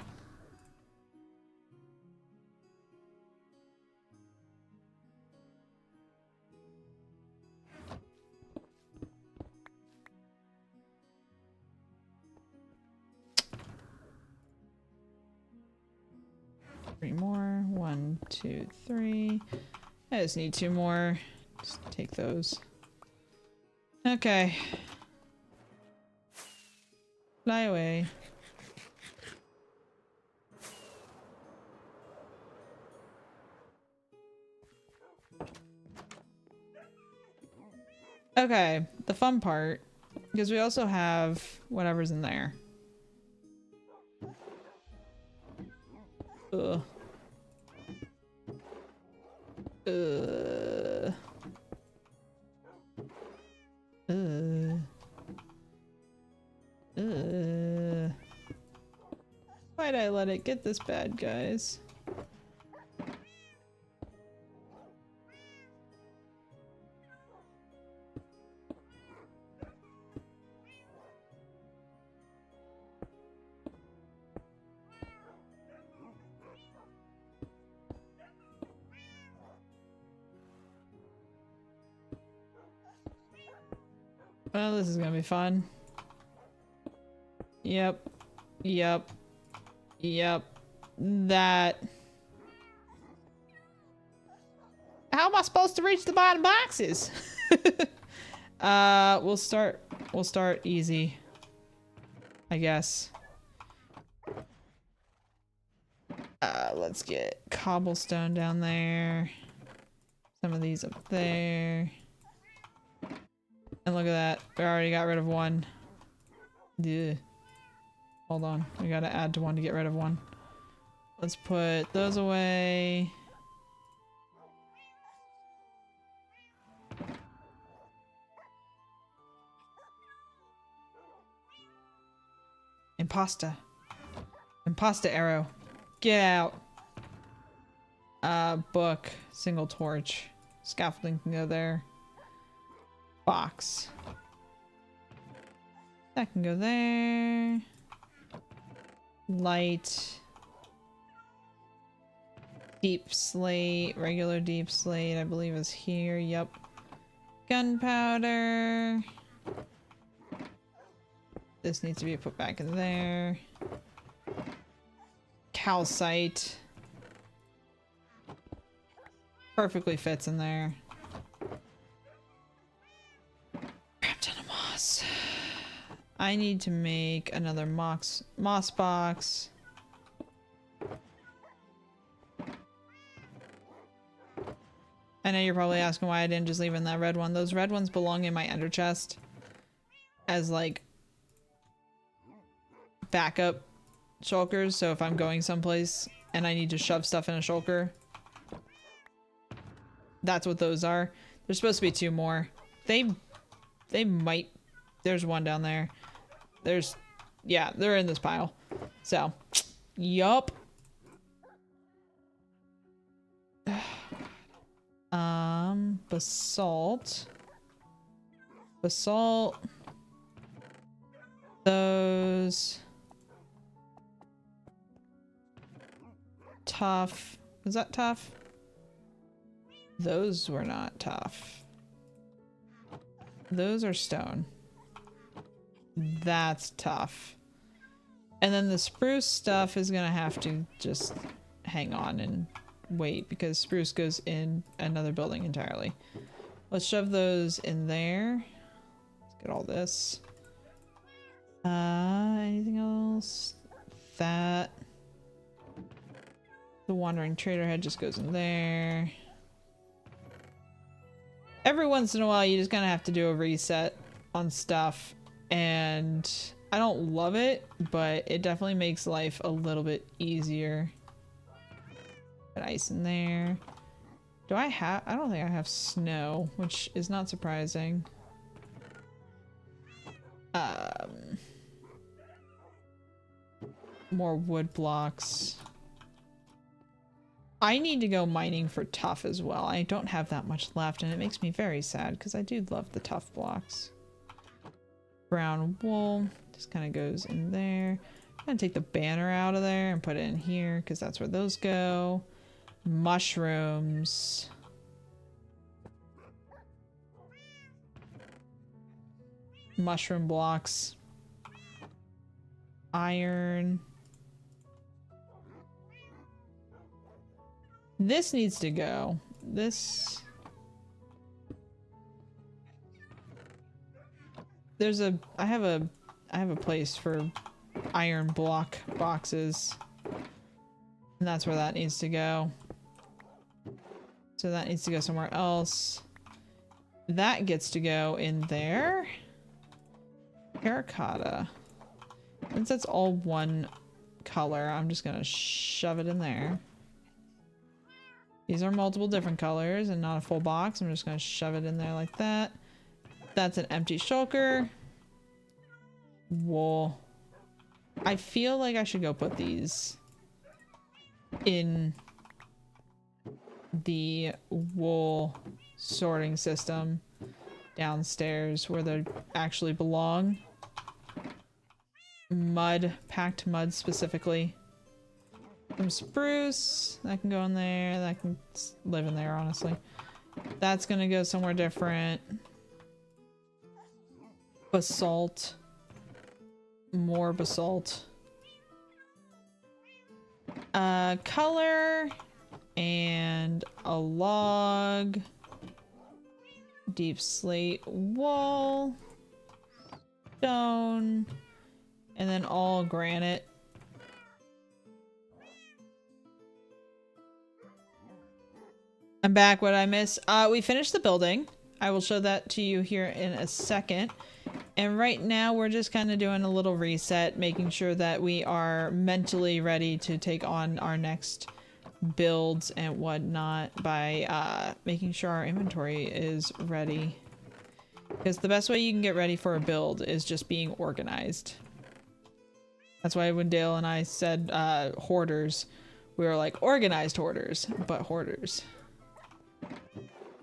Three more. 1, 2, 3. I just need 2 more. Just take those. Okay. Fly away. Okay, the fun part, because we also have whatever's in there. Ugh. Why'd I let it get this bad, guys? Well, this is gonna be fun. Yep. Yep. Yep. That. How am I supposed to reach the bottom boxes? We'll start easy, I guess. Let's get cobblestone down there. Some of these up there. And look at that. We already got rid of one. Ugh. Hold on. We gotta add to one to get rid of one. Let's put those away. Impasta. Impasta arrow. Get out. Book. Single torch. Scaffolding can go there. Box. That can go there. Light. Deep slate. Regular deep slate, I believe is here. Yep. Gunpowder. This needs to be put back in there. Calcite. Perfectly fits in there. Crap ton of moss. I need to make another moss box. I know you're probably asking why I didn't just leave in that red one. Those red ones belong in my ender chest as like backup shulkers. So if I'm going someplace and I need to shove stuff in a shulker, that's what those are. There's supposed to be 2 more. They might. There's one down there. Yeah, they're in this pile. So, yup. Basalt. Basalt. Those. Tough. Was that tough? Those were not tough. Those are stone. That's tough. And then the spruce stuff is gonna have to just hang on and wait because spruce goes in another building entirely. Let's shove those in there. Let's get all this. Anything else? That. The wandering trader head just goes in there. Every once in a while, you just kind of have to do a reset on stuff. And I don't love it, but it definitely makes life a little bit easier. Put ice in there. Do I have... I don't think I have snow, which is not surprising. More wood blocks. I need to go mining for tough as well. I don't have that much left, and it makes me very sad because I do love the tough blocks. Brown wool just kind of goes in there. I'm gonna take the banner out of there and put it in here because that's where those go. Mushrooms. Mushroom blocks. Iron. This needs to go. This... There's a... I have a place for iron block boxes. And that's where that needs to go. So that needs to go somewhere else. That gets to go in there. Terracotta. Since that's all one color, I'm just gonna shove it in there. These are multiple different colors and not a full box. I'm just gonna shove it in there like that. That's an empty shulker. Wool. I feel like I should go put these in the wool sorting system downstairs where they actually belong. Mud, packed mud specifically. Some spruce, that can go in there, that can live in there honestly. That's gonna go somewhere different. Basalt. More basalt. Color and a log. Deep slate wall. Stone. And then all granite. I'm back. What I miss? We finished the building. I will show that to you here in a second. And right now we're just kind of doing a little reset, making sure that we are mentally ready to take on our next builds and whatnot by making sure our inventory is ready. Because the best way you can get ready for a build is just being organized. That's why when Dale and I said hoarders, we were like organized hoarders, but hoarders.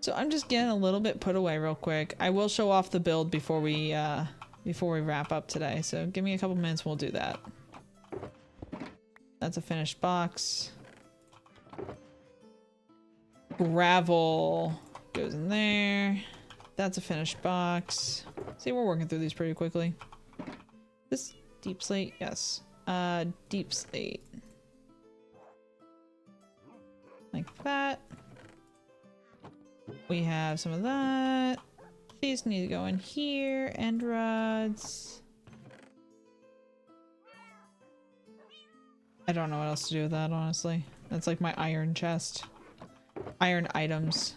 So I'm just getting a little bit put away real quick. I will show off the build before we wrap up today. So give me a couple minutes, we'll do that. That's a finished box. Gravel goes in there. That's a finished box. See, we're working through these pretty quickly. This deep slate, yes. Deep slate. Like that. We have some of that. These need to go in here. End rods. I don't know what else to do with that, honestly. That's like my iron chest. Iron items.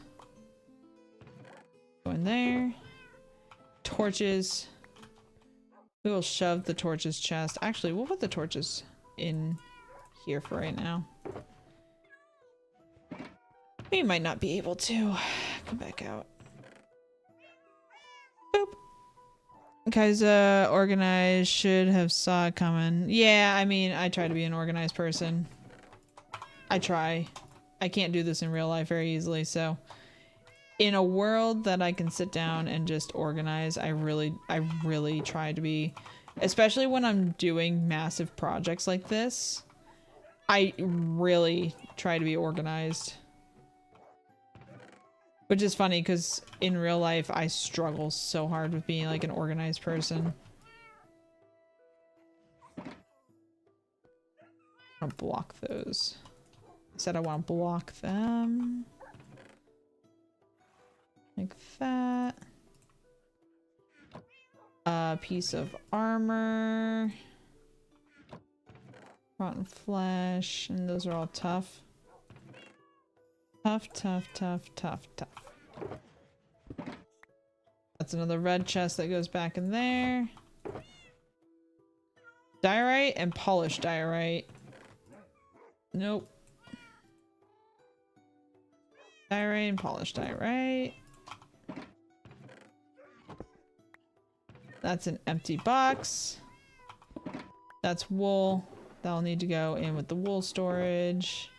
Go in there. Torches. We will shove the torches chest. Actually, we'll put the torches in here for right now. We might not be able to come back out. Boop. Guys, organized, should have saw it coming. Yeah, I mean, I try to be an organized person. I try. I can't do this in real life very easily, so in a world that I can sit down and just organize, I really try to be, especially when I'm doing massive projects like this. I really try to be organized. Which is funny because in real life I struggle so hard with being like an organized person. I'll block those. I said I want to block them. Like that. A piece of armor. Rotten flesh. And those are all tough. Tough, tough, tough, tough, tough. That's another red chest that goes back in there. Diorite and polished diorite. Nope. Diorite and polished diorite. That's an empty box. That's wool. That'll need to go in with the wool storage.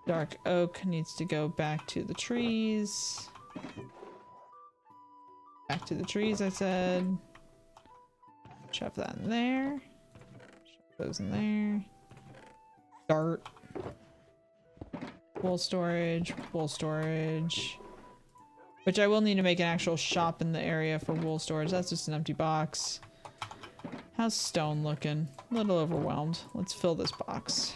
Dark oak needs to go back to the trees. Back to the trees, I said. Shove that in there. Shove those in there. Dart. Wool storage. Wool storage. Which I will need to make an actual shop in the area for wool storage. That's just an empty box. How's stone looking? A little overwhelmed. Let's fill this box.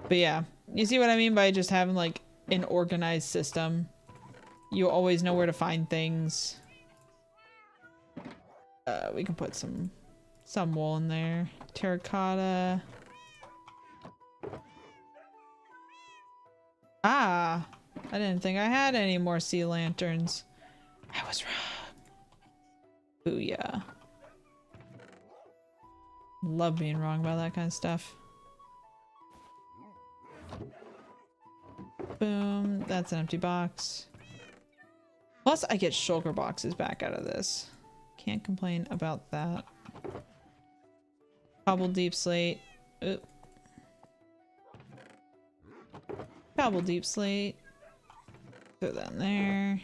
But yeah, you see what I mean by just having like an organized system. You always know where to find things. We can put some wool in there. Terracotta. Ah, I didn't think I had any more sea lanterns. I was wrong. Booyah. Love being wrong about that kind of stuff. Boom. That's an empty box. Plus, I get shulker boxes back out of this. Can't complain about that. Cobble deep slate. Oop. Cobble deep slate. Throw that in there.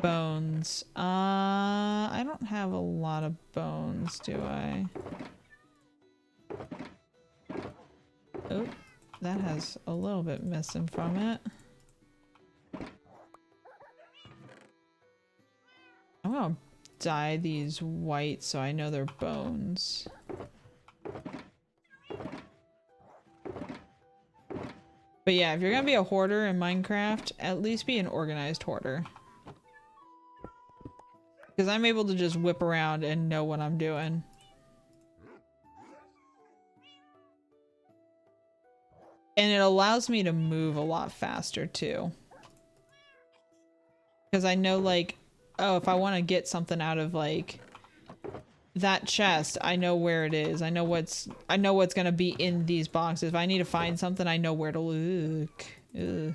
Bones. I don't have a lot of bones, do I? Oh. that has a little bit missing from it. I'm gonna dye these white so I know they're bones. But yeah, if you're gonna be a hoarder in Minecraft, at least be an organized hoarder. Because I'm able to just whip around and know what I'm doing. And it allows me to move a lot faster too. Because I know, like, oh, if I want to get something out of, like, that chest, I know where it is. I know what's gonna be in these boxes. If I need to find something, I know where to look. Ugh.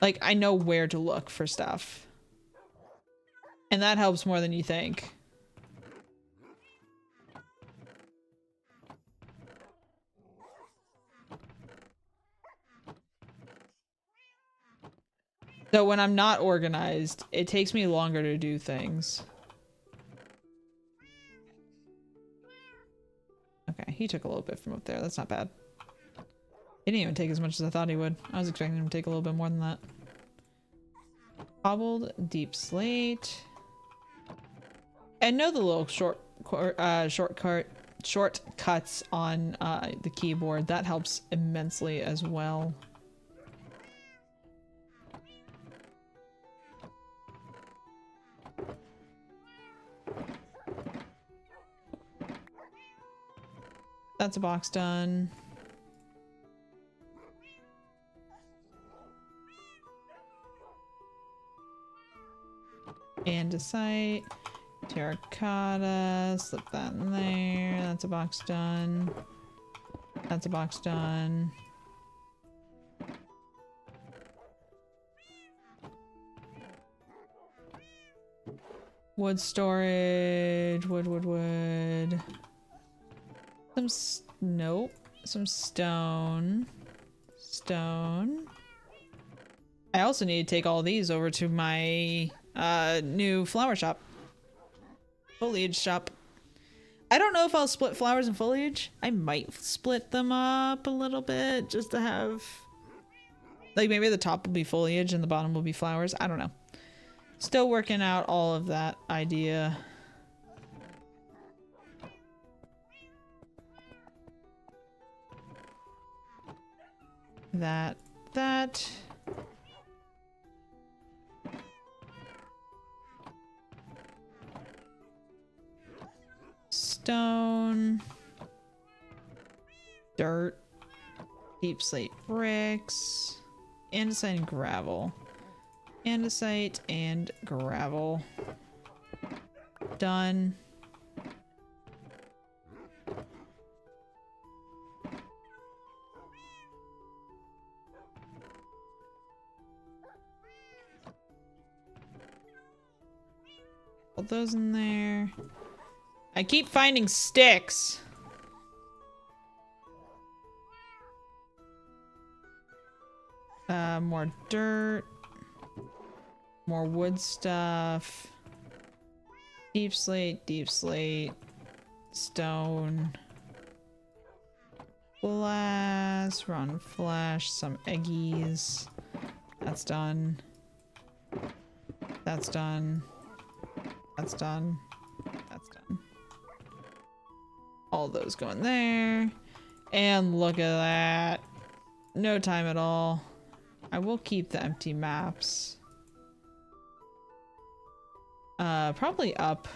Like, I know where to look for stuff. And that helps more than you think. So when I'm not organized, it takes me longer to do things. Okay, he took a little bit from up there. That's not bad. He didn't even take as much as I thought he would. I was expecting him to take a little bit more than that. Cobbled deep slate. And know the little shortcuts on the keyboard. That helps immensely as well. That's a box done. Andesite, terracotta, slip that in there. That's a box done. That's a box done. Wood storage, wood. Nope. Some stone. I also need to take all these over to my new flower shop. Foliage shop. I don't know if I'll split flowers and foliage. I might split them up a little bit just to have, like, maybe the top will be foliage and the bottom will be flowers. I don't know. Still working out all of that idea. That. Stone. Dirt. Deep slate bricks. Andesite and gravel. Andesite and gravel. Done. Put those in there. I keep finding sticks. More dirt. More wood stuff. Deep slate. Stone. Glass. Run flash. Some eggies. That's done. That's done. That's done. That's done. All those go in there. And look at that. No time at all. I will keep the empty maps. Probably up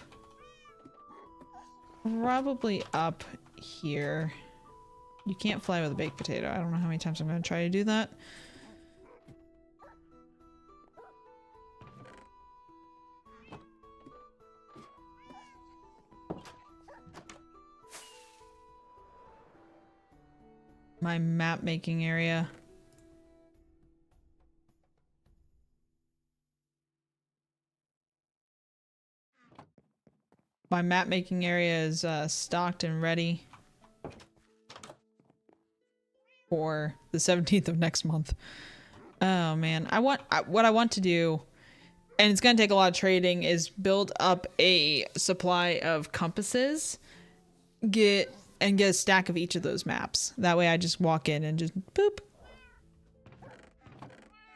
here. You can't fly with a baked potato. I don't know how many times I'm going to try to do that. My map making area. My map making area is stocked and ready for the 17th of next month. Oh man, what I want to do, and it's gonna take a lot of trading, is build up a supply of compasses. Get and get a stack of each of those maps. That way I just walk in and just boop.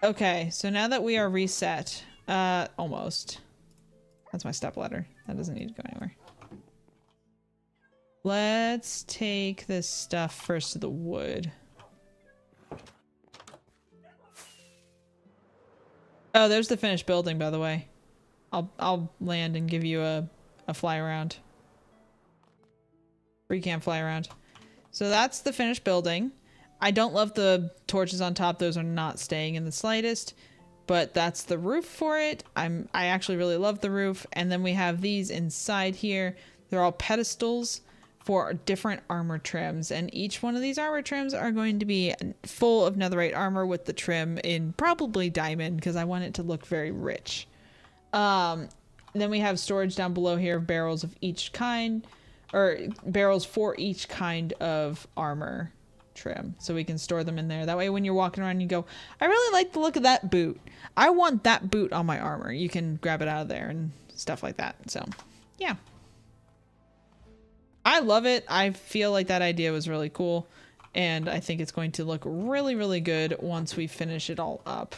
Okay, so now that we are reset, almost. That's my stepladder. That doesn't need to go anywhere. Let's take this stuff first to the wood. Oh, there's the finished building, by the way. I'll land and give you a fly around. Or you can't fly around. So that's the finished building. I don't love the torches on top. Those are not staying in the slightest. But that's the roof for it. I actually really love the roof. And then we have these inside here. They're all pedestals for different armor trims. And each one of these armor trims are going to be full of netherite armor with the trim in probably diamond because I want it to look very rich. Then we have storage down below here, barrels of each kind, or barrels for each kind of armor trim. So we can store them in there. That way when you're walking around you go, I really like the look of that boot. I want that boot on my armor. You can grab it out of there and stuff like that. So yeah. I love it. I feel like that idea was really cool. And I think it's going to look really, really good once we finish it all up.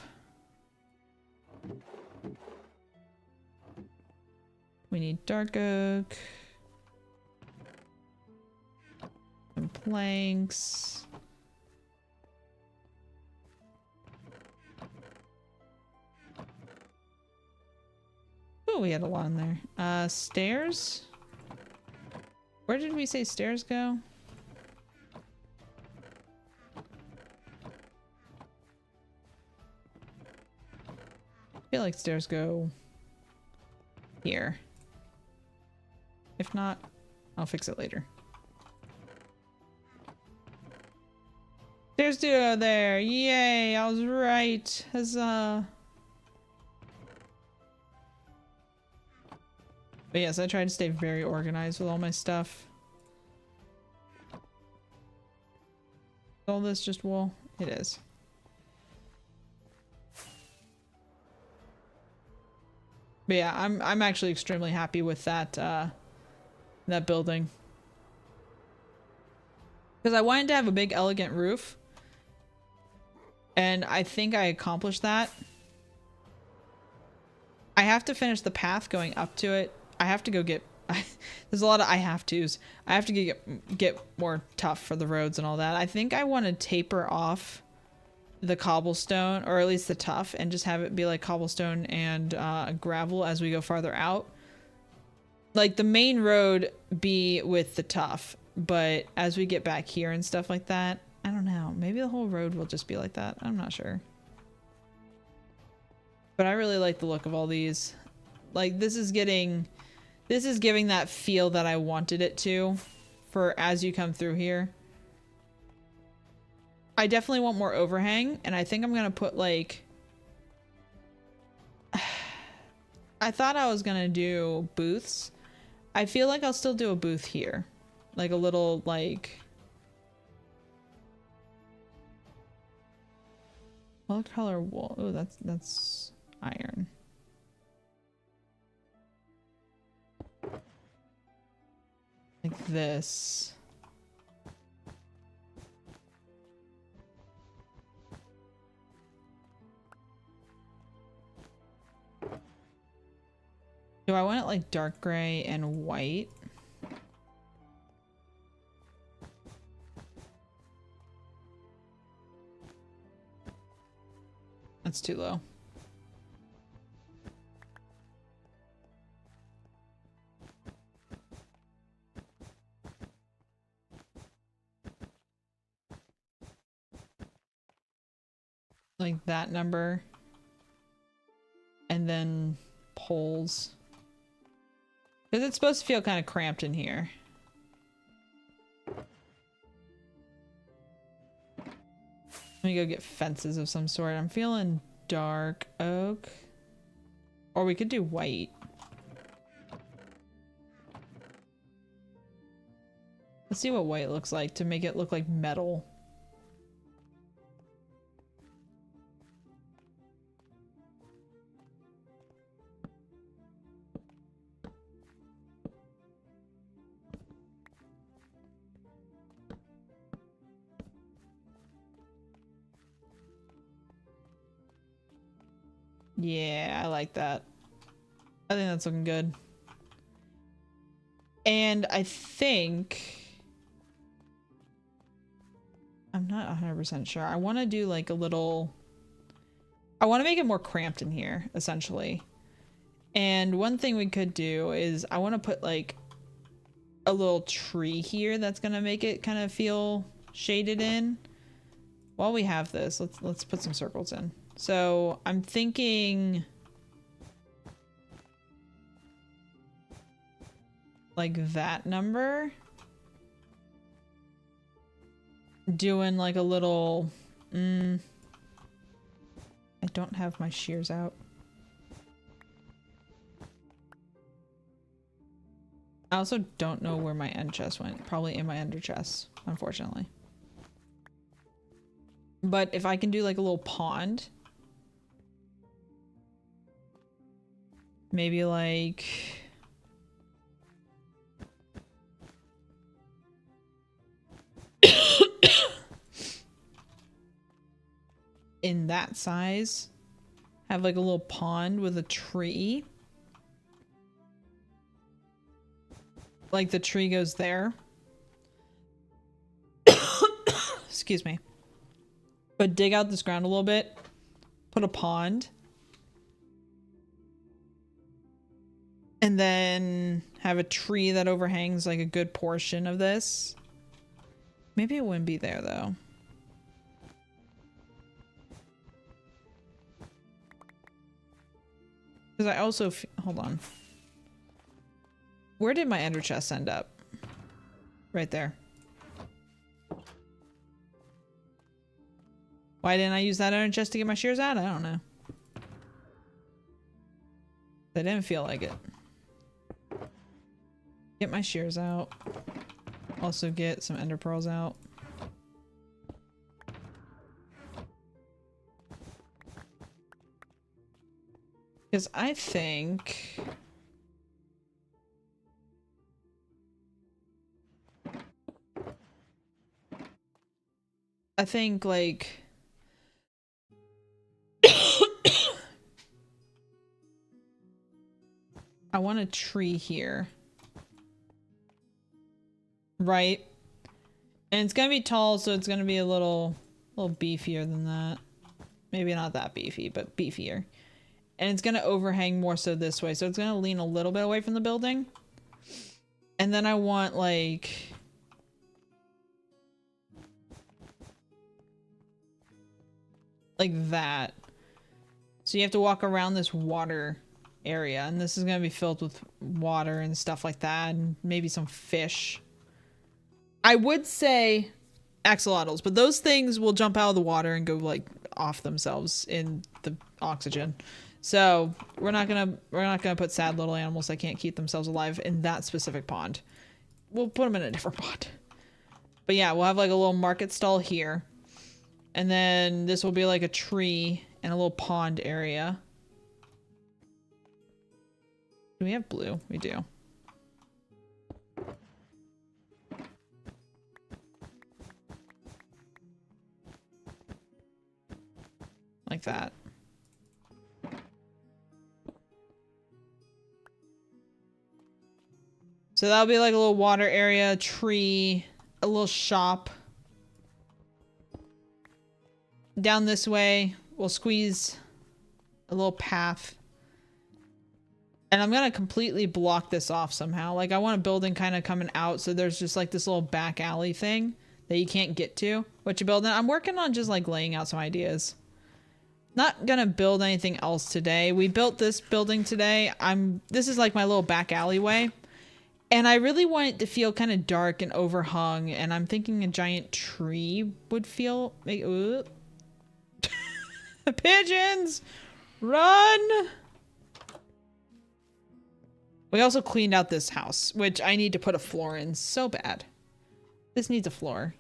We need dark oak. Some planks. Oh, we had a lot in there. Stairs? Where did we say stairs go? I feel like stairs go here. If not, I'll fix it later. Stairs do go there. Yay, I was right. Huzzah. But yes, I try to stay very organized with all my stuff. Is all this just wool? It is. But yeah, I'm actually extremely happy with that that building. Because I wanted to have a big elegant roof. And I think I accomplished that. I have to finish the path going up to it. I have to go get... There's a lot of I have to's. I have to get more tough for the roads and all that. I think I want to taper off the cobblestone, or at least the tough, and just have it be like cobblestone and gravel as we go farther out. Like the main road be with the tough, but as we get back here and stuff like that, I don't know. Maybe the whole road will just be like that. I'm not sure. But I really like the look of all these. Like this is giving that feel that I wanted it to for as you come through here. I definitely want more overhang, and I think I'm gonna put like... I thought I was gonna do booths. I feel like I'll still do a booth here. Like a little, like... What color wool? Oh, that's iron. Like this. Do I want it like dark gray and white? That's too low. Like that number. And then poles. Because it's supposed to feel kind of cramped in here. Let me go get fences of some sort. I'm feeling dark oak. Or we could do white. Let's see what white looks like to make it look like metal. Yeah, I like that. I think that's looking good. And I think... I'm not 100% sure. I want to do like a little... I want to make it more cramped in here, essentially. And one thing we could do is I want to put like a little tree here that's going to make it kind of feel shaded in. While we have this, let's put some circles in. So I'm thinking like that number. Doing like a little, I don't have my shears out. I also don't know where my end chest went. Probably in my under chest, unfortunately. But if I can do like a little pond. Maybe like... in that size. Have like a little pond with a tree. Like the tree goes there. Excuse me. But dig out this ground a little bit. Put a pond. And then have a tree that overhangs like a good portion of this. Maybe it wouldn't be there though. Because I also... hold on. Where did my ender chest end up? Right there. Why didn't I use that ender chest to get my shears out? I don't know. I didn't feel like it. Get my shears out. Also get some ender pearls out. Because I think... like... I want a tree here. Right? And it's gonna be tall, so it's gonna be a little beefier than that. Maybe not that beefy, but beefier. And it's gonna overhang more so this way, so it's gonna lean a little bit away from the building. And then I want like... that. So you have to walk around this water area, and this is gonna be filled with water and stuff like that, and maybe some fish. I would say axolotls, but those things will jump out of the water and go like off themselves in the oxygen. So we're not gonna put sad little animals that can't keep themselves alive in that specific pond. We'll put them in a different pond. But yeah, we'll have like a little market stall here. And then this will be like a tree and a little pond area. Do we have blue? We do. Like that. So that'll be like a little water area, tree, a little shop. Down this way, we'll squeeze a little path. And I'm gonna completely block this off somehow. Like I want a building kind of coming out, so there's just like this little back alley thing that you can't get to. What you building? I'm working on just like laying out some ideas. Not gonna build anything else today. We built this building today. This is like my little back alleyway. And I really want it to feel kind of dark and overhung, and I'm thinking a giant tree would feel... Pigeons! Run! We also cleaned out this house, which I need to put a floor in so bad. This needs a floor.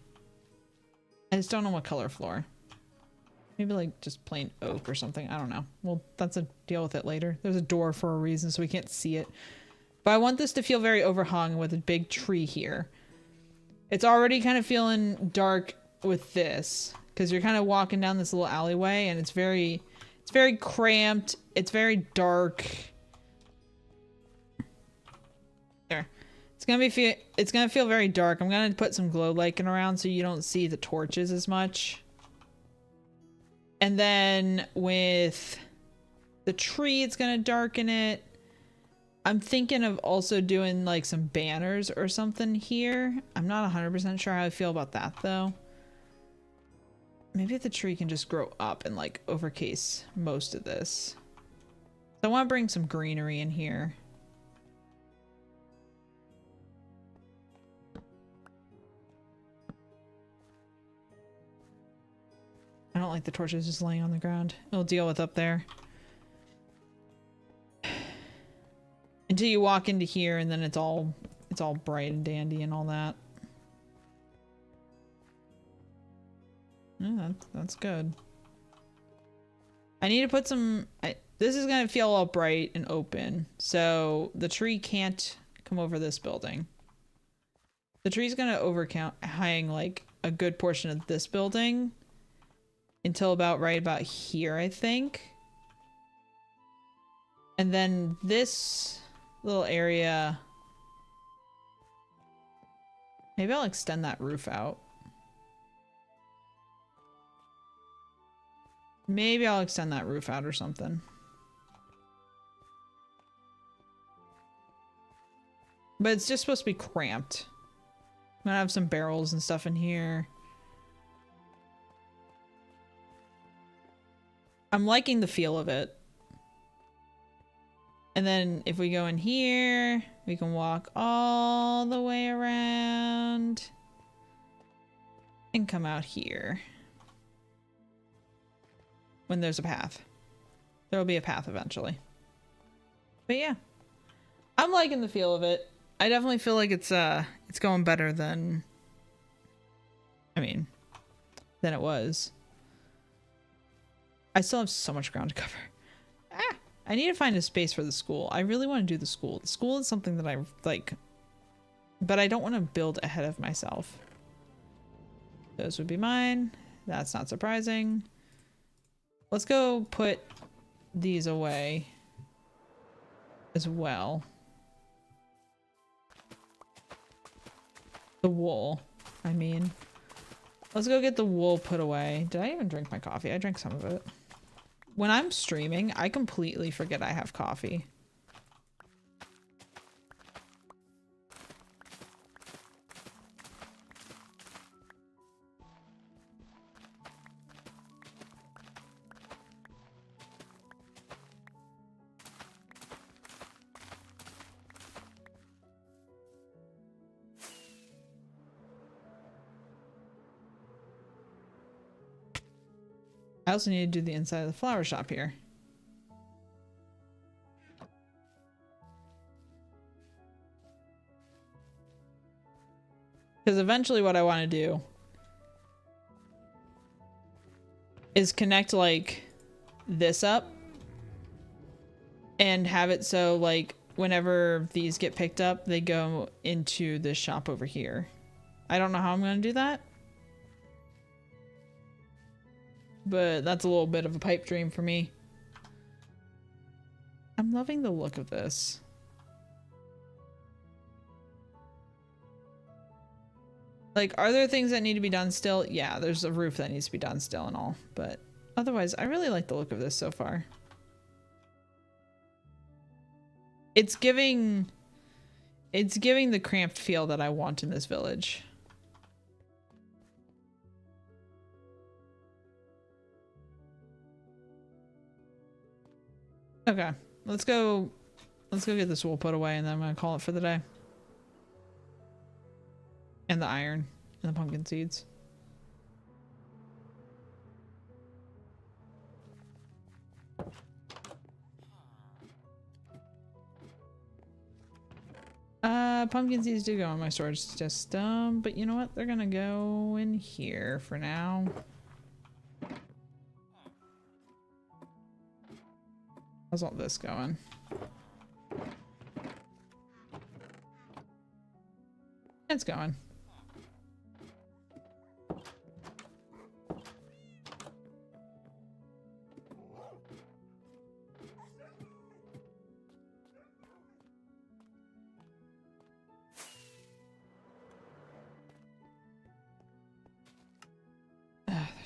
I just don't know what color floor. Maybe like just plain oak or something. I don't know. Well, that's a deal with it later. There's a door for a reason, so we can't see it. But I want this to feel very overhung with a big tree here. It's already kind of feeling dark with this, because you're kind of walking down this little alleyway, and it's very It's very cramped. It's very dark. There. It's gonna feel very dark. I'm gonna put some glow lighting around so you don't see the torches as much. And then with the tree, it's gonna darken it. I'm thinking of also doing like some banners or something here. I'm not 100% sure how I feel about that though. Maybe the tree can just grow up and like overcase most of this. So I want to bring some greenery in here. I don't like the torches just laying on the ground. We'll deal with up there. Until you walk into here and then it's all bright and dandy and all that. Yeah, that's good. I need to put some... this is going to feel all bright and open. So the tree can't come over this building. The tree's going to hang like a good portion of this building. Until right about here, I think. And then this little area... Maybe I'll extend that roof out. Maybe I'll extend that roof out or something. But it's just supposed to be cramped. I'm gonna have some barrels and stuff in here. I'm liking the feel of it. And then if we go in here, we can walk all the way around and come out here. When there's a path. There will be a path eventually. But yeah. I'm liking the feel of it. I definitely feel like it's going better than than it was. I still have so much ground to cover. I need to find a space for the school. I really want to do the school. The school is something that I like, but I don't want to build ahead of myself. Those would be mine. That's not surprising. Let's go put these away as well. The wool, I mean. Let's go get the wool put away. Did I even drink my coffee? I drank some of it. When I'm streaming, I completely forget I have coffee. I also need to do the inside of the flower shop here. Because eventually what I want to do is connect like this up and have it so like whenever these get picked up, they go into this shop over here. I don't know how I'm going to do that. But that's a little bit of a pipe dream for me. I'm loving the look of this. Like, are there things that need to be done still? Yeah, there's a roof that needs to be done still and all. But otherwise, I really like the look of this so far. It's giving the cramped feel that I want in this village. Okay, let's go get this wool put away and then I'm gonna call it for the day. And the iron and the pumpkin seeds. Pumpkin seeds do go in my storage system, but you know what? They're gonna go in here for now. How's all this going? It's going.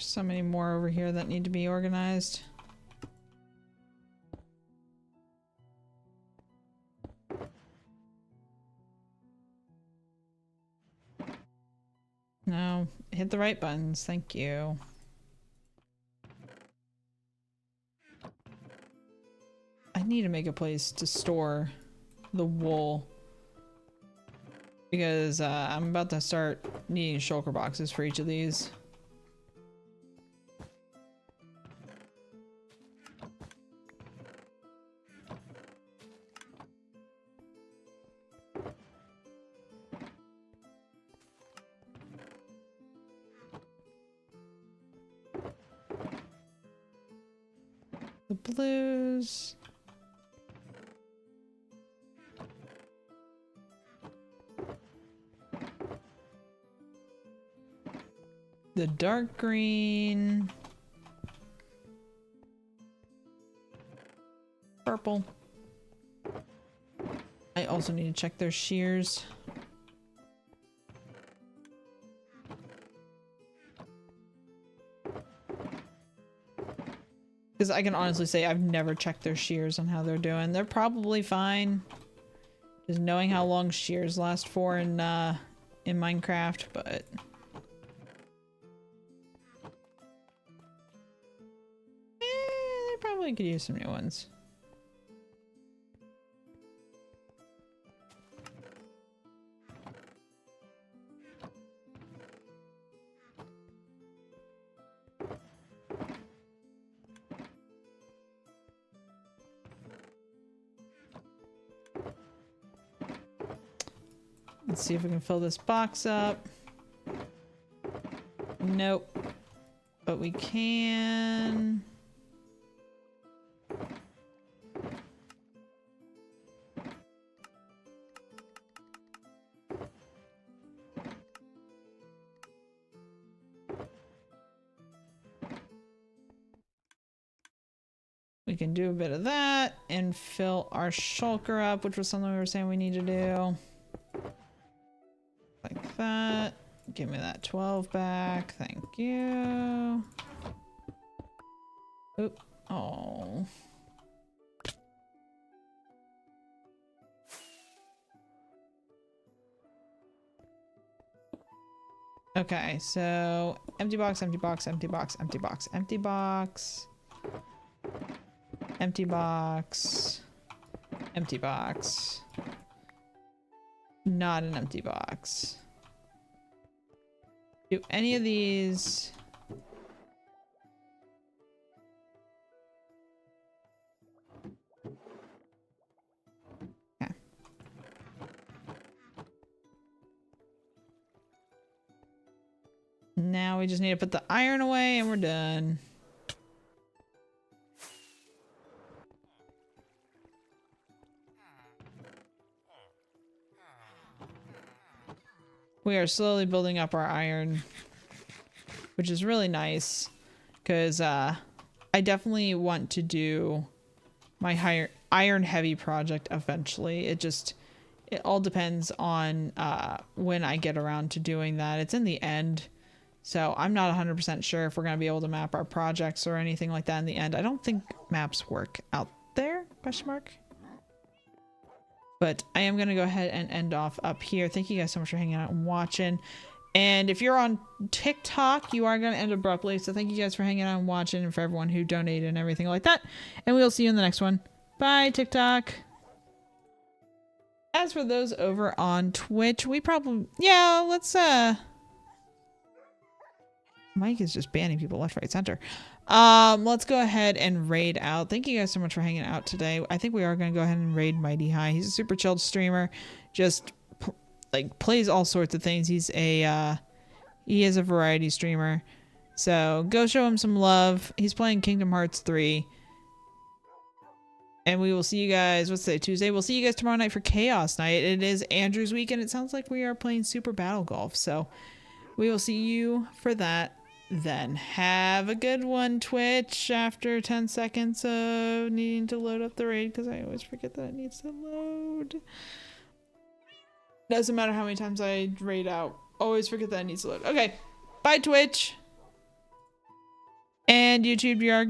There's so many more over here that need to be organized. No, hit the right buttons. Thank you. I need to make a place to store the wool because I'm about to start needing shulker boxes for each of these. The blues. The dark green. Purple. I also need to check their shears. Because I can honestly say I've never checked their shears on how they're doing. They're probably fine. Just knowing how long shears last for in Minecraft, but... they probably could use some new ones. Let's see if we can fill this box up. Nope. But we can... We can do a bit of that and fill our shulker up, which was something we were saying we need to do. Like that. Give me that 12 back. Thank you. Oop. Oh. Okay, so empty box, empty box, empty box, empty box, empty box. Empty box. Empty box. Not an empty box. Do any of these... Okay. Now we just need to put the iron away and we're done. We are slowly building up our iron, which is really nice because I definitely want to do my iron heavy project eventually. It all depends on when I get around to doing that. It's in the end, so I'm not 100% sure if we're going to be able to map our projects or anything like that in the end. I don't think maps work out there, question mark. But I am going to go ahead and end off up here. Thank you guys so much for hanging out and watching. And if you're on TikTok, you are going to end abruptly. So thank you guys for hanging out and watching and for everyone who donated and everything like that. And we'll see you in the next one. Bye, TikTok. As for those over on Twitch, we probably... Yeah, let's... Mike is just banning people left, right, center. Let's go ahead and raid out. Thank you guys so much for hanging out today. I think we are going to go ahead and raid Mighty High. He's a super chilled streamer. Just like plays all sorts of things. He is a variety streamer. So go show him some love. He's playing Kingdom Hearts 3. And we will see you guys, what's today, Tuesday? We'll see you guys tomorrow night for Chaos Night. It is Andrew's week, and it sounds like we are playing Super Battle Golf. So we will see you for that. Then have a good one, Twitch, after 10 seconds of needing to load up the raid, because I always forget that it needs to load. Doesn't matter how many times I raid out. Always forget that it needs to load. Okay, bye, Twitch. And YouTube, you are